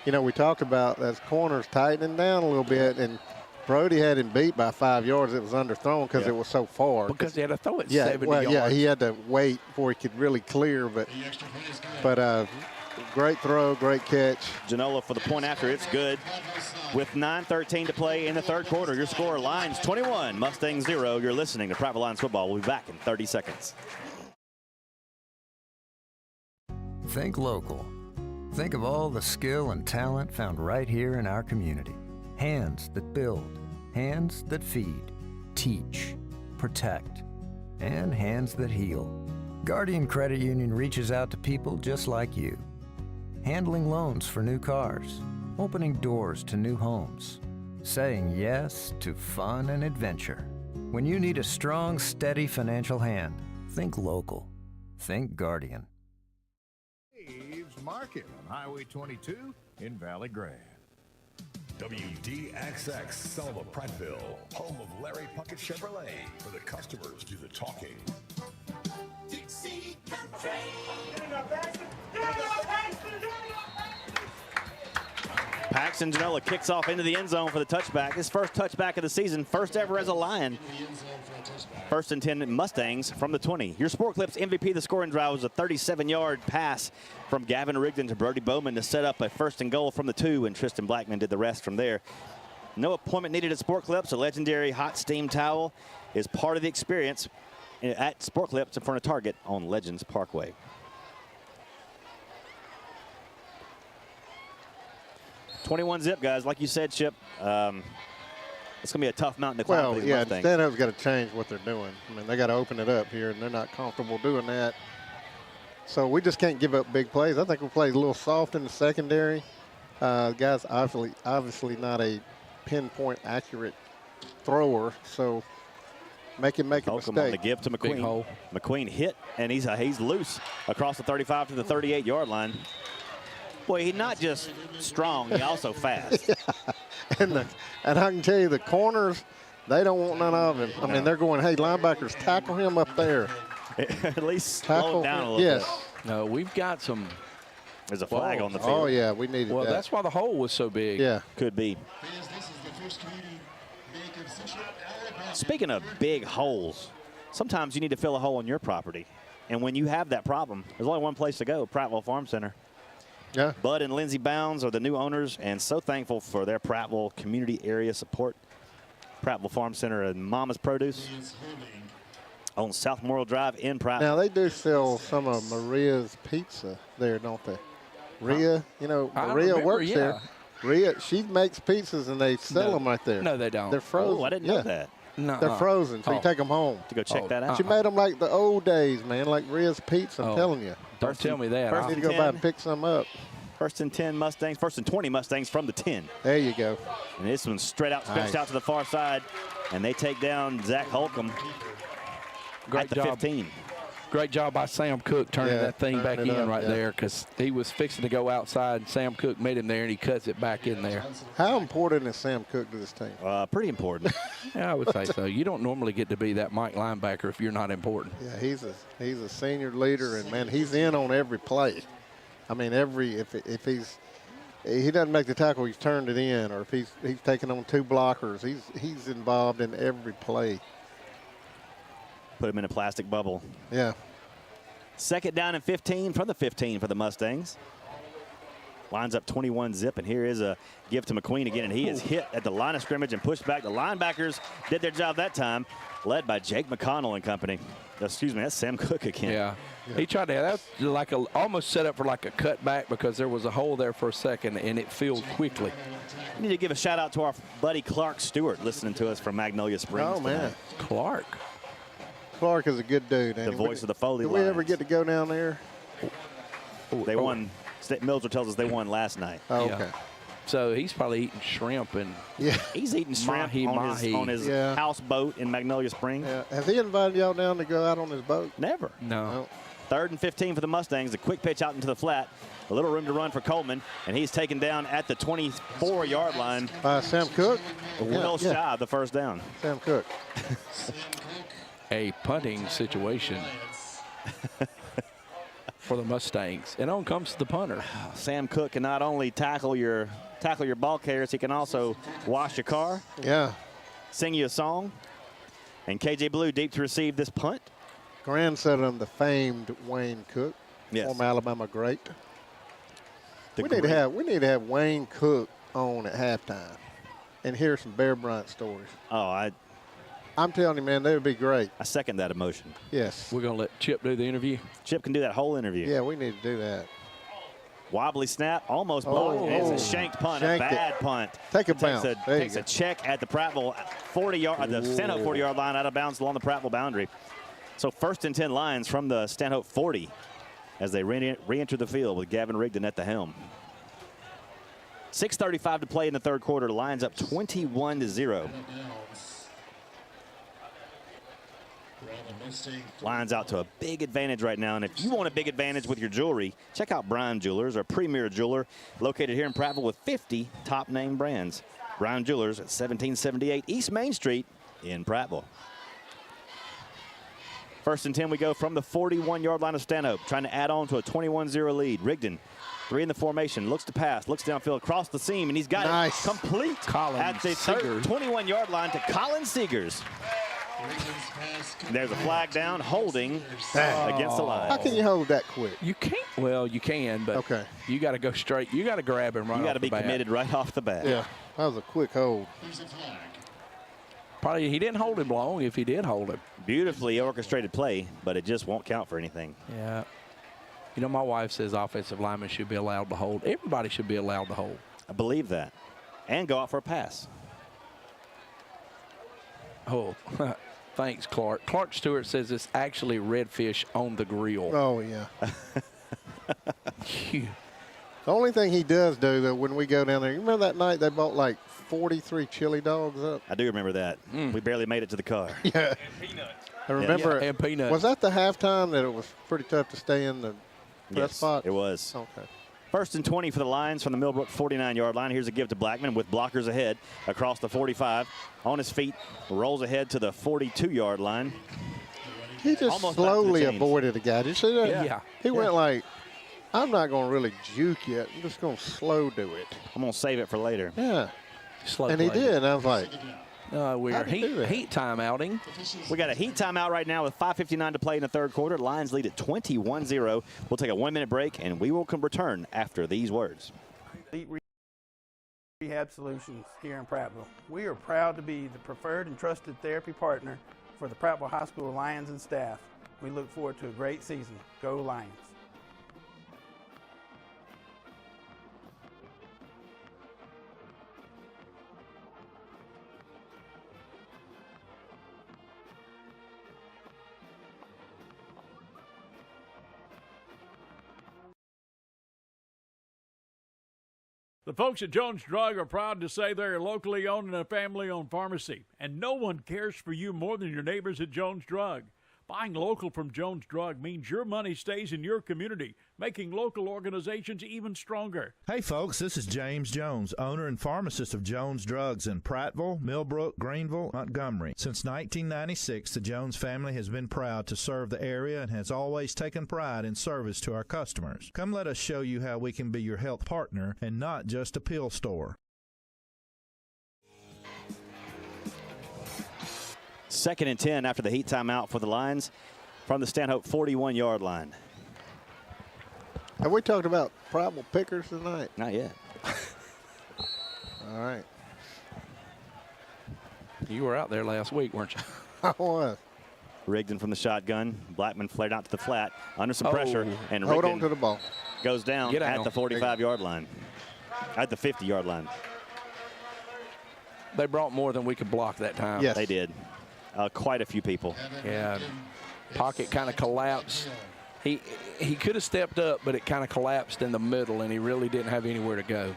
We talked about those corners tightening down a little bit, and Brody had him beat by 5 yards. It was underthrown because it was so far. Because he had to throw it 70 yards. Yeah, he had to wait before he could really clear. But great throw, great catch. Genola for the point after. It's good. With 9:13 to play in the third quarter, your score Lions 21, Mustangs 0. You're listening to Prattville Lions football. We'll be back in 30 seconds. Think local. Think of all the skill and talent found right here in our community. Hands that build, hands that feed, teach, protect, and hands that heal. Guardian Credit Union reaches out to people just like you. Handling loans for new cars, opening doors to new homes, saying yes to fun and adventure. When you need a strong, steady financial hand, think local. Think Guardian. Market on Highway 22 in Valley Grande. WDXX Selma Prattville, home of Larry Puckett Chevrolet, where the customers do the talking. Dixie Country. Paxton Genola kicks off into the end zone for the touchback. His first touchback of the season, first ever as a Lion. First and 10 Mustangs from the 20. Your Sport Clips MVP of the scoring drive was a 37-yard pass from Gavin Rigdon to Brody Bowman to set up a first and goal from the 2, and Tristan Blackman did the rest from there. No appointment needed at Sport Clips. A legendary hot steam towel is part of the experience at Sport Clips in front of Target on Legends Parkway. .21-zip, guys. Like you said, Chip, it's going to be a tough mountain to climb for these Mustangs. Stanhope's got to change what they're doing. I mean, they got to open it up here, and they're not comfortable doing that. So we just can't give up big plays. I think we played a little soft in the secondary. Guy's obviously not a pinpoint accurate thrower, so make him make a mistake. On the give to McQueen. McQueen hit, and he's loose across the 35 to the 38-yard line. Boy, he's not just strong, he's also fast. And I can tell you, the corners, they don't want none of him. I mean, they're going, hey, linebackers, tackle him up there. At least slow him down a little bit. No, we've got some. There's a flag on the field. Oh, yeah, we needed that. Well, that's why the hole was so big. Yeah. Could be. Speaking of big holes, sometimes you need to fill a hole in your property. And when you have that problem, there's only one place to go, Prattville Farm Center. Yeah. Bud and Lindsey Bounds are the new owners, and so thankful for their Prattville community area support. Prattville Farm Center and Mama's Produce on South Memorial Drive in Prattville. Now, they do sell some of Maria's pizza there, don't they? Maria, Maria works there. Maria, she makes pizzas, and they sell them right there. No, they don't. They're frozen. Oh, I didn't know that. No, they're frozen, so you take them home. To go check that out. She made them like the old days, man, like Maria's Pizza, I'm telling you. Don't tell me that. First, need to go by and pick some up. First and 10 Mustangs, first and 20 Mustangs from the 10. There you go. And this one's straight out, stretched out to the far side, and they take down Zach Holcomb at the 15. Great job by Sam Cook turning that thing back in up, right there, because he was fixing to go outside, and Sam Cook met him there, and he cuts it back in there. How important is Sam Cook to this team? Pretty important. Yeah, I would say so. You don't normally get to be that Mike linebacker if you're not important. Yeah, he's a senior leader, and man, he's in on every play. I mean, if he doesn't make the tackle, he's turned it in, or if he's taking on 2 blockers, he's involved in every play. Put him in a plastic bubble. Yeah. 2nd down and 15 from the 15 for the Mustangs. Lines up 21-zip, and here is a give to McQueen again, and he is hit at the line of scrimmage and pushed back. The linebackers did their job that time, led by Jake McConnell and company. Excuse me, that's Sam Cook again. Yeah. He tried to have that like almost set up for like a cutback, because there was a hole there for a second, and it filled quickly. We need to give a shout out to our buddy Clark Stewart listening to us from Magnolia Springs. Oh, man. Clark is a good dude. The voice of the Foley Did we ever get to go down there? They won. Mildred tells us they won last night. Oh, okay. Yeah. So he's probably eating shrimp and he's eating shrimp on his houseboat in Magnolia Springs. Yeah. Has he invited y'all down to go out on his boat? Never. No. 3rd and 15 for the Mustangs. A quick pitch out into the flat. A little room to run for Coleman, and he's taken down at the 24-yard line. By Sam Cook? Well shy of the first down. Sam Cook. A punting situation for the Mustangs. And on comes the punter. Sam Cook can not only tackle your ball carriers, he can also wash your car. Yeah. Sing you a song. And KJ Blue deep to receive this punt. Grandson of the famed Wayne Cook, former Alabama great. We need to have Wayne Cook on at halftime and hear some Bear Bryant stories. Oh, I'm telling you, man, they would be great. I second that emotion. Yes. We're going to let Chip do the interview. Chip can do that whole interview. Yeah, we need to do that. Wobbly snap, almost blocked. It's a shanked punt, a bad punt. Take a bounce. Takes a check at the Prattville 40-yard, the Stanhope 40-yard line, out of bounds along the Prattville boundary. So 1st and 10 Lions from the Stanhope 40 as they re-enter the field with Gavin Rigdon at the helm. 6:35 to play in the 3rd quarter. Lions up 21-0. Lions out to a big advantage right now, and if you want a big advantage with your jewelry, check out Bryan Jewelers, our premier jeweler located here in Prattville with 50 top name brands. Bryan Jewelers at 1778 East Main Street in Prattville. 1st and 10 we go from the 41-yard line of Stanhope, trying to add on to a 21-0 lead. Rigdon, 3 in the formation, looks to pass, looks downfield, across the seam, and he's got it complete at the 21-yard line to Colin Seegers. There's a flag down, holding against the line. How can you hold that quick? You can't. Well, you can, but you got to go straight. You got to grab him right off the bat. You got to be committed right off the bat. Yeah, that was a quick hold. Probably he didn't hold him long if he did hold him. Beautifully orchestrated play, but it just won't count for anything. Yeah. You know, my wife says offensive linemen should be allowed to hold. Everybody should be allowed to hold. I believe that. And go out for a pass. Oh, thanks, Clark. Clark Stewart says it's actually redfish on the grill. Oh, yeah. The only thing he does do, though, when we go down there, you remember that night they bought like 43 chili dogs up? I do remember that. We barely made it to the car. Yeah. I remember. And peanuts. Was that the halftime that it was pretty tough to stay in the press box? It was. Okay. 1st and 20 for the Lions from the Millbrook 49-yard line. Here's a give to Blackman with blockers ahead across the 45. On his feet, rolls ahead to the 42-yard line. He just slowly avoided the guy. Did you see that? Yeah. He went like, I'm not going to really juke yet. I'm just going to slow do it. I'm going to save it for later. Yeah. Slow and he play. did. And I was like, we're heat time outing. We got a heat timeout right now with 5:59 to play in the 3rd quarter. Lions lead at 21-0. We'll take a 1-minute break, and we will return after these words. Rehab Solutions here in Prattville. We are proud to be the preferred and trusted therapy partner for the Prattville High School Lions and staff. We look forward to a great season. Go Lions. The folks at Jones Drug are proud to say they're a locally owned and a family-owned pharmacy, and no one cares for you more than your neighbors at Jones Drug. Buying local from Jones Drug means your money stays in your community, making local organizations even stronger. Hey folks, this is James Jones, owner and pharmacist of Jones Drugs in Prattville, Millbrook, Greenville, Montgomery. Since 1996, the Jones family has been proud to serve the area and has always taken pride in service to our customers. Come let us show you how we can be your health partner and not just a pill store. 2nd and 10 after the heat timeout for the Lions from the Stanhope 41-yard line. Have we talked about Prattville pickers tonight? Not yet. All right. You were out there last week, weren't you? I was. Rigdon from the shotgun. Blackman flared out to the flat under some pressure, and hold Rigdon on to the ball. Goes down at the 45-yard line, at the 50-yard line. They brought more than we could block that time. Yes, they did. Quite a few people. Yeah, pocket kind of collapsed. He could have stepped up, but it kind of collapsed in the middle, and he really didn't have anywhere to go.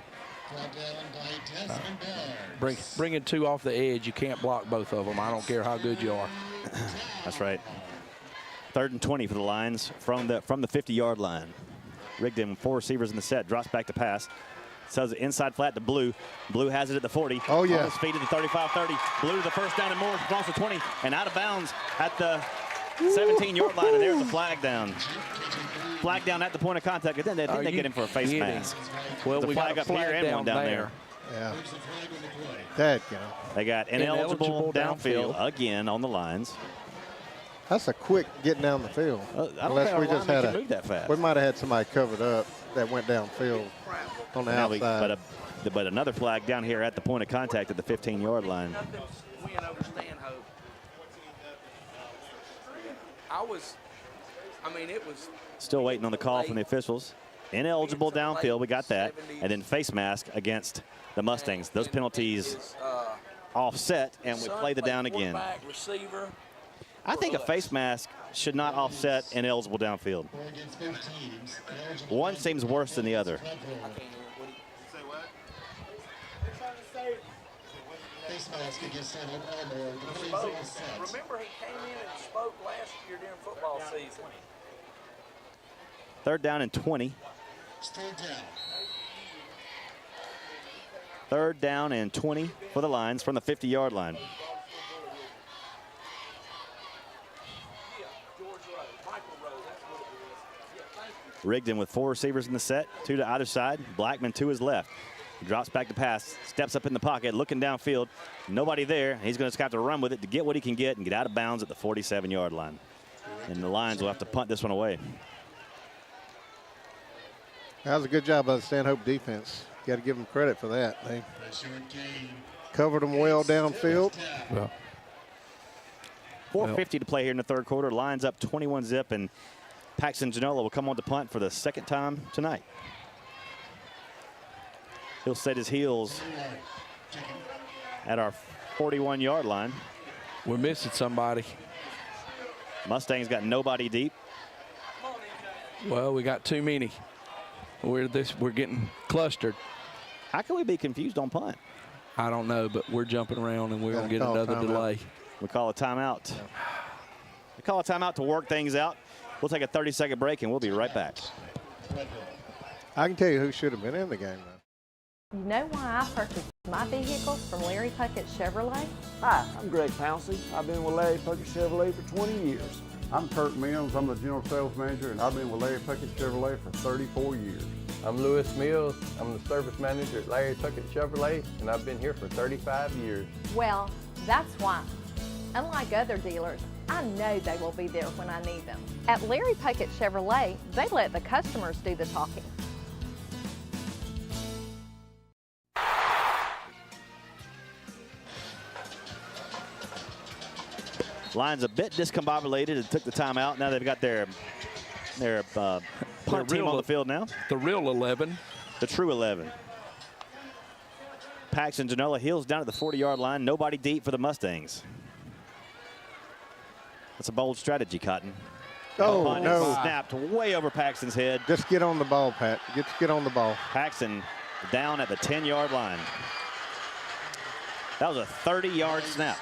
Bringing two off the edge, you can't block both of them. I don't care how good you are. That's right. 3rd and 20 for the Lions from the 50-yard line. Rigdon, 4 receivers in the set, drops back to pass. Sells it inside flat to Blue. Blue has it at the 40. Oh, yeah. On his feet at the 35-30. Blue to the first down and more. Across the 20 and out of bounds at the 17-yard line. And there's the flag down. Flag down at the point of contact. And then they get him for a face mask. Well, the we flag got a up flag here and one down there. Yeah. That guy. They got ineligible downfield again on the lines. That's a quick getting down the field. Unless we just had move that fast. We might have had somebody covered up that went downfield on the outside. But another flag down here at the point of contact at the 15-yard line. It was. Still waiting on the call from the officials. Ineligible downfield, we got that. And then face mask against the Mustangs. Those penalties offset, and we play the down again. I think a face mask should not offset ineligible downfield. One seems worse than the other. Remember, he came in and spoke last year during football season. 3rd down and 20. 3rd down and 20 for the Lions from the 50-yard line. Rigdon with 4 receivers in the set, 2 to either side. Blackman to his left. He drops back to pass, steps up in the pocket, looking downfield. Nobody there. He's going to have to run with it to get what he can get and get out of bounds at the 47-yard line. And the Lions will have to punt this one away. That was a good job by the Stanhope defense. Got to give them credit for that. They covered them well downfield. Well, 4:50 to play here in the 3rd quarter. Lions up 21-zip, and Paxton Genola will come on to punt for the 2nd time tonight. He'll set his heels at our 41-yard line. We're missing somebody. Mustangs got nobody deep. Well, we got too many. We're getting clustered. How can we be confused on punt? I don't know, but we're jumping around and we're going to get another delay. We call a timeout. We call a timeout to work things out. We'll take a 30-second break and we'll be right back. I can tell you who should have been in the game, though. You know why I purchased my vehicle from Larry Puckett Chevrolet? Hi, I'm Greg Pouncey. I've been with Larry Puckett Chevrolet for 20 years. I'm Kurt Mills. I'm the General Sales Manager, and I've been with Larry Puckett Chevrolet for 34 years. I'm Lewis Mills. I'm the Service Manager at Larry Puckett Chevrolet, and I've been here for 35 years. Well, that's why. Unlike other dealers, I know they will be there when I need them. At Larry Puckett Chevrolet, they let the customers do the talking. Lions a bit discombobulated and took the timeout. Now they've got their punt team on the field now. The real 11. The true 11. Paxton Genola heels down at the 40-yard line. Nobody deep for the Mustangs. That's a bold strategy, Cotton. Oh, no. Snapped way over Paxton's head. Just get on the ball, Pat. Get on the ball. Paxton down at the 10-yard line. That was a 30-yard snap.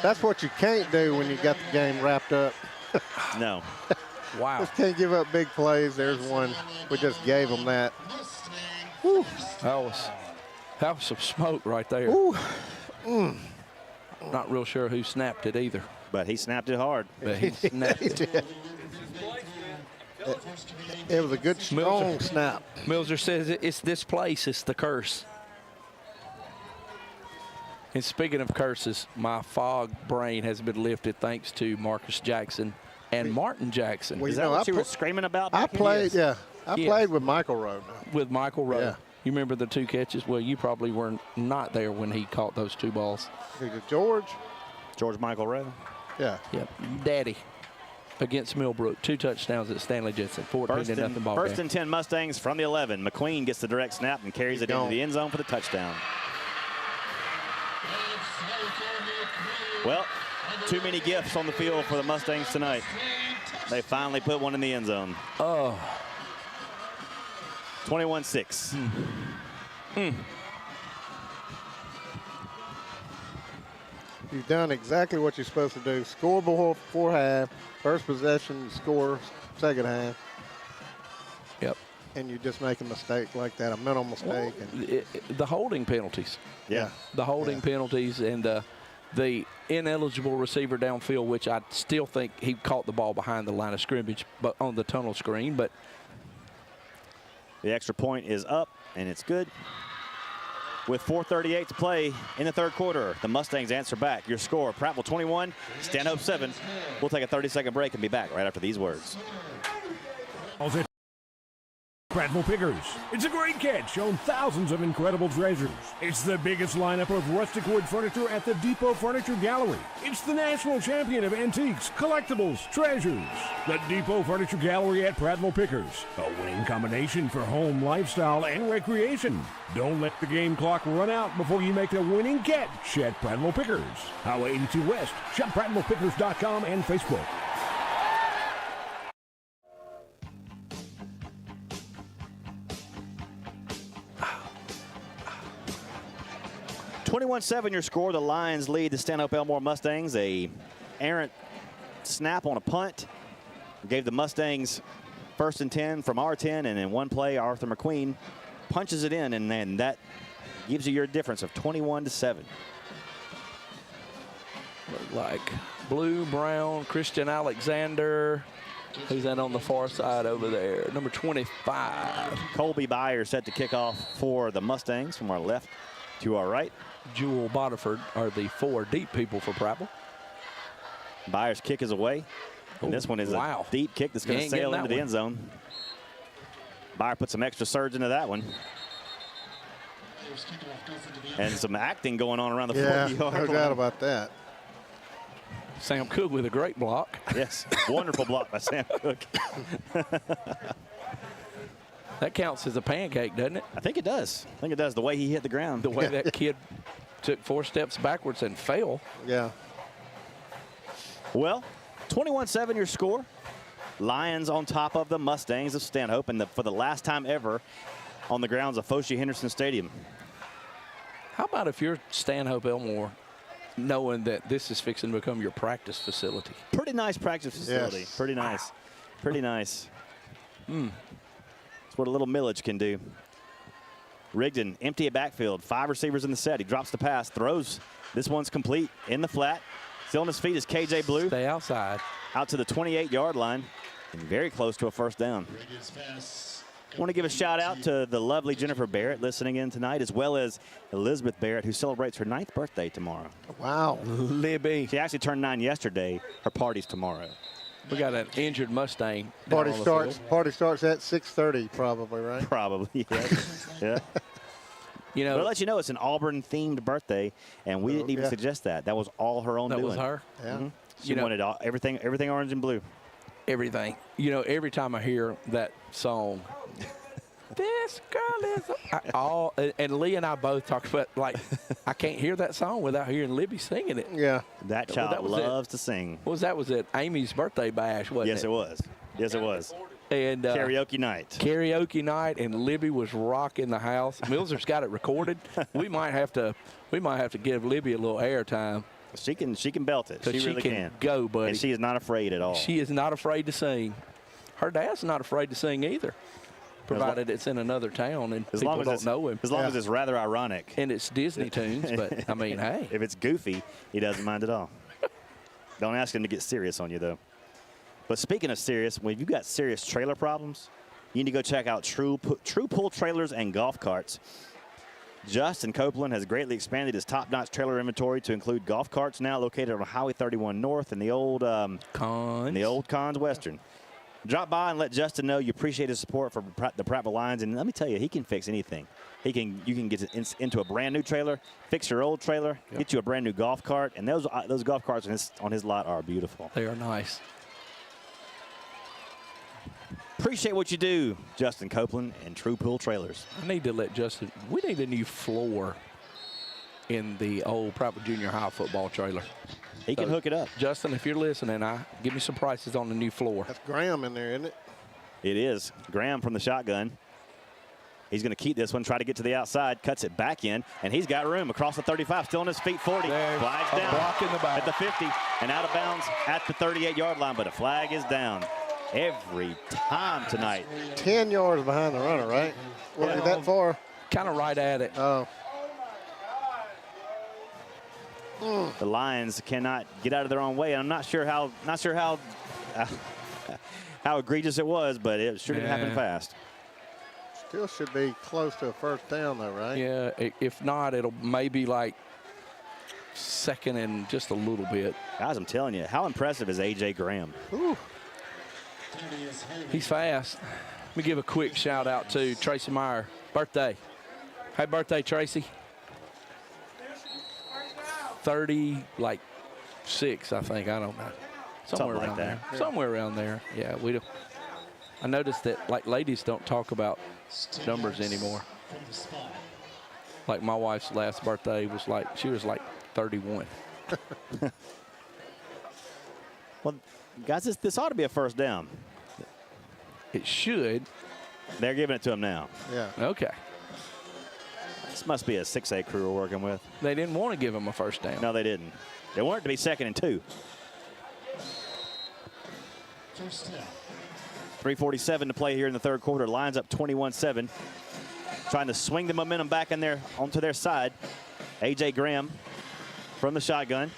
That's what you can't do when you got the game wrapped up. No. Wow. Just can't give up big plays. There's one. We just gave them that. Whew. That was some smoke right there. Not real sure who snapped it either. But he snapped it hard. But he snapped it. It was a good, strong snap. Milzer says it's this place. It's the curse. And speaking of curses, my fog brain has been lifted thanks to Marcus Jackson and Martin Jackson. Well, is that what you were screaming about? I played, I played with Michael Rowe. With Michael Rowe. Yeah. You remember the 2 catches? Well, you probably were not there when he caught those 2 balls. George Michael Rowe. Yeah. Yep. Daddy against Millbrook. 2 touchdowns at Stanley Jensen. 14-0 ball First game. and 10 Mustangs from the 11. McQueen gets the direct snap and carries it into the end zone for the touchdown. Well, too many gifts on the field for the Mustangs tonight. They finally put one in the end zone. Oh. 21-6. You've done exactly what you're supposed to do. Score before half. First possession, score second half. Yep. And you just make a mistake like that, a mental mistake. Well, the holding penalties. Yeah. The holding penalties and the ineligible receiver downfield, which I still think he caught the ball behind the line of scrimmage, but on the tunnel screen. But the extra point is up, and it's good. With 4:38 to play in the third quarter, the Mustangs answer back. Your score, Prattville 21, Stanhope 7. We'll take a 30-second break and be back right after these words. Prattville Pickers. It's a great catch on thousands of incredible treasures. It's the biggest lineup of rustic wood furniture at the Depot Furniture Gallery. It's the national champion of antiques, collectibles, treasures. The Depot Furniture Gallery at Prattville Pickers. A winning combination for home, lifestyle, and recreation. Don't let the game clock run out before you make the winning catch at Prattville Pickers. Highway 82 West. Shop PrattvillePickers.com and Facebook. 21-7 your score. The Lions lead the Stanhope Elmore Mustangs. A errant snap on a punt gave the Mustangs 1st and 10 from our 10, and in one play Arthur McQueen punches it in, and then that gives you your difference of 21-7. Look like blue, brown, Christian Alexander. Who's that on the far side over there? Number 25. Colby Byers set to kick off for the Mustangs from our left to our right. Jewel Bodiford are the 4 deep people for Prattville. Byers' kick is away. And this one is a deep kick that's going to sail into the end zone. Byer put some extra surge into that one. And some acting going on around the 40-yard line. No doubt about that. Sam Cook with a great block. Yes, wonderful block by Sam Cook. That counts as a pancake, doesn't it? I think it does. I think it does, the way he hit the ground. The way that kid took 4 steps backwards and fell. Yeah. Well, 21-7 your score. Lions on top of the Mustangs of Stanhope, and for the last time ever on the grounds of Foshee Henderson Stadium. How about if you're Stanhope Elmore, knowing that this is fixing to become your practice facility? Pretty nice practice facility. Yes. Pretty nice. Pretty nice. That's what a little millage can do. Rigdon, empty at backfield. 5 receivers in the set. He drops the pass, throws. This one's complete in the flat. Still on his feet is KJ Blue. Stay outside. Out to the 28-yard line and very close to a first down. I want to give a shout out to the lovely Jennifer Barrett listening in tonight, as well as Elizabeth Barrett, who celebrates her 9th birthday tomorrow. Wow. Libby. She actually turned 9 yesterday. Her party's tomorrow. We got an injured Mustang. Party starts at 6:30 probably, right? Probably, yes. Yeah. You know, but I'll let you know it's an Auburn-themed birthday, and we didn't even suggest that. That was all her own doing. That was her? Yeah. She wanted everything orange and blue. Everything. You know, every time I hear that song, this girl is and Lee and I both talk about, like, I can't hear that song without hearing Libby singing it. Yeah. That child loves to sing. What was that? Was it Amy's birthday bash, wasn't it? Yes, it was. Yes, it was. And karaoke night. Karaoke night, and Libby was rocking the house. Milser's got it recorded. We might have to give Libby a little airtime. She can belt it. She really can. Go, buddy. And she is not afraid at all. She is not afraid to sing. Her dad's not afraid to sing either, provided it's in another town and people don't know him. As long as it's rather ironic. And it's Disney tunes, but I mean, hey. If it's goofy, he doesn't mind at all. Don't ask him to get serious on you, though. But speaking of serious, when you've got serious trailer problems, you need to go check out True Pull Trailers and Golf Carts. Justin Copeland has greatly expanded his top-notch trailer inventory to include golf carts now located on Highway 31 North and the old Cons Western. Drop by and let Justin know you appreciate his support for the Prattville Lions, and let me tell you, he can fix anything. You can get into a brand new trailer, fix your old trailer, get you a brand new golf cart, and those golf carts on his lot are beautiful. They are nice. Appreciate what you do, Justin Copeland and True Pull Trailers. I need to let Justin. We need a new floor in the old Prattville Junior High football trailer. He can hook it up. Justin, if you're listening, give me some prices on the new floor. That's Graham in there, isn't it? It is. Graham from the shotgun. He's going to keep this one, try to get to the outside, cuts it back in, and he's got room across the 35, still on his feet, 40. Flags down block in the back. at the 50 and out of bounds at the 38-yard line, but a flag is down every time tonight. 10 yards behind the runner, right? Wasn't that far? Kind of right at it. Oh. The Lions cannot get out of their own way. I'm not sure how how egregious it was, but it sure didn't happen fast. Still should be close to a first down, though, right? Yeah, if not, it'll maybe like second and just a little bit. Guys, I'm telling you, how impressive is A.J. Graham? Ooh. He's fast. Let me give a quick shout out to Tracy Meyer. Birthday. Happy birthday, Tracy. 36, I think. I don't know. Somewhere around there. Yeah. Somewhere around there. Yeah, we do. I noticed that like ladies don't talk about numbers anymore. Like my wife's last birthday was like, she was like 31. Well, guys, this ought to be a first down. It should. They're giving it to him now. Yeah. Okay. This must be a 6A crew we're working with. They didn't want to give him a first down. No, they didn't. They wanted it to be 2nd and 2. 3:47 to play here in the third quarter. Lions up 21-7. Trying to swing the momentum back in there onto their side. A.J. Graham from the shotgun.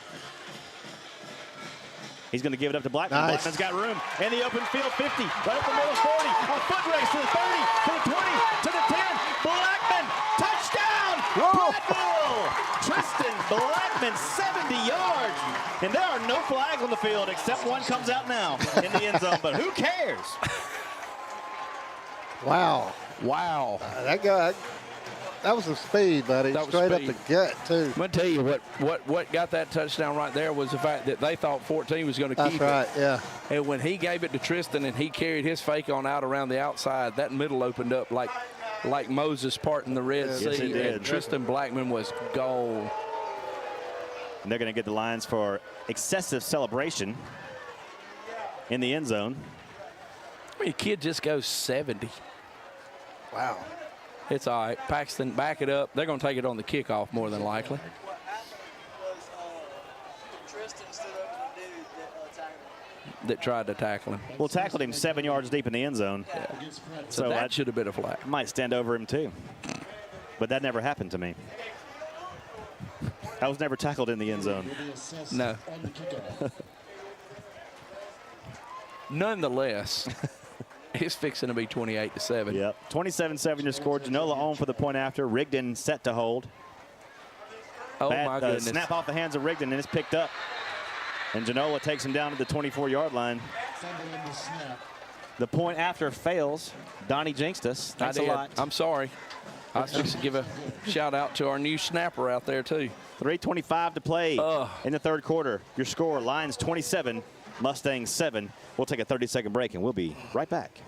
He's going to give it up to Blackman. Nice. Blackman's got room in the open field. 50, right up the middle, 40. A foot race to the 30, to the 20, to the 10. Blackman, touchdown! Prattville! Tristan Blackman, 70 yards. And there are no flags on the field except one comes out now in the end zone. But who cares? Wow. Wow. That guy, that was some speed, buddy. That was straight speed. up the gut, too. I'm going to tell you what got that touchdown right there was the fact that they thought 14 was going to keep it. That's right, yeah. And when he gave it to Tristan and he carried his fake on out around the outside, that middle opened up like Moses parting the Red Yes, Sea. it did. And Tristan Blackman was gone. And they're going to get the Lions for excessive celebration in the end zone. I mean, a kid just goes 70. Wow. It's all right. Paxton, back it up. They're going to take it on the kickoff more than likely. That tried to tackle him. Well, tackled him 7 yards deep in the end zone. Yeah. So that should have been a flag. I might stand over him too. But that never happened to me. I was never tackled in the end zone. No. Nonetheless, it's fixing to be 28-7. Yep. 27-7 your score. Genola on for the point after. Rigdon set to hold. Oh, my goodness. Snap off the hands of Rigdon, and it's picked up. And Genola takes him down to the 24-yard line. The point after fails. Donnie jinxed us. Thanks a lot. I'm sorry. I was supposed to give a shout out to our new snapper out there, too. 3:25 to play in the third quarter. Your score, Lions 27, Mustangs 7. We'll take a 30-second break, and we'll be right back.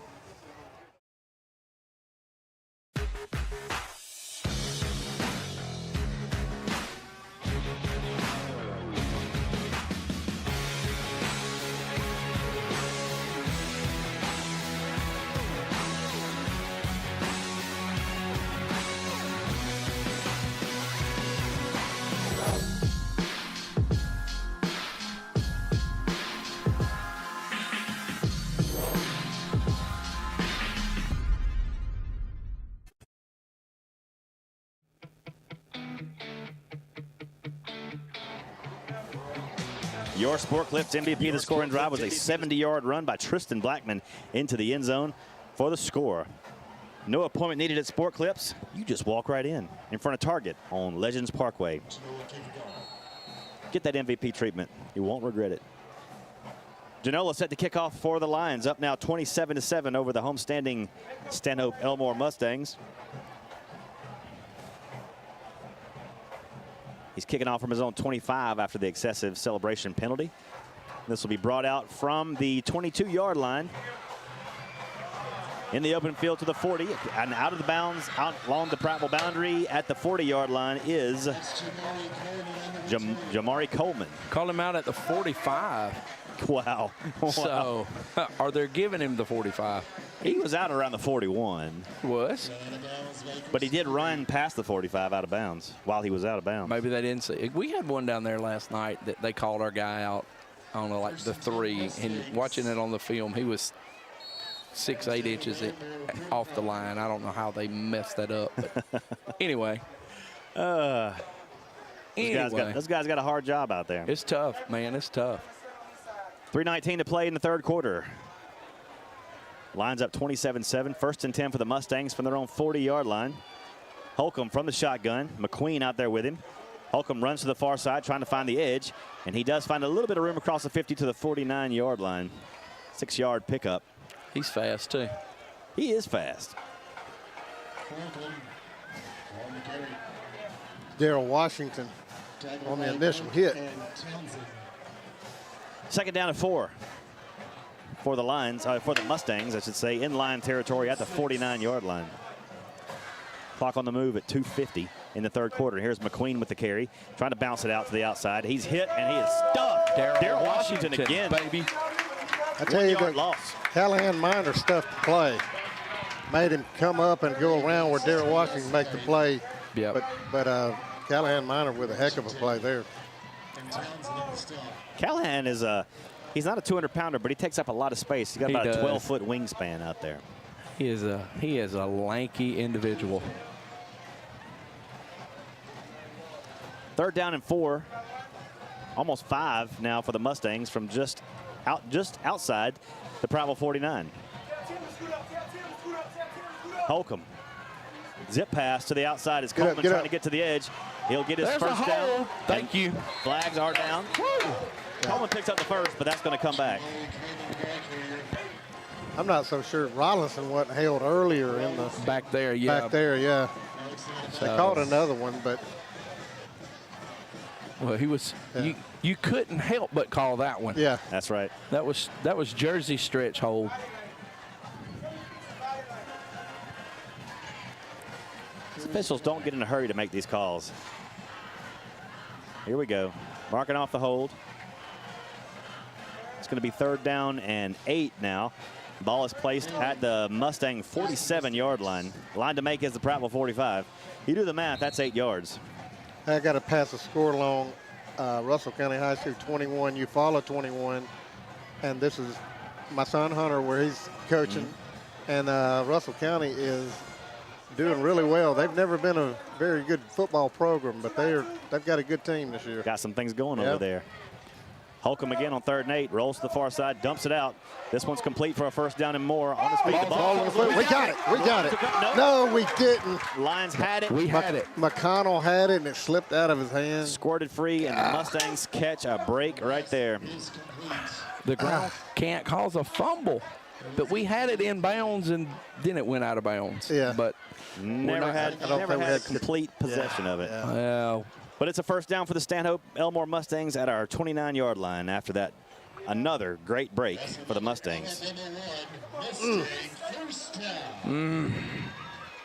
Your Sport Clips MVP of the scoring drive was a 70-yard run by Tristan Blackman into the end zone for the score. No appointment needed at Sport Clips. You just walk right in front of Target on Legends Parkway. Get that MVP treatment. You won't regret it. Genola set to kick off for the Lions, up now 27-7 over the homestanding Stanhope Elmore Mustangs. He's kicking off from his own 25 after the excessive celebration penalty. This will be brought out from the 22-yard line. In the open field to the 40, and out of the bounds, out along the Prattville boundary at the 40-yard line is Jamari Coleman. Call him out at the 45. Wow. So, are they giving him the 45? He was out around the 41. Was? But he did run past the 45 out of bounds while he was out of bounds. Maybe they didn't see. We had one down there last night that they called our guy out, I don't know, like the 3. And watching it on the film, he was 6-8 inches off the line. I don't know how they messed that up. But anyway. Those guys got a hard job out there. It's tough, man. It's tough. 3:19 to play in the third quarter. Lines up 27-7. First and 10 for the Mustangs from their own 40-yard line. Holcomb from the shotgun. McQueen out there with him. Holcomb runs to the far side trying to find the edge. And he does find a little bit of room across the 50 to the 49-yard line. 6-yard pickup. He's fast, too. He is fast. Daryl Washington on the initial hit. Second down and 4 for the for the Mustangs, I should say, in line territory at the 49-yard line. Clock on the move at 2:50 in the third quarter. Here's McQueen with the carry, trying to bounce it out to the outside. He's hit and he is stuffed. Daryl Washington again, baby. I tell you, the loss. Callahan Minor stuff to play. Made him come up and go around where Daryl Washington make the play. Yep. But Callahan Minor with a heck of a play there. Callahan is he's not a 200-pounder, but he takes up a lot of space. He's got about a 12-foot wingspan out there. He is a lanky individual. Third down and 4, almost 5 now for the Mustangs from just outside the Prattville 49. Holcomb, zip pass to the outside as Coleman trying to get to the edge. He'll get his first down. Thank you. Flags are down. Coleman picks up the first, but that's going to come back. I'm not so sure Rollinson wasn't held earlier in the back there. Yeah. Back there, yeah. So, they caught another one, but well, he was. Yeah. You couldn't help but call that one. Yeah, that's right. That was Jersey stretch hold. Officials don't get in a hurry to make these calls. Here we go. Marking off the hold. It's going to be third down and 8 now. Ball is placed at the Mustang 47-yard line. Line to make is the Prattville 45. You do the math, that's 8 yards. I got to pass the score along. Russell County High School 21, Eufaula 21. And this is my son Hunter where he's coaching. And Russell County is doing really well. They've never been a very good football program, but they've got a good team this year. Got some things going over there. Holcomb again on 3rd and 8, rolls to the far side, dumps it out. This one's complete for a first down and more. On his feet, the ball. We got it. We got it. No, we didn't. Lions had it. We had it. McConnell had it, and it slipped out of his hand. Squirted free, and the Mustangs catch a break right there. The ground can't cause a fumble. But we had it in bounds, and then it went out of bounds. Yeah. But never had complete possession of it. Well, but it's a first down for the Stanhope Elmore Mustangs at our 29-yard line. After that, another great break for the Mustangs.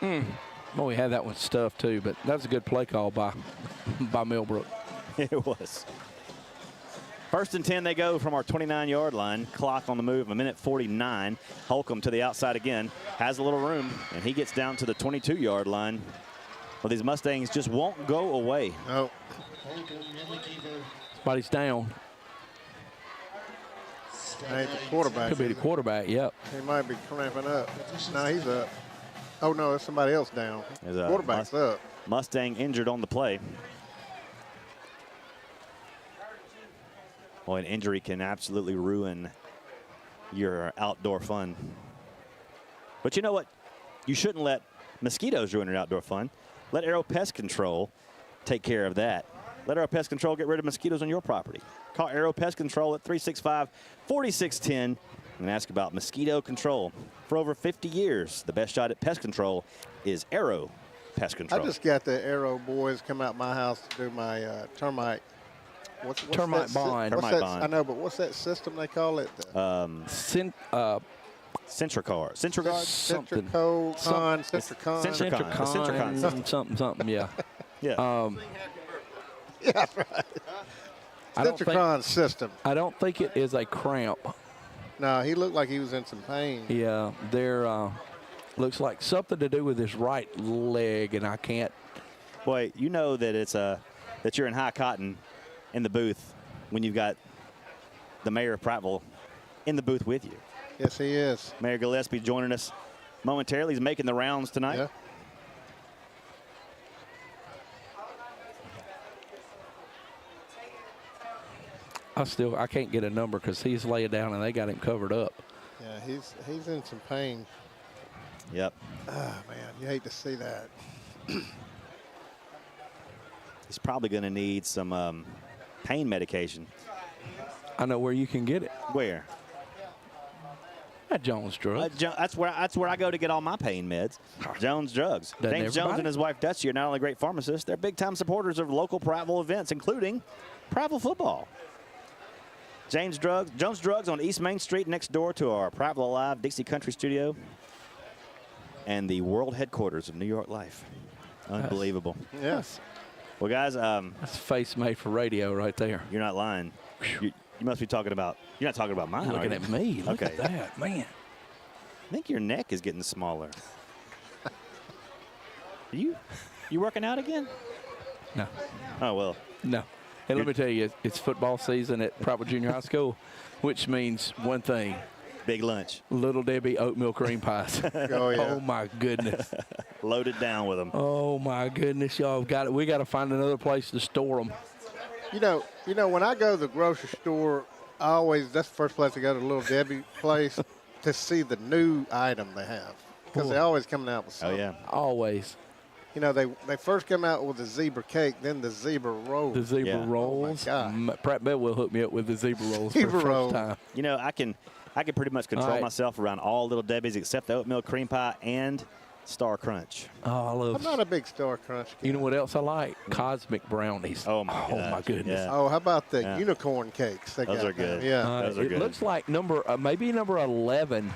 Well, we had that one stuffed too, but that was a good play call by Millbrook. It was. First and 10 they go from our 29-yard line. Clock on the move, 1:49. Holcomb to the outside again. Has a little room, and he gets down to the 22-yard line. Well, these Mustangs just won't go away. No. Somebody's down. Ain't the quarterback. Could be the quarterback, yep. He might be cramping up. No, he's up. Oh, no, there's somebody else down. Quarterback's up. Mustang injured on the play. Well, an injury can absolutely ruin your outdoor fun. But you know what? You shouldn't let mosquitoes ruin your outdoor fun. Let Arrow Pest Control take care of that. Let Arrow Pest Control get rid of mosquitoes on your property. Call Arrow Pest Control at 365-4610 and ask about mosquito control. For over 50 years, the best shot at pest control is Arrow Pest Control. I just got the Arrow boys come out my house to do my termite. What's termite bond. Termite bond. I know, but what's that system they call it? Centricard. Centricard? Centricon. Something, yeah. Yeah. Yeah, right. Centricon system. I don't think it is a cramp. No, he looked like he was in some pain. Yeah, there looks like something to do with his right leg, and I can't. Boy, you know that it's that you're in high cotton in the booth when you've got the mayor of Prattville in the booth with you. Yes, he is. Mayor Gillespie joining us momentarily. He's making the rounds tonight. Yeah. I can't get a number because he's laying down and they got him covered up. Yeah, he's in some pain. Yep. Oh, man, you hate to see that. He's probably going to need some pain medication. I know where you can get it. Where? At Jones Drugs. That's where I go to get all my pain meds. Jones Drugs. James Jones and his wife Dusty are not only great pharmacists, they're big-time supporters of local Prattville events, including Prattville football. Jones Drugs on East Main Street next door to our Prattville Alive Dixie Country Studio and the world headquarters of New York Life. Unbelievable. Yes. Well, guys. That's a face made for radio right there. You're not lying. You must be talking about, you're not talking about mine, You're looking at me. Look at that, man. I think your neck is getting smaller. You working out again? No. Oh, well. No. And let me tell you, it's football season at Prattville Junior High School, which means one thing. Big lunch. Little Debbie oatmeal cream pies. Oh, yeah. Oh, my goodness. Loaded down with them. Oh, my goodness, y'all. We got to find another place to store them. You know, when I go to the grocery store, that's the first place I go to, the Little Debbie place, to see the new item they have. Because they're always coming out with something. Oh, yeah. Always. You know, they first come out with the zebra cake, then the zebra rolls. The zebra rolls. Oh, my God. Pratt Bell will hook me up with the zebra rolls for the first time. You know, I can pretty much control myself around all Little Debbie's except the oatmeal cream pie and Star Crunch. Oh, I'm not a big Star Crunch guy. You know what else I like? Cosmic brownies. Oh, my goodness. Oh, my goodness. Yeah. Oh, how about the unicorn cakes? Those are good. Yeah. Those are good. It looks like maybe number 11.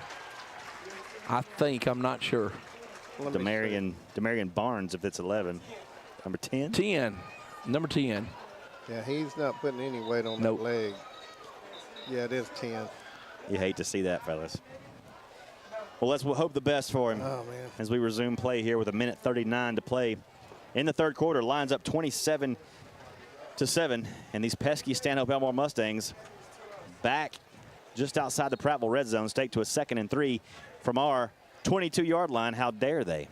I think. I'm not sure. Demarion Barnes, if it's 11. Number 10? 10. Number 10. Yeah, he's not putting any weight on that leg. Yeah, it is 10. You hate to see that, fellas. Well, we'll hope the best for him as we resume play here with 1:39 to play. In the third quarter, lines up 27-7, and these pesky Stanhope Elmore Mustangs back just outside the Prattville red zone, stake to a 2nd and 3 from our 22-yard line. How dare they?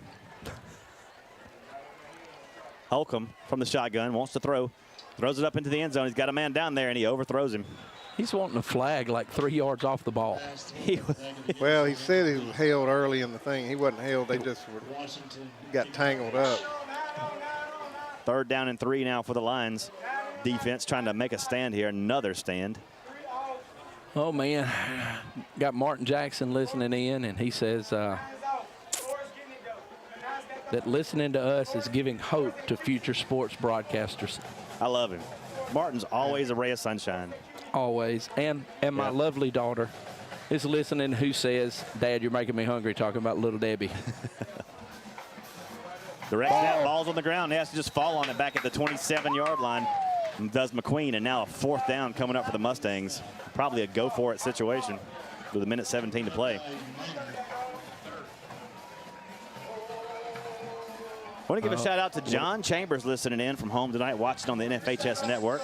Holcomb from the shotgun wants to throw. Throws it up into the end zone. He's got a man down there, and he overthrows him. He's wanting a flag like 3 yards off the ball. Well, he said he was held early in the thing. He wasn't held. They just got tangled up. 3rd down and 3 now for the Lions. Defense trying to make a stand here. Another stand. Oh, man. Got Martin Jackson listening in, and he says that listening to us is giving hope to future sports broadcasters. I love him. Martin's always a ray of sunshine. Always. And my lovely daughter is listening, who says, Dad, you're making me hungry, talking about Little Debbie. Direct snap, ball's on the ground. He has to just fall on it back at the 27-yard line. And does McQueen, and now a 4th down coming up for the Mustangs. Probably a go-for-it situation with 1:17 to play. I want to give a shout-out to John Chambers listening in from home tonight, watching on the NFHS Network.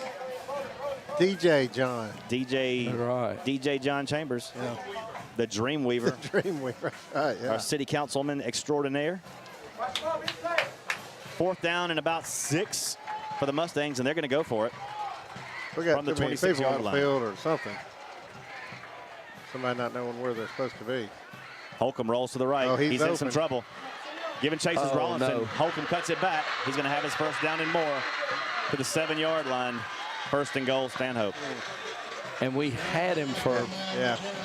DJ John. DJ John Chambers. Yeah. The Dreamweaver. The Dreamweaver. Right, yeah. Our city councilman extraordinaire. 4th down and about 6 for the Mustangs, and they're going to go for it. We got from the too many 26 people on yard the line. field or something. Somebody not knowing where they're supposed to be. Holcomb rolls to the right. Oh, he's in some open. trouble. Giving chases Rollinson. No. Holcomb cuts it back. He's going to have his first down and more to the 7-yard line. First and goal, Stanhope. And we had him for,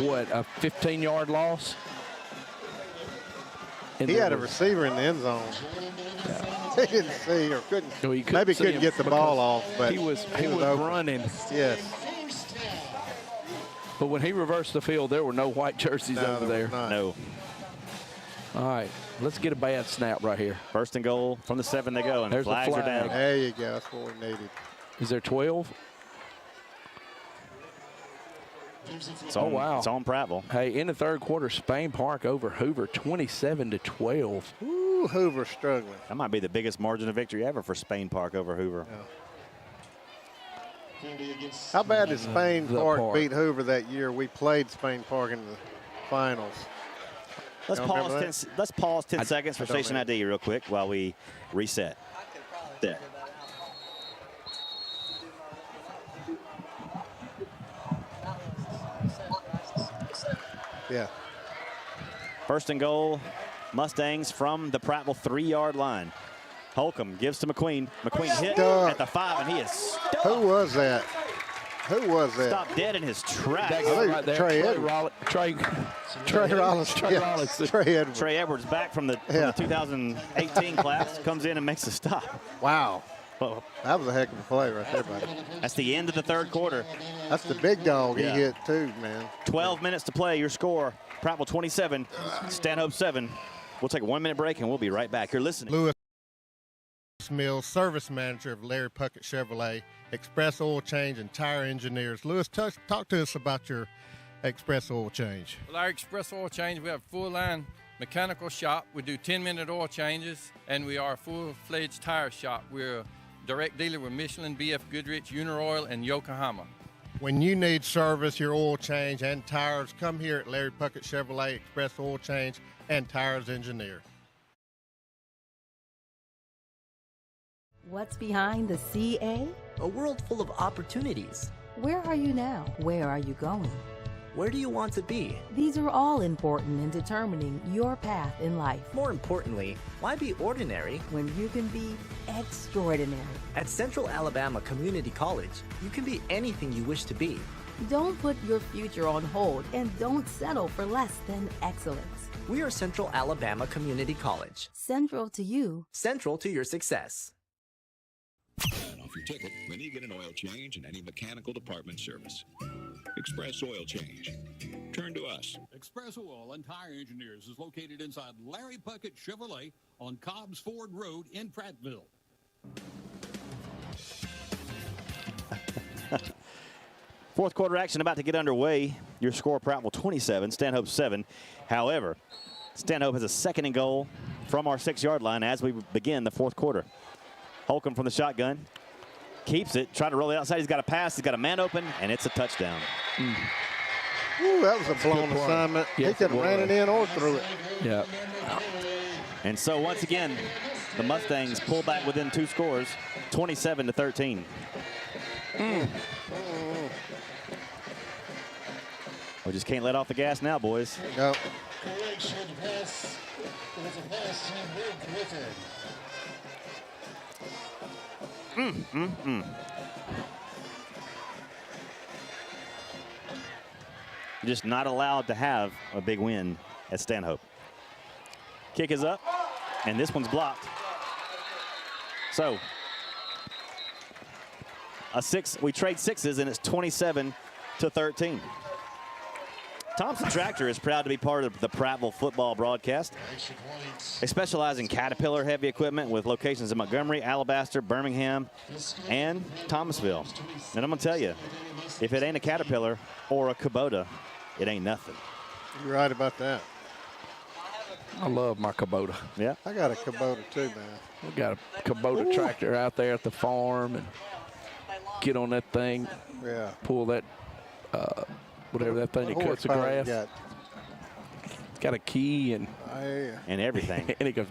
what, a 15-yard loss? And He there had a was- receiver in the end zone. He didn't see or couldn't. No, he Maybe see couldn't him get the because ball off, but he was open. running. Yes. But when he reversed the field, there were no white jerseys over there. No. All right, let's get a bad snap right here. First and goal from the 7 they go, and There's the flags are flag. down. There you go. That's what we needed. Is there 12? It's on, wow. It's on Prattville. Hey, in the third quarter, Spain Park over Hoover, 27-12. Ooh, Hoover's struggling. That might be the biggest margin of victory ever for Spain Park over Hoover. How bad did Spain The Park Park. beat Hoover that year? We played Spain Park in the finals. Let's Y'all pause remember 10, let's pause 10 seconds for I don't station remember. ID real quick while we reset. There. Yeah. First and goal, Mustangs from the Prattville 3-yard line. Holcomb gives to McQueen. McQueen hit Stuck. at the 5, and he is stuck. Who was that? Who was that? Stopped dead in his tracks. I think Trey Edwards. Trey Rollins. Trey Yeah. Rollins. Trey Edwards. Trey Edwards back from the 2018 class comes in and makes a stop. Wow. Oh, That was a heck of a play right there, buddy. that's the end of the third quarter. That's the big dog Yeah. he hit too, man. 12 minutes to play. Your score, Prattville 27, Stanhope 7. We'll take a 1-minute break, and we'll be right back. You're listening. Lewis Mills, service manager of Larry Puckett Chevrolet, Express Oil Change and Tire Engineers. Lewis, talk to us about your Express Oil Change. Well, our Express Oil Change, we have a full-line mechanical shop. We do 10-minute oil changes, and we are a full-fledged tire shop. We're a direct dealer with Michelin, BF Goodrich, Uniroyal, and Yokohama. When you need service, your oil change and tires, come here at Larry Puckett Chevrolet, Express Oil Change and Tires Engineer. What's behind the CA? A world full of opportunities. Where are you now? Where are you going? Where do you want to be? These are all important in determining your path in life. More importantly, why be ordinary when you can be extraordinary? At Central Alabama Community College, you can be anything you wish to be. Don't put your future on hold and don't settle for less than excellence. We are Central Alabama Community College. Central to you. Central to your success. And off your ticket when you get an oil change and any mechanical department service. Express Oil Change. Turn to us. Express Oil and Tire Engineers is located inside Larry Puckett Chevrolet on Cobbs Ford Road in Prattville. Fourth quarter action about to get underway. Your score, Prattville 27, Stanhope 7. However, Stanhope has a second and goal from our 6-yard line as we begin the fourth quarter. Holcomb from the shotgun. Keeps it, trying to roll it outside. He's got a pass, he's got a man open, and it's a touchdown. Ooh, that was a blown good assignment. Yes, he could have it ran was. it in or threw it. Yeah. And so once again, the Mustangs pull back within 2 scores, 27-13. We just can't let off the gas now, boys. No. Just not allowed to have a big win at Stanhope. Kick is up, and this one's blocked. So, we trade 6s, and it's 27-13. Thompson Tractor is proud to be part of the Prattville football broadcast. They specialize in Caterpillar heavy equipment with locations in Montgomery, Alabaster, Birmingham, and Thomasville. And I'm going to tell you, if it ain't a Caterpillar or a Kubota, it ain't nothing. You're right about that. I love my Kubota. Yeah. I got a Kubota too, man. We got a Kubota tractor out there at the farm and get on that thing. Yeah. Pull that, whatever that thing that cuts the horsepower you grass. got? It's got a key and And everything. and it goes.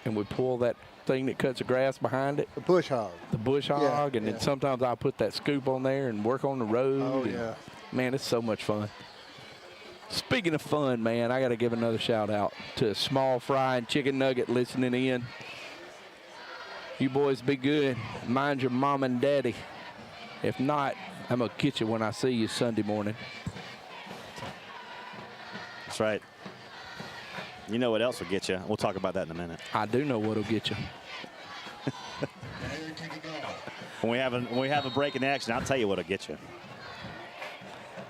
And and we pull that thing that cuts the grass behind it. The bush hog. The bush hog, and then sometimes I put that scoop on there and work on the road. Oh, yeah. Man, it's so much fun. Speaking of fun, man, I got to give another shout out to Small Fry and Chicken Nugget listening in. You boys be good. Mind your mom and daddy. If not, I'm going to get you when I see you Sunday morning. That's right. You know what else will get you? We'll talk about that in a minute. I do know what will get you. When we have a break in action, I'll tell you what'll get you.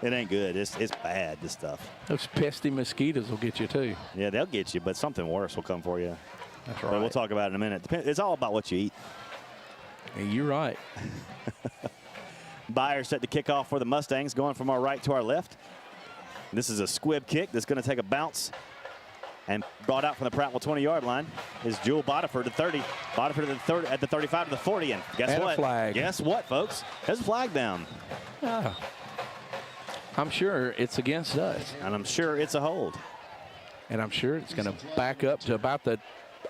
It ain't good. It's bad, this stuff. Those pesky mosquitoes will get you too. Yeah, they'll get you, but something worse will come for you. That's But right. we'll talk about it in a minute. It's all about what you eat. Yeah, you're right. Byer set to kick off for the Mustangs, going from our right to our left. This is a squib kick that's going to take a bounce and brought out from the Prattville 20-yard line is Jewel Bodiford to 30. Bodiford at the 35 to the 40, and guess And what? a flag. Guess what, folks? There's a flag down. Yeah. I'm sure it's against us. And I'm sure it's a hold. And I'm sure it's going to back up to about the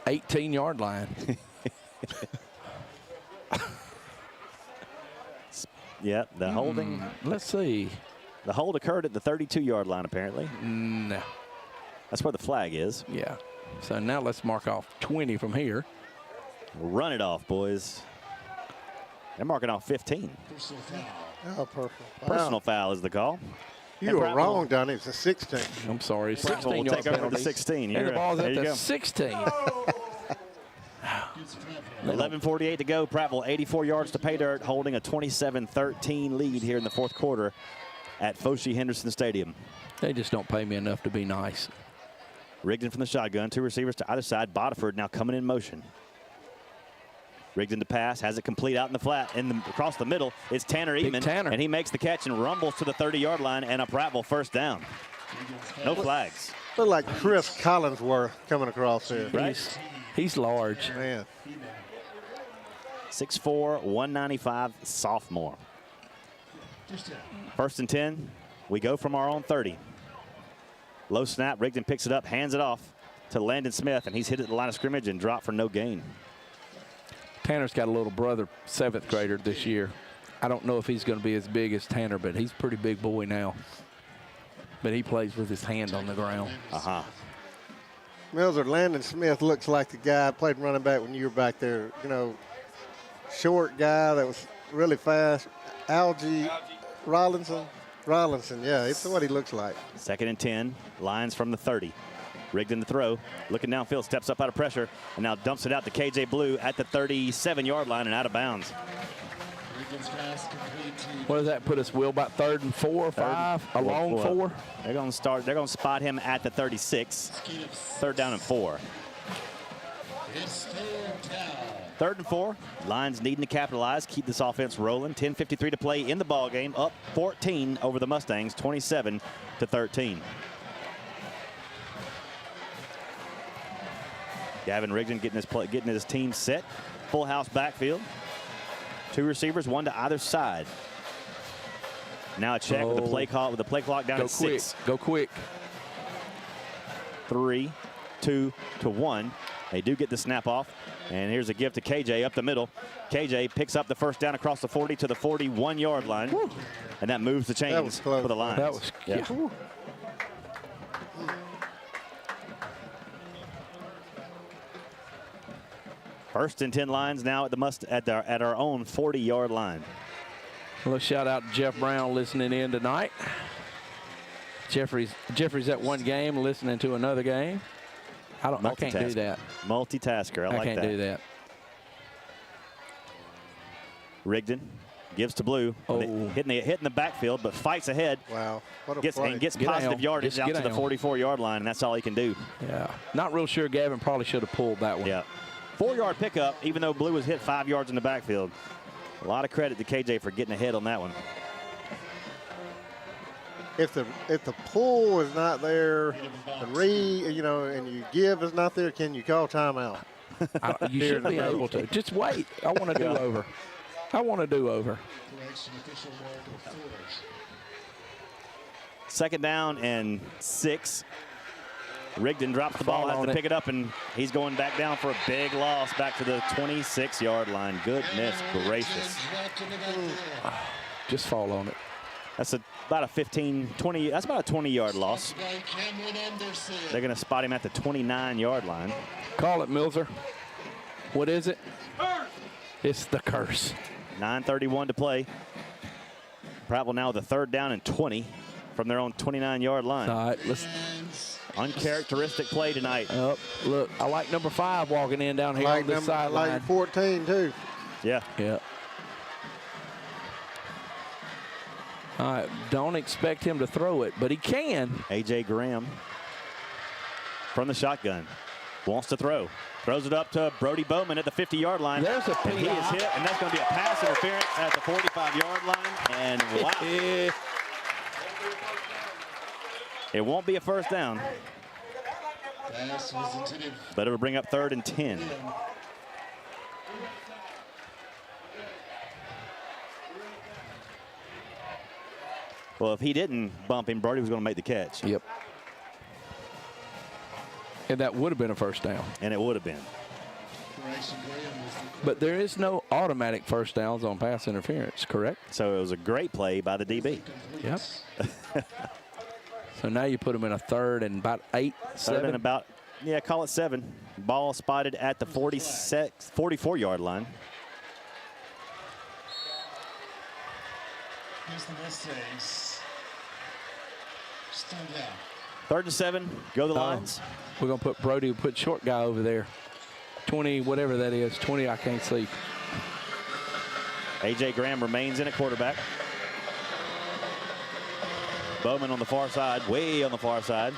18-yard line. Yeah, the holding. Let's see. The hold occurred at the 32-yard line, apparently. No. That's where the flag is. Yeah. So now let's mark off 20 from here. Run it off, boys. They're marking off 15. Oh, perfect. Personal foul is the call. You were wrong, Donnie. It's a 16. I'm sorry. Prattville will 16-yard take over penalty. the 16. And the ball's There at you the go. 16. 11:48 to go. Prattville 84 yards to pay dirt, holding a 27-13 lead here in the fourth quarter at Foshee Henderson Stadium. They just don't pay me enough to be nice. Rigdon from the shotgun, two receivers to either side. Bodiford now coming in motion. Rigdon to pass, has it complete out in the flat, across the middle. It's Tanner Eatman, Tanner. and he makes the catch and rumbles to the 30-yard line, and a Prattville first down. No flags. Look like Chris Collinsworth coming across here. Right. He's large. Man. 6'4", 195, sophomore. First and 10. We go from our own 30. Low snap. Rigdon picks it up, hands it off to Landon Smith, and he's hit at the line of scrimmage and dropped for no gain. Tanner's got a little brother, 7th grader this year. I don't know if he's going to be as big as Tanner, but he's a pretty big boy now. But he plays with his hand on the ground. Uh-huh. Mills or Landon Smith looks like the guy played running back when you were back there. You know, short guy that was really fast. Algie Rollinson, yeah, it's what he looks like. Second and 10. Lions from the 30. Rigdon to throw. Looking downfield, steps up out of pressure, and now dumps it out to KJ Blue at the 37-yard line and out of bounds. What does that put us, Will? About 3rd and 4 or 5? A long 4? They're going to spot him at the 36. 3rd down and 4. 3rd and 4. Lions needing to capitalize, keep this offense rolling. 10:53 to play in the ball game. Up 14 over the Mustangs, 27-13. Gavin Rigdon getting his team set. Full house backfield. Two receivers, one to either side. Now a check with the play clock down at 6. Go quick. 3, 2 to 1. They do get the snap off. And here's a give to KJ up the middle. KJ picks up the first down across the 40 to the 41-yard line. Woo. And that moves the chains for the Lions. That was yeah. First and 10 Lions now at our own 40-yard line. A little shout out to Jeff Brown listening in tonight. Jeffrey's at one game listening to another game. I can't do that. Multitasker. I like that. can't do that. Rigdon gives to Blue. Hitting the backfield, but fights ahead. Wow. What a gets play. positive yardage out to the 44-yard line, and that's all he can do. Yeah. Not real sure Gavin probably should have pulled that one. Yeah. 4-yard pickup, even though Blue was hit 5 yards in the backfield. A lot of credit to KJ for getting ahead on that one. If the pull is not there, and you give is not there, can you call timeout? You should be able to. Just wait. I want to do over. I want to do over. Second down and 6. Rigdon drops the ball, has to pick it up, and he's going back down for a big loss back to the 26-yard line. Goodness gracious. Just fall on it. That's about a 15, 20, that's about a 20-yard loss. They're going to spot him at the 29-yard line. Call it, Milzer. What is it? It's the curse. 9:31 to play. Prattville now with a 3rd down and 20 from their own 29-yard line. All right, let's. Uncharacteristic play tonight. Oh, look, I like number 5 walking in down here on the sideline. Like 14 too. Yeah. Yeah. All right, don't expect him to throw it, but he can. A.J. Graham from the shotgun wants to throw. Throws it up to Brody Bowman at the 50-yard line. There's a and he is hit, and that's going to be a pass interference at the 45-yard line. And wow. It won't be a first down. But it'll bring up 3rd and 10. Well, if he didn't bump him, Brody was going to make the catch. Yep. And that would have been a first down. And it would have been. But there is no automatic first downs on pass interference, correct? So it was a great play by the DB. Yep. So now you put him in a 3rd and about 8, 7. 3rd and about, yeah, call it 7. Ball spotted at the 44-yard line. Here's the mistakes. Stand down. 3rd and 7. Go the Lions. We're going to put Brody, put short guy over there. 20, whatever that is. 20, I can't see. A.J. Graham remains in at quarterback. Bowman on the far side, way on the far side.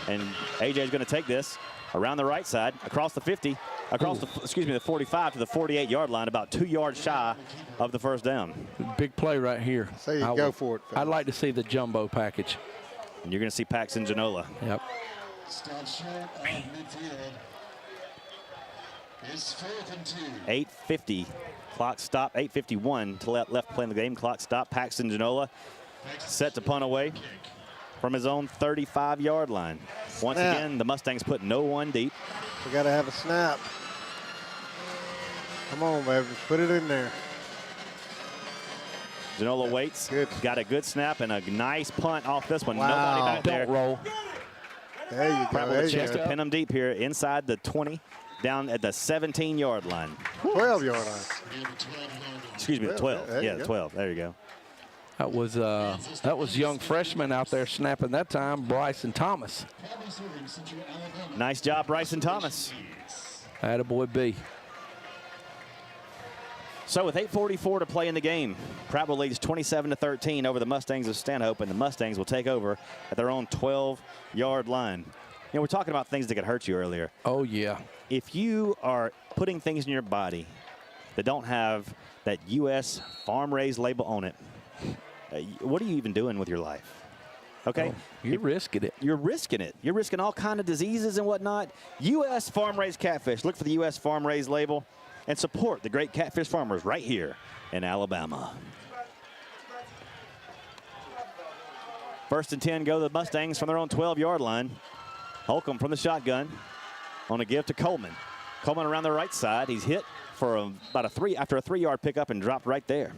And A.J. is going to take this around the right side, across the 50, across the 45 to the 48-yard line, about 2 yards shy of the first down. Big play right here. So you go for it. I'd like to see the jumbo package. And you're going to see Paxton Genola. Yep. Stop short of midfield. It's 4th and 2. 8:50, clock stop. 8:51 to left playing the game. Clock stop. Paxton Genola set to punt away from his own 35-yard line. Once again, the Mustangs put no one deep. We got to have a snap. Come on, baby, put it in there. Genola waits. Good. Got a good snap and a nice punt off this one. Wow. Nobody back there. Don't roll. There you go. Prattville a chance to pin them deep here inside the 20, down at the 17-yard line. 12-yard line. Excuse me, the 12. Yeah, the 12. There you go. That was young freshman out there snapping that time, Bryson Thomas. Nice job, Bryson Thomas. Attaboy B. So with 8:44 to play in the game, Prattville leads 27-13 over the Mustangs of Stanhope, and the Mustangs will take over at their own 12-yard line. You know, we're talking about things that could hurt you earlier. Oh, yeah. If you are putting things in your body that don't have that U.S. farm-raised label on it, what are you even doing with your life? Okay? Oh, you're risking it. You're risking it. You're risking all kind of diseases and whatnot. U.S. farm-raised catfish. Look for the U.S. farm-raised label and support the great catfish farmers right here in Alabama. 1st and 10 go the Mustangs from their own 12-yard line. Holcomb from the shotgun on a give to Coleman. Coleman around the right side. He's hit for after a 3-yard pickup and dropped right there.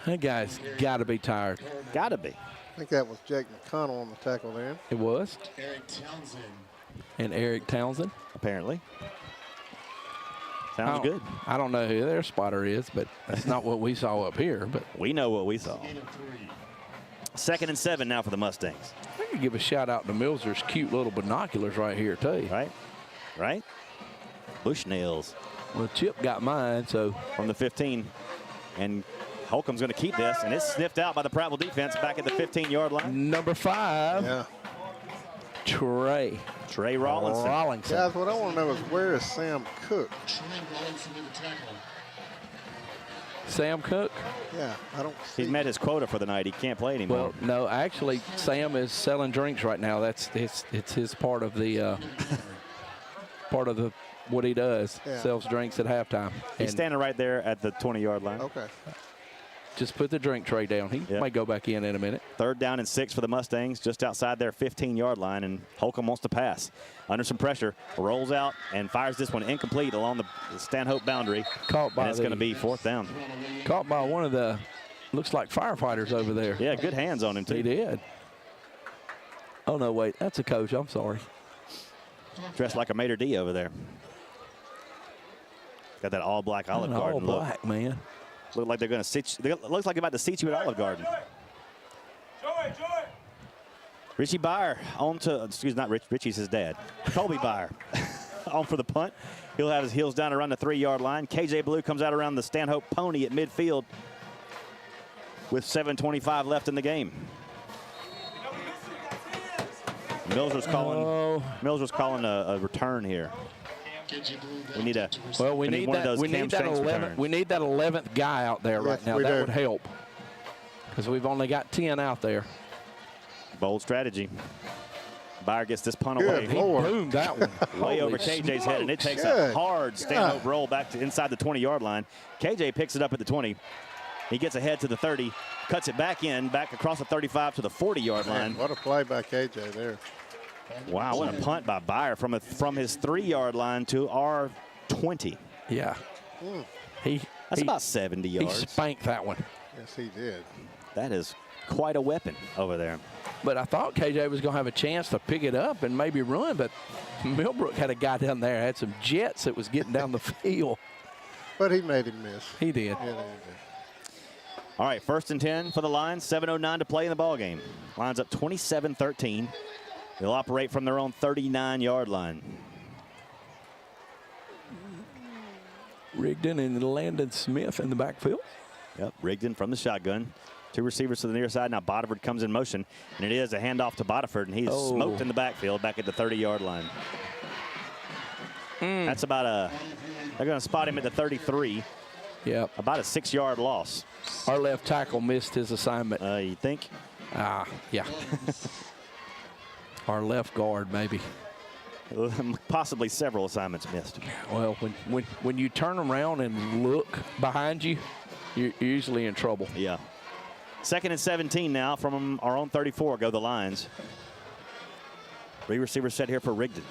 That guy's got to be tired. Got to be. I think that was Jake McConnell on the tackle there. It was. Eric Townsend. And Eric Townsend. Apparently. Sounds good. I don't know who their spotter is, but that's not what we saw up here. But we know what we saw. 2nd and 7 now for the Mustangs. I could give a shout out to Milzer's cute little binoculars right here, too. Right? Bushnells. Well, Chip got mine, so. From the 15. And Holcomb's going to keep this, and it's sniffed out by the Prattville defense back at the 15-yard line. Number 5. Yeah. Trey Rawlinson. Guys, what I want to know is where is Sam Cook? Sam Cook? Yeah, I don't see. He's met his quota for the night. He can't play anymore. Well, no, actually, Sam is selling drinks right now. It's his part of the what he does. Yeah. Sells drinks at halftime. He's standing right there at the 20-yard line. Okay. just put the drink tray down. He may go back in a minute. 3rd down and 6 for the Mustangs, just outside their 15-yard line, and Holcomb wants to pass. Under some pressure, rolls out and fires this one incomplete along the Stanhope boundary. Caught by and it's going to be 4th down. Caught by one of the, looks like firefighters over there. Yeah, good hands on him, too. He did. Oh, no, wait. That's a coach. I'm sorry. Dressed like a Mater D over there. Got that all-black Olive Garden look. All-black, man. Look like they're going to sit. Looks like they're about to seat you at Olive Garden. Richie Byer on to, not Rich. Richie's his dad. Colby Byer on for the punt. He'll have his heels down around the 3-yard line. KJ Blue comes out around the Stanhope Pony at midfield with 7:25 left in the game. Mills was calling a return here. We need a we need one of those we need that 11th guy out there right now. That would help because we've only got 10 out there. Bold strategy. Byer gets this punt Good away. He boomed that one. Way over KJ's head, and it takes a hard Stanhope roll back to inside the 20-yard line. KJ picks it up at the 20. He gets ahead to the 30, cuts it back across the 35 to the 40-yard line. What a play by KJ there. Wow, what a punt by Byer from his 3-yard line to our 20. Yeah. That's about 70 yards. He spanked that one. Yes, he did. That is quite a weapon over there. But I thought KJ was going to have a chance to pick it up and maybe run, but Millbrook had a guy down there, had some jets that was getting down the field. But he made him miss. He did. Yeah, he did. All right, 1st and 10 for the Lions. 7:09 to play in the ball game. Lions up 27-13. They'll operate from their own 39-yard line. Rigdon and Landon Smith in the backfield. Yep, Rigdon from the shotgun. 2 receivers to the near side. Now Bodiford comes in motion, and it is a handoff to Bodiford, and he's smoked in the backfield back at the 30-yard line. That's about they're going to spot him at the 33. Yep. About a 6-yard loss. Our left tackle missed his assignment. You think? Yeah. Our left guard, maybe. Possibly several assignments missed. Well, when you turn around and look behind you, you're usually in trouble. Yeah. 2nd and 17 now from our own 34 go the Lions. 3 receivers set here for Rigdon.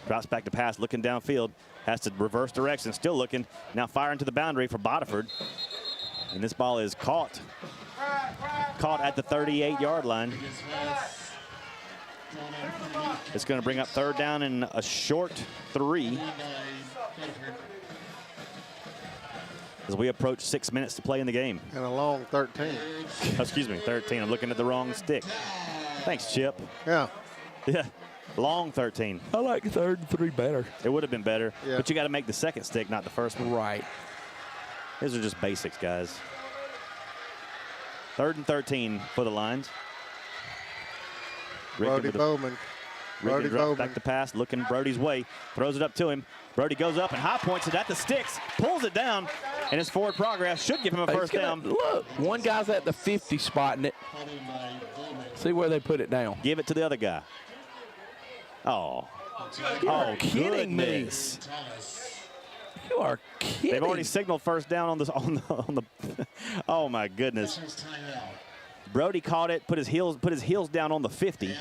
Drops back to pass, looking downfield. Has to reverse direction, still looking. Now firing to the boundary for Bodiford. And this ball is caught. Caught at the 38-yard line. It's going to bring up 3rd down and a short 3. As we approach 6 minutes to play in the game. And a long 13. Excuse me, 13. I'm looking at the wrong stick. Thanks, Chip. Yeah. Yeah. Long 13. I like 3rd and 3 better. It would have been better, yeah. But you got to make the 2nd stick, not the 1st one. Right. These are just basics, guys. 3rd and 13 for the Lions. Brody Bowman. Brody drops back to pass, looking Brody's way, throws it up to him. Brody goes up and high points it at the sticks, pulls it down, and his forward progress should give him a first down. Look, one guy's at the 50 spotting it. See where they put it down. Give it to the other guy. Oh. You're kidding me. You are kidding. They've already signaled first down on the oh my goodness. Brody caught it, put his heels down on the 50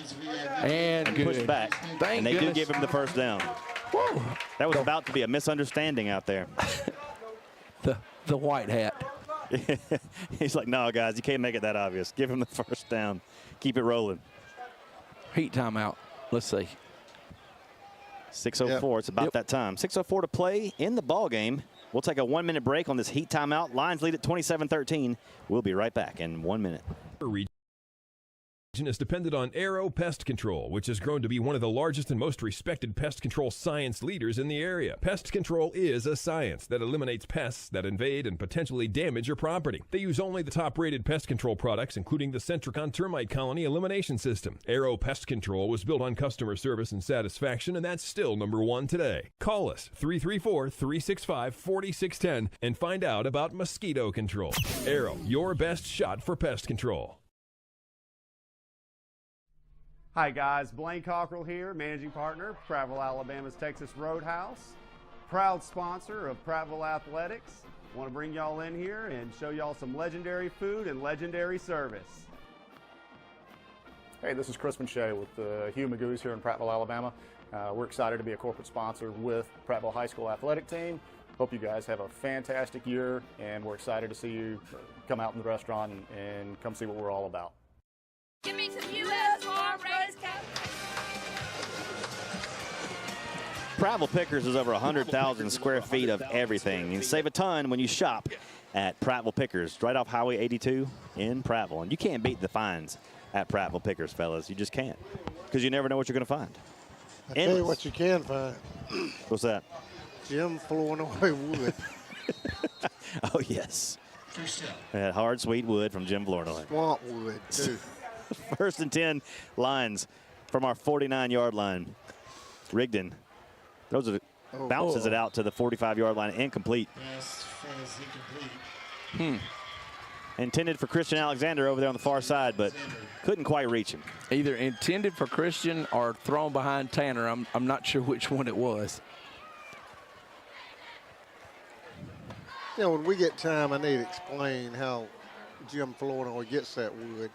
and pushed back. And they do give him the first down. Whoa. That was about to be a misunderstanding out there. the white hat. He's like, no, guys, you can't make it that obvious. Give him the first down. Keep it rolling. Heat timeout. Let's see. 6:04. It's about that time. 6:04 to play in the ball game. We'll take a 1-minute break on this heat timeout. Lions lead at 27-13. We'll be right back in 1 minute. Is dependent on Aero Pest Control, which has grown to be one of the largest and most respected pest control science leaders in the area. Pest control is a science that eliminates pests that invade and potentially damage your property. They use only the top-rated pest control products, including the Centricon Termite Colony Elimination System. Aero Pest Control was built on customer service and satisfaction, and that's still #1 today. Call us 334-365-4610 and find out about mosquito control. Aero, your best shot for pest control. Hi guys, Blaine Cockrell here, managing partner, Prattville, Alabama's Texas Roadhouse, proud sponsor of Prattville Athletics. I want to bring y'all in here and show y'all some legendary food and legendary service. Hey, this is Chris Manchet with the Hugh Magoo's here in Prattville, Alabama. We're excited to be a corporate sponsor with Prattville High School athletic team. Hope you guys have a fantastic year, and we're excited to see you come out in the restaurant and come see what we're all about. Give me some U.S. farm raised cattle. Prattville Pickers is over 100,000 square feet of everything. You can save a ton when you shop at Prattville Pickers, right off Highway 82 in Prattville. And you can't beat the finds at Prattville Pickers, fellas. You just can't, because you never know what you're going to find. I tell you what you can find. What's that? Jim Flournoy wood. Oh, yes. That hard, sweet wood from Jim Flournoy. Swamp wood, too. 1st and 10 lines from our 49-yard line. Rigdon bounces it out to the 45-yard line, incomplete. Intended for Christian Alexander over there on the far side, but couldn't quite reach him. Either intended for Christian or thrown behind Tanner. I'm not sure which one it was. You know, when we get time, I need to explain how Jim Flournoy gets that wood.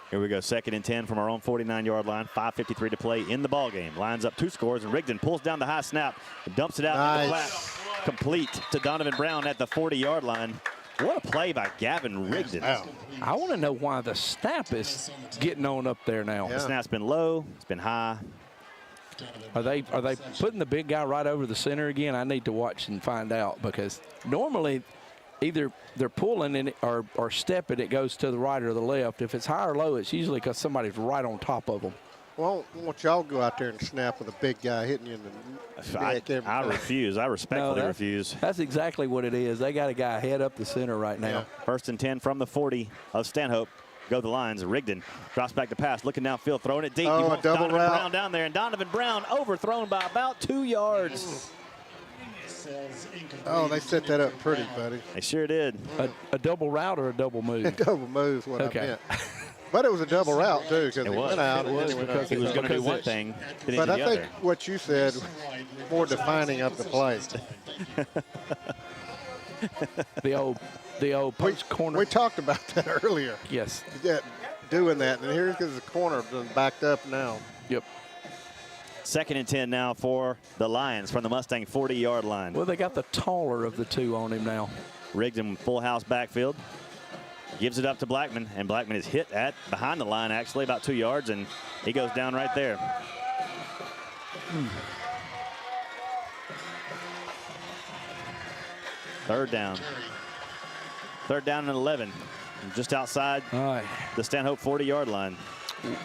Here we go, 2nd and 10 from our own 49-yard line. 5:53 to play in the ball game. Lines up 2 scores, and Rigdon pulls down the high snap and dumps it out in the flat. Complete to Donovan Brown at the 40-yard line. What a play by Gavin Rigdon. I want to know why the snap is getting on up there now. The snap's been low, it's been high. Are they putting the big guy right over the center again? I need to watch and find out, because normally either they're pulling in it or stepping, it goes to the right or the left. If it's high or low, it's usually because somebody's right on top of them. Well, I want y'all to go out there and snap with a big guy hitting you in the neck. I refuse. I respectfully refuse. That's exactly what it is. They got a guy head up the center right now. Yeah. 1st and 10 from the 40 of Stanhope. Go the lines. Rigdon drops back to pass, looking downfield, throwing it deep. Oh, He wants double Donovan route. Brown down there, and Donovan Brown overthrown by about 2 yards. Oh, they set that up pretty, buddy. They sure did. A double route or a double move? A double move is what I meant. But it was a double route, too, because he went out. It was because he was going to do one thing, then he but did I the think other. what you said was more defining of the play. The old post corner. We talked about that earlier. Yes. Doing that, and here's because the corner is backed up now. Yep. 2nd and 10 now for the Lions from the Mustang 40-yard line. Well, they got the taller of the two on him now. Rigdon full house backfield. Gives it up to Blackman, and Blackman is hit at behind the line, actually, about 2 yards, and he goes down right there. Third down. 3rd down and 11. Just outside the Stanhope 40-yard line.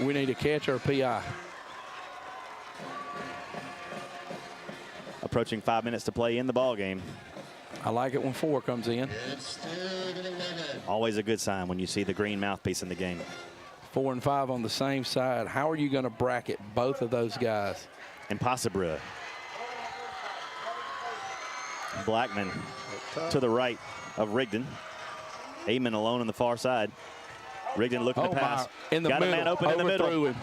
We need a catch or a PI. Approaching 5 minutes to play in the ball game. I like it when 4 comes in. Always a good sign when you see the green mouthpiece in the game. 4 and 5 on the same side. How are you going to bracket both of those guys? Impossible. Blackman to the right of Rigdon. Amon alone on the far side. Rigdon looking to pass. In the Got middle. a man open in the middle. Him.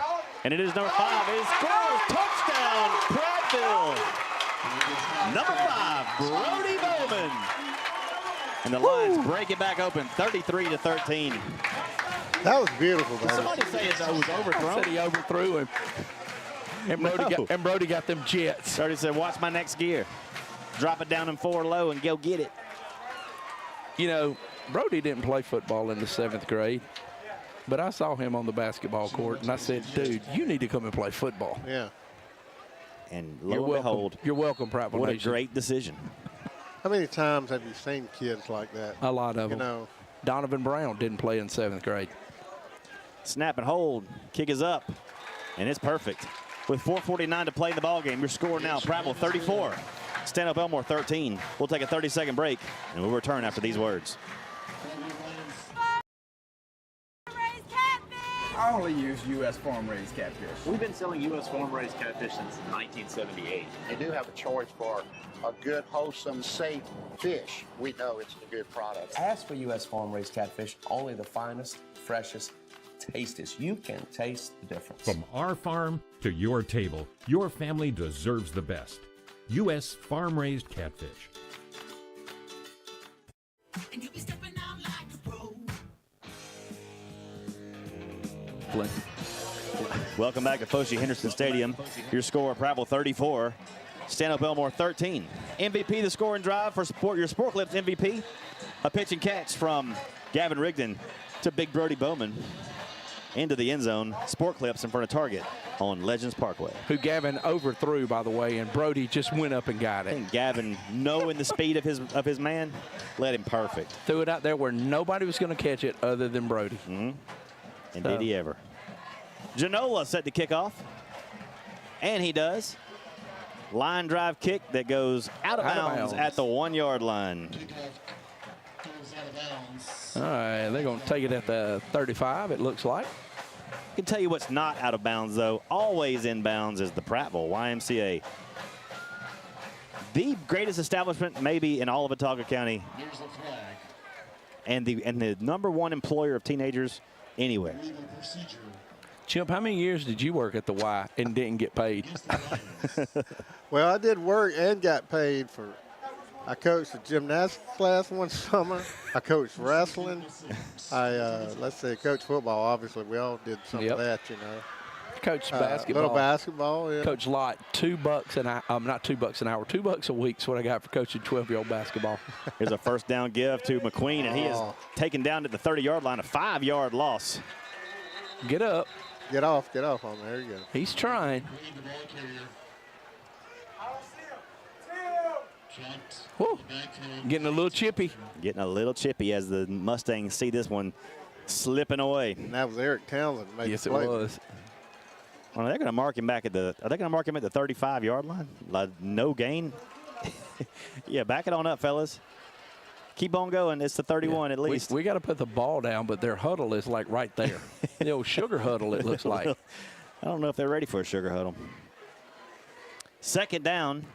And it is number 5. He scores. Touchdown, Prattville. Number 5, Brody Bowman. And the Lions break it back open, 33-13. That was beautiful, Did somebody say it was overthrown? I said he overthrew him. And Brody got them jets. Brody said, watch my next gear. Drop it down in 4 low and go get it. You know, Brody didn't play football in the 7th grade, but I saw him on the basketball court, and I said, dude, you need to come and play football. Yeah. And lo and behold, you're welcome, Prattville what Nation. a great decision. How many times have you seen kids like that? A lot of them. You know, Donovan Brown didn't play in 7th grade. Snap and hold. Kick is up, and it's perfect. With 4:49 to play in the ball game, your score now, Prattville 34, Stanhope Elmore 13. We'll take a 30-second break, and we'll return after these words. I only use U.S. farm-raised catfish. We've been selling U.S. farm-raised catfish since 1978. They do have a choice for a good, wholesome, safe fish. We know it's a good product. Ask for U.S. farm-raised catfish, only the finest, freshest, tastiest. You can taste the difference. From our farm to your table, your family deserves the best. U.S. farm-raised catfish. Welcome back to Foshee Henderson Stadium. Your score, Prattville 34, Stanhope Elmore 13. MVP the scoring drive for your Sport Clips MVP. A pitch and catch from Gavin Rigdon to Big Brody Bowman into the end zone. Sport Clips in front of target on Legends Parkway. Who Gavin overthrew, by the way, and Brody just went up and got it. And Gavin, knowing the speed of his man, led him perfect. Threw it out there where nobody was going to catch it other than Brody. And did he ever. Janola set to kick off. And he does. Line drive kick that goes out of bounds at the 1-yard line. All right, they're going to take it at the 35, it looks like. I can tell you what's not out of bounds, though. Always in bounds is the Prattville YMCA. The greatest establishment maybe in all of Watauga County. And the #1 employer of teenagers anywhere. Chimp, how many years did you work at the Y and didn't get paid? Well, I did work and got paid for. I coached a gymnastics class one summer. I coached wrestling. Let's say, coached football. Obviously, we all did some of that, you know. Coach basketball. Little basketball, yeah. Coach Lott, $2 an hour. Not $2 an hour. $2 a week's what I got for coaching 12-year-old basketball. Here's a first down give to McQueen, and he is taken down at the 30-yard line. A 5-yard loss. Get up. Get off on there. There you go. He's trying. Woo. Getting a little chippy. Getting a little chippy as the Mustangs see this one slipping away. And that was Eric Townsend. Yes, it was. Well, they're going to mark him back at the. Are they going to mark him at the 35-yard line? Like, no gain. Yeah, back it on up, fellas. Keep on going. It's the 31 at least. We got to put the ball down, but their huddle is like right there. The old sugar huddle, it looks like. I don't know if they're ready for a sugar huddle. Second down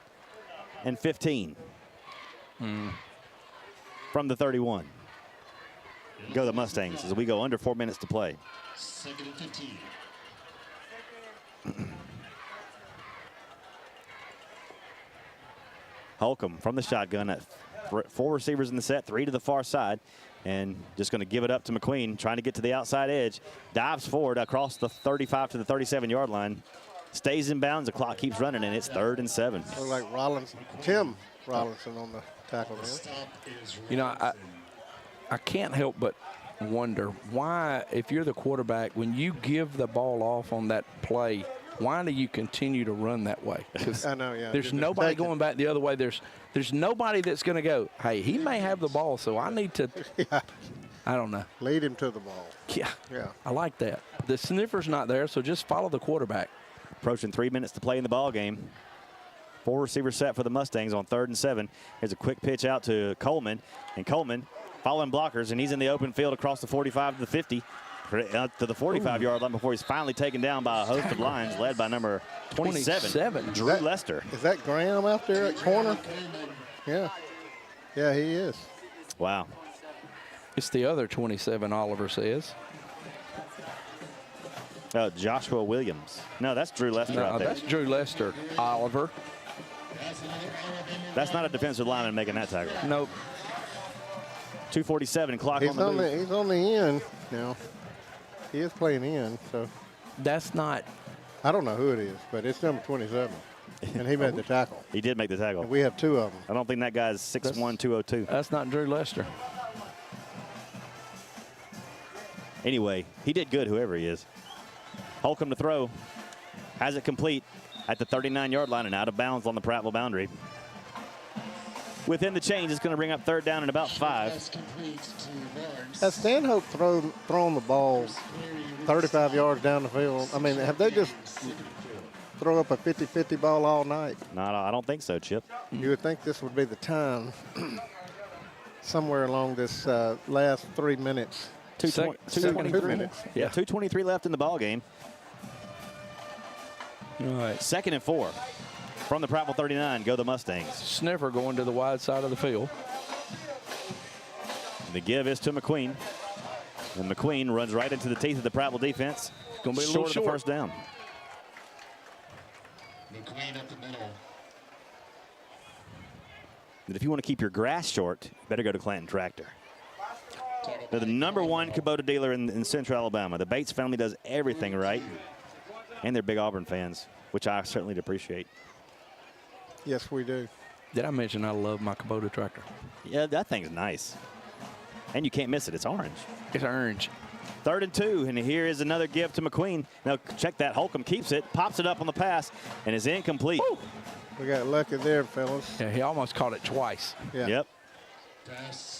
and 15 from the 31. Go the Mustangs as we go under 4 minutes to play. Second and 15. Holcomb from the shotgun at 4 receivers in the set, 3 to the far side, and just going to give it up to McQueen, trying to get to the outside edge. Dives forward across the 35 to the 37-yard line. Stays in bounds. The clock keeps running, and it's 3rd and 7. Look like Tim Rollinson on the tackle there. You know, I can't help but wonder why, if you're the quarterback, when you give the ball off on that play, why do you continue to run that way? I know, yeah. There's nobody going back the other way. There's nobody that's going to go, hey, he may have the ball, so I need to, I don't know. Lead him to the ball. Yeah. Yeah. I like that. The sniffer's not there, so just follow the quarterback. Approaching 3 minutes to play in the ball game. 4 receivers set for the Mustangs on 3rd and 7. Here's a quick pitch out to Coleman, and Coleman following blockers, and he's in the open field across the 45 to the 50. To the 45-yard line before he's finally taken down by a host of lines led by number 27. Drew Lester. Is that Graham out there at corner? Yeah. Yeah, he is. Wow. It's the other 27, Oliver says. Joshua Williams. No, that's Drew Lester out there. That's Drew Lester, Oliver. That's not a defensive lineman making that tackle. Nope. 2:47 clock on the move. He's on the end now. He is playing in, so. That's not. I don't know who it is, but it's number 27. And he made the tackle. He did make the tackle. And we have 2 of them. I don't think that guy's 6'1", 202. That's not Drew Lester. Anyway, he did good, whoever he is. Holcomb to throw. Has it complete at the 39-yard line and out of bounds on the Prattville boundary. Within the change, it's going to bring up 3rd down and about 5. Has Stanhope thrown the ball 35 yards down the field? I mean, have they just throw up a 50-50 ball all night? No, I don't think so, Chip. You would think this would be the time somewhere along this last 3 minutes. 2:23 minutes. Yeah, 2:23 left in the ball game. All right. 2nd and 4 from the Prattville 39. Go the Mustangs. Sniffer going to the wide side of the field. The give is to McQueen. And McQueen runs right into the teeth of the Prattville defense. Going to be a short little of the first down. McQueen up the middle. that if you want to keep your grass short, you better go to Clanton Tractor. They're the #1 Kubota dealer in Central Alabama. The Bates family does everything right, and they're big Auburn fans, which I certainly appreciate. Yes, we do. Did I mention I love my Kubota tractor? Yeah, that thing's nice. And you can't miss it. It's orange. It's orange. 3rd and 2, and here is another give to McQueen. Now, check that. Holcomb keeps it, pops it up on the pass, and is incomplete. Woo. We got lucky there, fellas. Yeah, he almost caught it twice. Yeah. Yep.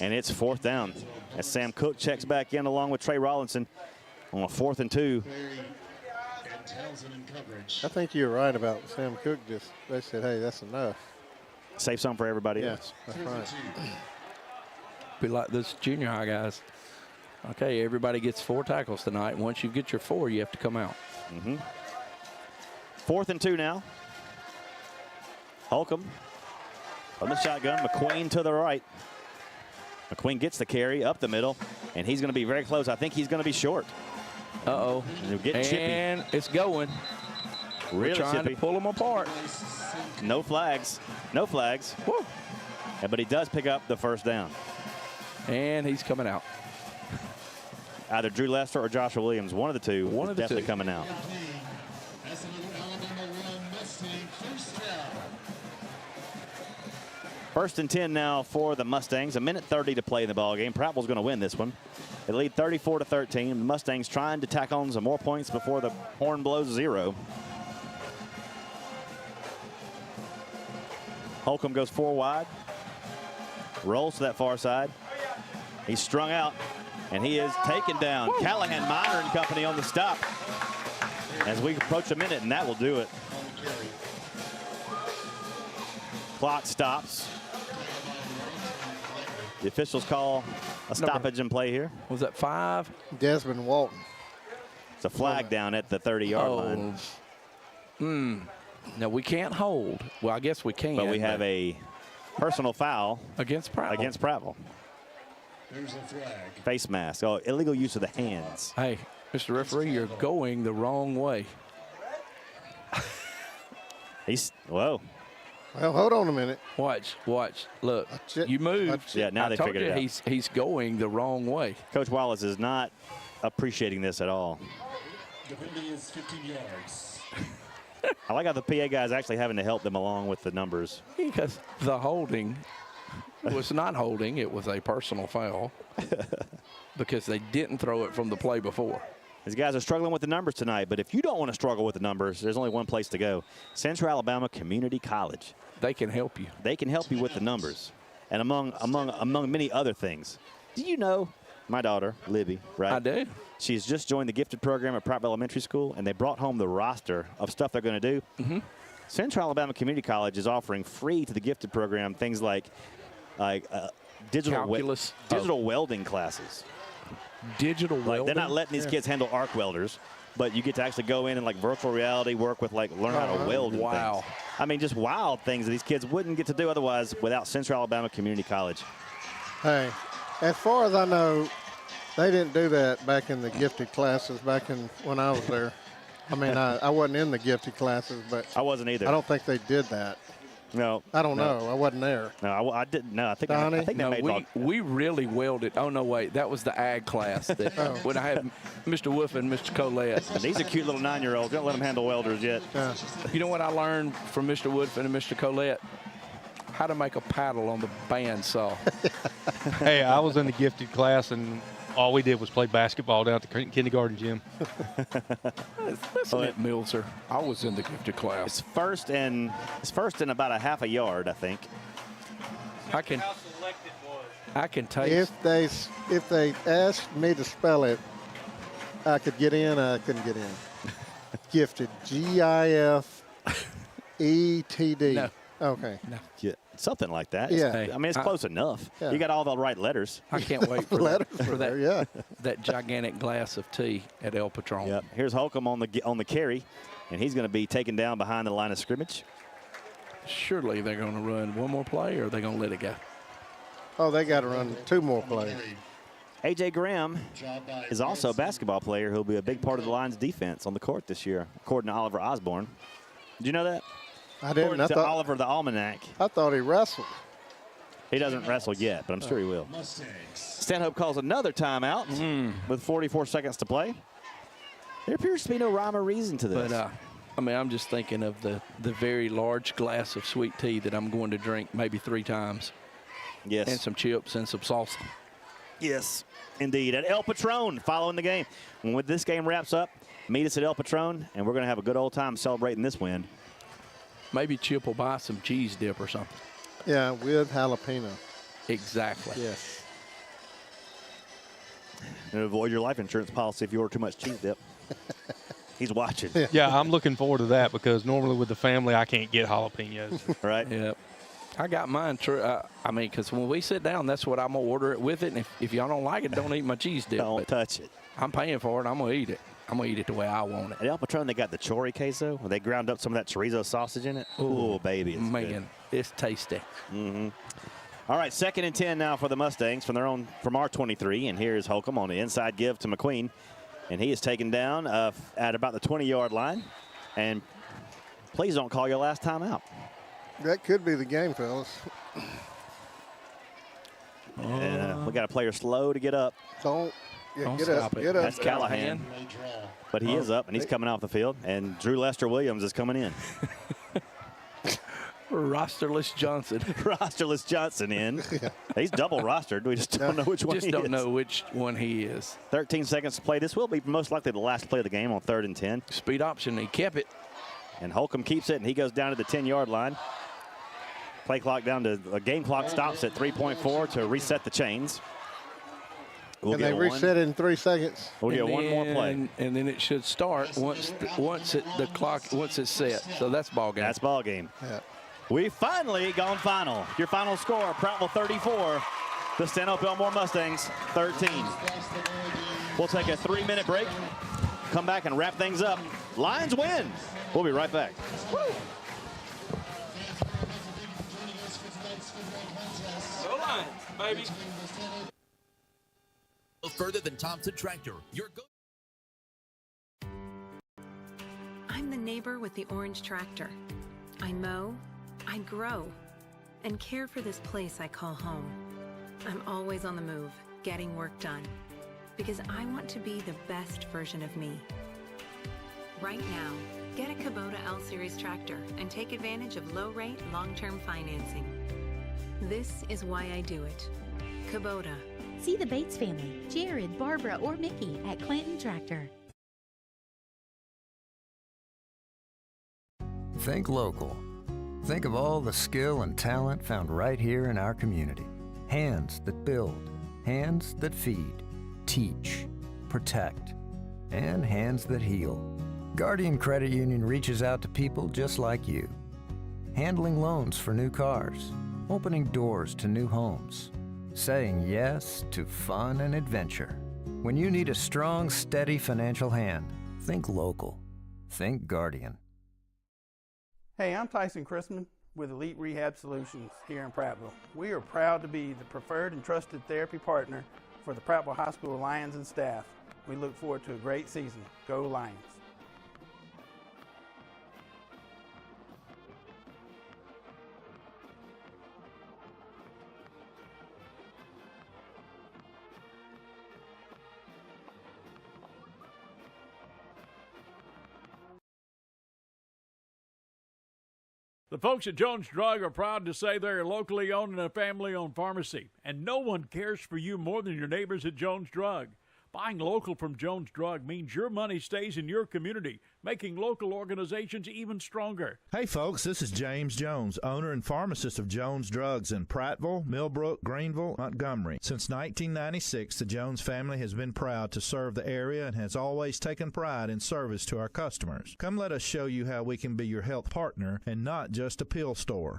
And it's 4th down as Sam Cook checks back in along with Trey Rollinson on a 4th and 2. I think you're right about Sam Cook. They said, hey, that's enough. Save some for everybody else. That's right. Be like this junior high guys. Okay, everybody gets 4 tackles tonight. Once you get your 4, you have to come out. 4th and 2 now. Holcomb on the shotgun. McQueen to the right. McQueen gets the carry up the middle, and he's going to be very close. I think he's going to be short. Uh-oh. And it's going. Really We're trying chippy. to pull them apart. No flags. No flags. Woo. Yeah, but he does pick up the 1st down. And he's coming out. Either Drew Lester or Joshua Williams, one of the two, is definitely coming out. First and 10 now for the Mustangs. 1:30 to play in the ball game. Prattville's going to win this one. They lead 34-13. The Mustangs trying to tack on some more points before the horn blows 0. Holcomb goes 4 wide. Rolls to that far side. He's strung out, and he is taken down. Woo. Callahan, Minor, and company on the stop as we approach a minute, and that will do it. Clock stops. The officials call a stoppage in play here. Was that 5? Desmond Walton. It's a flag down at the 30-yard line. No, we can't hold. Well, I guess we can. But we have a personal foul against Prattville. There's a flag. Face mask. Oh, illegal use of the hands. Hey, Mr. Referee, you're going the wrong way. Whoa. Well, hold on a minute. Watch. Look, you moved. Yeah, now they figured it out. He's going the wrong way. Coach Wallace is not appreciating this at all. The penalty is 15 yards. I like how the PA guy's actually having to help them along with the numbers. Because the holding was not holding. It was a personal foul because they didn't throw it from the play before. These guys are struggling with the numbers tonight, but if you don't want to struggle with the numbers, there's only one place to go. Central Alabama Community College. They can help you. They can help you with the numbers and among many other things. Do you know my daughter, Libby, right? I do. She's just joined the gifted program at Prattville Elementary School, and they brought home the roster of stuff they're going to do. Central Alabama Community College is offering free to the gifted program things like digital welding classes. Digital welding? They're not letting these kids handle arc welders, but you get to actually go in and virtual reality work with learn how to weld. Wow. Things. I mean, just wild things that these kids wouldn't get to do otherwise without Central Alabama Community College. Hey, as far as I know, they didn't do that back in the gifted classes when I was there. I mean, I wasn't in the gifted classes, but I wasn't either. I don't think they did that. No. I don't know. I wasn't there. No, I didn't. No, I think we really welded. Oh, no, wait. That was the ag class that when I had Mr. Wolf and Mr. Colette. And these are cute little 9-year-olds. Don't let them handle welders yet. You know what I learned from Mr. Woodfin and Mr. Colette? How to make a paddle on the bandsaw. Hey, I was in the gifted class, and all we did was play basketball down at the kindergarten gym. Listen at Milzer. I was in the gifted class. It's first in about a half a yard, I think. I can taste. If they asked me to spell it, I could get in. I couldn't get in. Gifted. GIFETD. No. Okay. No. Yeah, something like that. Yeah. I mean, it's close enough. Yeah. You got all the right letters. I can't wait for that. Yeah. That gigantic glass of tea at El Patron. Yep. Here's Holcomb on the carry, and he's going to be taken down behind the line of scrimmage. Surely they're going to run one more play, or are they going to let it go? Oh, they got to run 2 more plays. A.J. Graham is also a basketball player who'll be a big part of the Lions' defense on the court this year, according to Oliver Osborne. Did you know that? I didn't. According to Oliver the Almanac. I thought he wrestled. He doesn't wrestle yet, but I'm sure he will. Stanhope calls another timeout with 44 seconds to play. There appears to be no rhyme or reason to this. But, I mean, I'm just thinking of the very large glass of sweet tea that I'm going to drink maybe 3 times. Yes. And some chips and some salsa. Yes, indeed. At El Patron, following the game. When this game wraps up, meet us at El Patron, and we're going to have a good old time celebrating this win. Maybe Chip will buy some cheese dip or something. Yeah, with jalapeno. Exactly. Yes. And avoid your life insurance policy if you order too much cheese dip. He's watching. Yeah, I'm looking forward to that because normally with the family, I can't get jalapenos. Right? Yep. I got mine. I mean, because when we sit down, that's what I'm going to order it with it. And if y'all don't like it, don't eat my cheese dip. Don't touch it. I'm paying for it. I'm going to eat it. I'm going to eat it the way I want it. At El Patron, they got the chori queso, where they ground up some of that chorizo sausage in it. Ooh, baby. It's man, good. It's tasty. All right, 2nd and 10 now for the Mustangs from our 23. And here's Holcomb on the inside give to McQueen. And he is taken down at about the 20-yard line. And please don't call your last time out. That could be the game, fellas. We got a player slow to get up. Don't get stop up. it. Get up. That's Callahan. But he is up, and he's coming off the field. And Drew Lester Williams is coming in. Rosterless Johnson. Rosterless Johnson in. He's double rostered. We just don't know which one Just he don't is. know which one he is. 13 seconds to play. This will be most likely the last play of the game on 3rd and 10. Speed option. He kept it. And Holcomb keeps it, and he goes down to the 10-yard line. Play clock down to the game clock stops at 3.4 to reset the chains. Can they reset it in 3 seconds? We'll get one more play. And then it should start once it's set. So that's ball game. That's ball game. Yeah. We've finally gone final. Your final score, Prattville 34, the Stanhope Elmore Mustangs 13. We'll take a 3-minute break, come back and wrap things up. Lions win. We'll be right back. Go Lions, baby. Further than Thompson Tractor. I'm the neighbor with the orange tractor. I mow, I grow, and care for this place I call home. I'm always on the move, getting work done, because I want to be the best version of me. Right now, get a Kubota L-Series tractor and take advantage of low-rate, long-term financing. This is why I do it. Kubota. See the Bates family, Jared, Barbara, or Mickey at Clinton Tractor. Think local. Think of all the skill and talent found right here in our community. Hands that build, hands that feed, teach, protect, and hands that heal. Guardian Credit Union reaches out to people just like you. Handling loans for new cars, opening doors to new homes, saying yes to fun and adventure. When you need a strong, steady financial hand, think local. Think Guardian. Hey, I'm Tyson Chrisman with Elite Rehab Solutions here in Prattville. We are proud to be the preferred and trusted therapy partner for the Prattville High School Lions and staff. We look forward to a great season. Go Lions! The folks at Jones Drug are proud to say they're a locally owned and a family-owned pharmacy, and no one cares for you more than your neighbors at Jones Drug. Buying local from Jones Drug means your money stays in your community, making local organizations even stronger. Hey folks, this is James Jones, owner and pharmacist of Jones Drugs in Prattville, Millbrook, Greenville, Montgomery. Since 1996, the Jones family has been proud to serve the area and has always taken pride in service to our customers. Come let us show you how we can be your health partner and not just a pill store.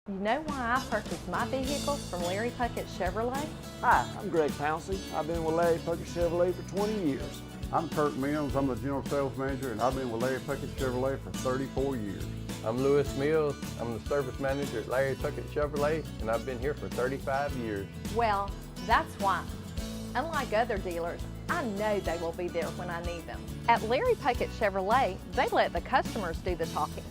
You know why I purchased my vehicles from Larry Puckett Chevrolet? Hi, I'm Greg Pouncey. I've been with Larry Puckett Chevrolet for 20 years. I'm Kurt Mills. I'm the General Sales Manager, and I've been with Larry Puckett Chevrolet for 34 years. I'm Lewis Mills. I'm the Service Manager at Larry Puckett Chevrolet, and I've been here for 35 years. Well, that's why. Unlike other dealers, I know they will be there when I need them. At Larry Puckett Chevrolet, they let the customers do the talking.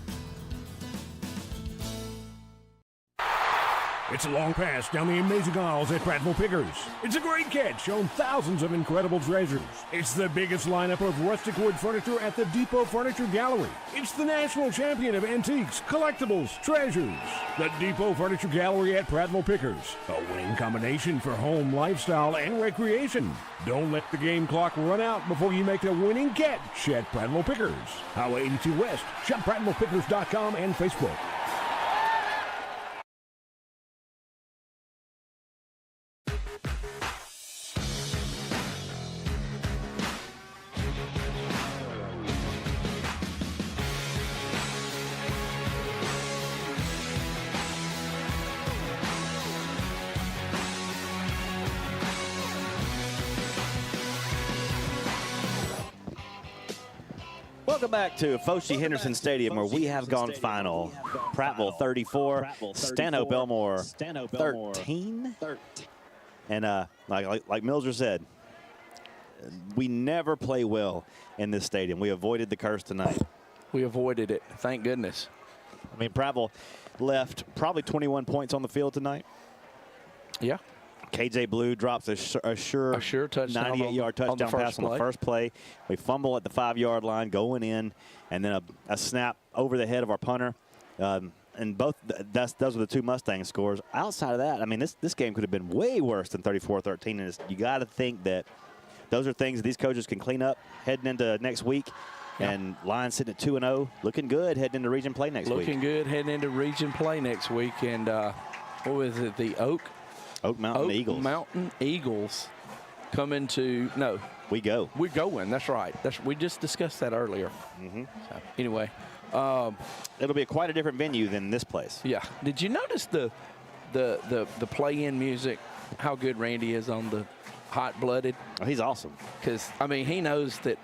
It's a long pass down the amazing aisles at Prattville Pickers. It's a great catch, showing thousands of incredible treasures. It's the biggest lineup of rustic wood furniture at the Depot Furniture Gallery. It's the national champion of antiques, collectibles, treasures. The Depot Furniture Gallery at Prattville Pickers. A winning combination for home, lifestyle, and recreation. Don't let the game clock run out before you make a winning catch at Prattville Pickers. Highway 82 West. Shop PrattvillePickers.com and Facebook. Welcome back to Foshee Henderson Stadium, where we have gone final. Prattville 34, Stanhope Elmore 13. And like Milzer said, we never play well in this stadium. We avoided the curse tonight. We avoided it. Thank goodness. I mean, Prattville left probably 21 points on the field tonight. Yeah. KJ Blue drops a sure touchdown 98-yard touchdown pass on the first play. We fumble at the 5-yard line going in, and then a snap over the head of our punter. And those are the two Mustang scores. Outside of that, I mean, this game could have been way worse than 34-13. And you got to think that those are things that these coaches can clean up heading into next week. Yeah. And Lions sitting at 2-0, looking good heading into region play next week. Looking good heading into region play next week. And what was it, the Oak Mountain Eagles. Mountain Eagles coming to, no. We go. We're going, that's right. We just discussed that earlier. Mm-hmm. So, anyway. It'll be quite a different venue than this place. Yeah. Did you notice the play-in music, how good Randy is on the hot-blooded? Oh, he's awesome. Because, I mean, he knows that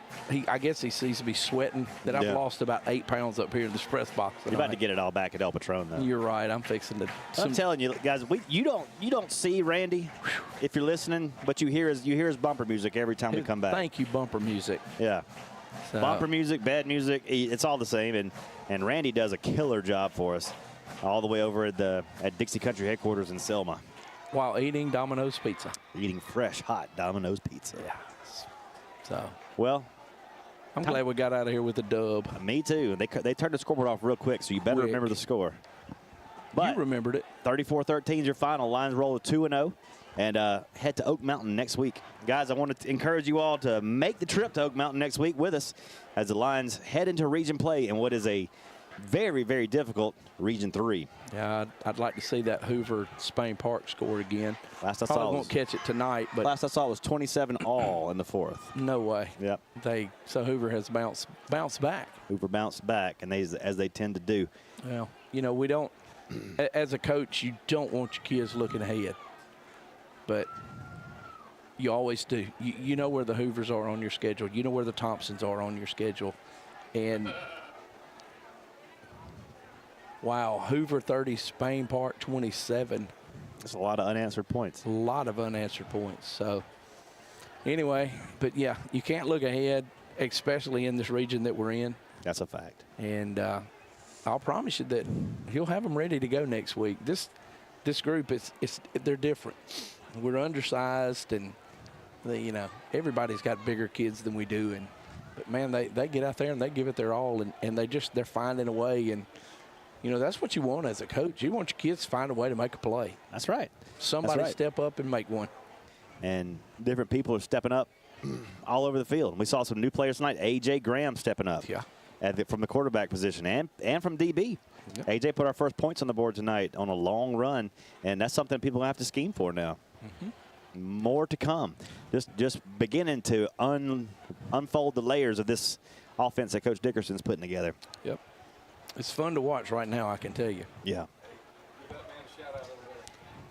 I guess he sees me sweating, that I've lost about 8 pounds up here in this press box. You're about to get it all back at El Patron, though. You're right. I'm fixing to. I'm telling you, guys, you don't see Randy if you're listening, but you hear his bumper music every time we come back. Thank you, bumper music. Yeah. So. Bumper music, bad music, it's all the same. And Randy does a killer job for us all the way over at Dixie Country headquarters in Selma. While eating Domino's pizza. Eating fresh, hot Domino's pizza. Yeah. So. Well. I'm glad we got out of here with a dub. Me too. They turned the scoreboard off real quick, so you better remember the score. But you remembered it. 34-13 is your final. Lions roll to 2-0 and head to Oak Mountain next week. Guys, I want to encourage you all to make the trip to Oak Mountain next week with us as the Lions head into region play in what is a very, very difficult Region 3. Yeah, I'd like to see that Hoover Spain Park score again. Last I Probably won't catch it tonight, but last I saw it was 27 all in the fourth. No way. Yep. So Hoover has bounced back. Hoover bounced back, and as they tend to do. Well, we don't. As a coach, you don't want your kids looking ahead, but you always do. You know where the Hoovers are on your schedule. You know where the Thompsons are on your schedule, and. Wow, Hoover 30, Spain Park 27. That's a lot of unanswered points. A lot of unanswered points. So, anyway, but yeah, you can't look ahead, especially in this region that we're in. That's a fact. And I'll promise you that he'll have them ready to go next week. This group, they're different. We're undersized, and everybody's got bigger kids than we do. But man, they get out there and they give it their all, and they're finding a way. And that's what you want as a coach. You want your kids to find a way to make a play. That's right. Somebody step up and make one. And different people are stepping up all over the field. We saw some new players tonight. A.J. Graham stepping up from the quarterback position and from DB. Yep. A.J. put our first points on the board tonight on a long run, and that's something people have to scheme for now. Mm-hmm. More to come. Just beginning to unfold the layers of this offense that Coach Dickerson's putting together. Yep. It's fun to watch right now, I can tell you. Yeah.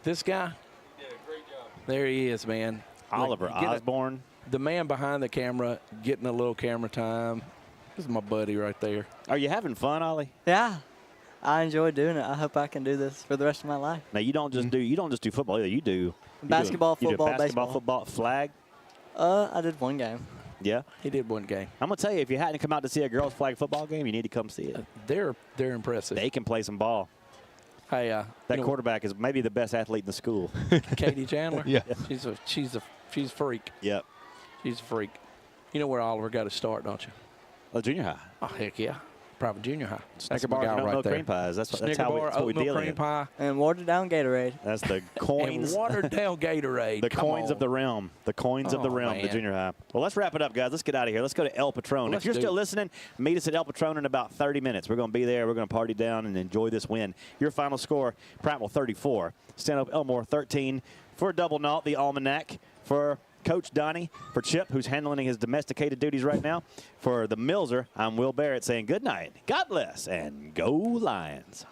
This guy? Yeah, great job. There he is, man. Oliver Osborne. The man behind the camera getting a little camera time. This is my buddy right there. Are you having fun, Ollie? Yeah. I enjoy doing it. I hope I can do this for the rest of my life. Now, you don't just do football either. You do basketball, football, basketball, baseball. Football, flag? I did one game. Yeah? He did one game. I'm going to tell you, if you hadn't come out to see a girls' flag football game, you need to come see it. They're impressive. They can play some ball. Hey, that quarterback is maybe the best athlete in the school. Katie Chandler. Yeah. She's a freak. Yep. She's a freak. You know where Oliver got to start, don't you? Oh, junior high. Oh, heck yeah. Private junior high. Snicker bars and oatmeal cream pies. That's how we deal cream in. pie. And watered down Gatorade. That's the coins. And watered down Gatorade. The coins of the realm. The coins of the realm, the junior high. Well, let's wrap it up, guys. Let's get out of here. Let's go to El Patron. If you're still listening, meet us at El Patron in about 30 minutes. We're going to be there. We're going to party down and enjoy this win. Your final score, Prattville 34, Stanhope Elmore 13. For Double Nault, the Almanac. For Coach Donnie, for Chip, who's handling his domesticated duties right now. For the Millser, I'm Will Barrett saying good night, God bless, and go Lions.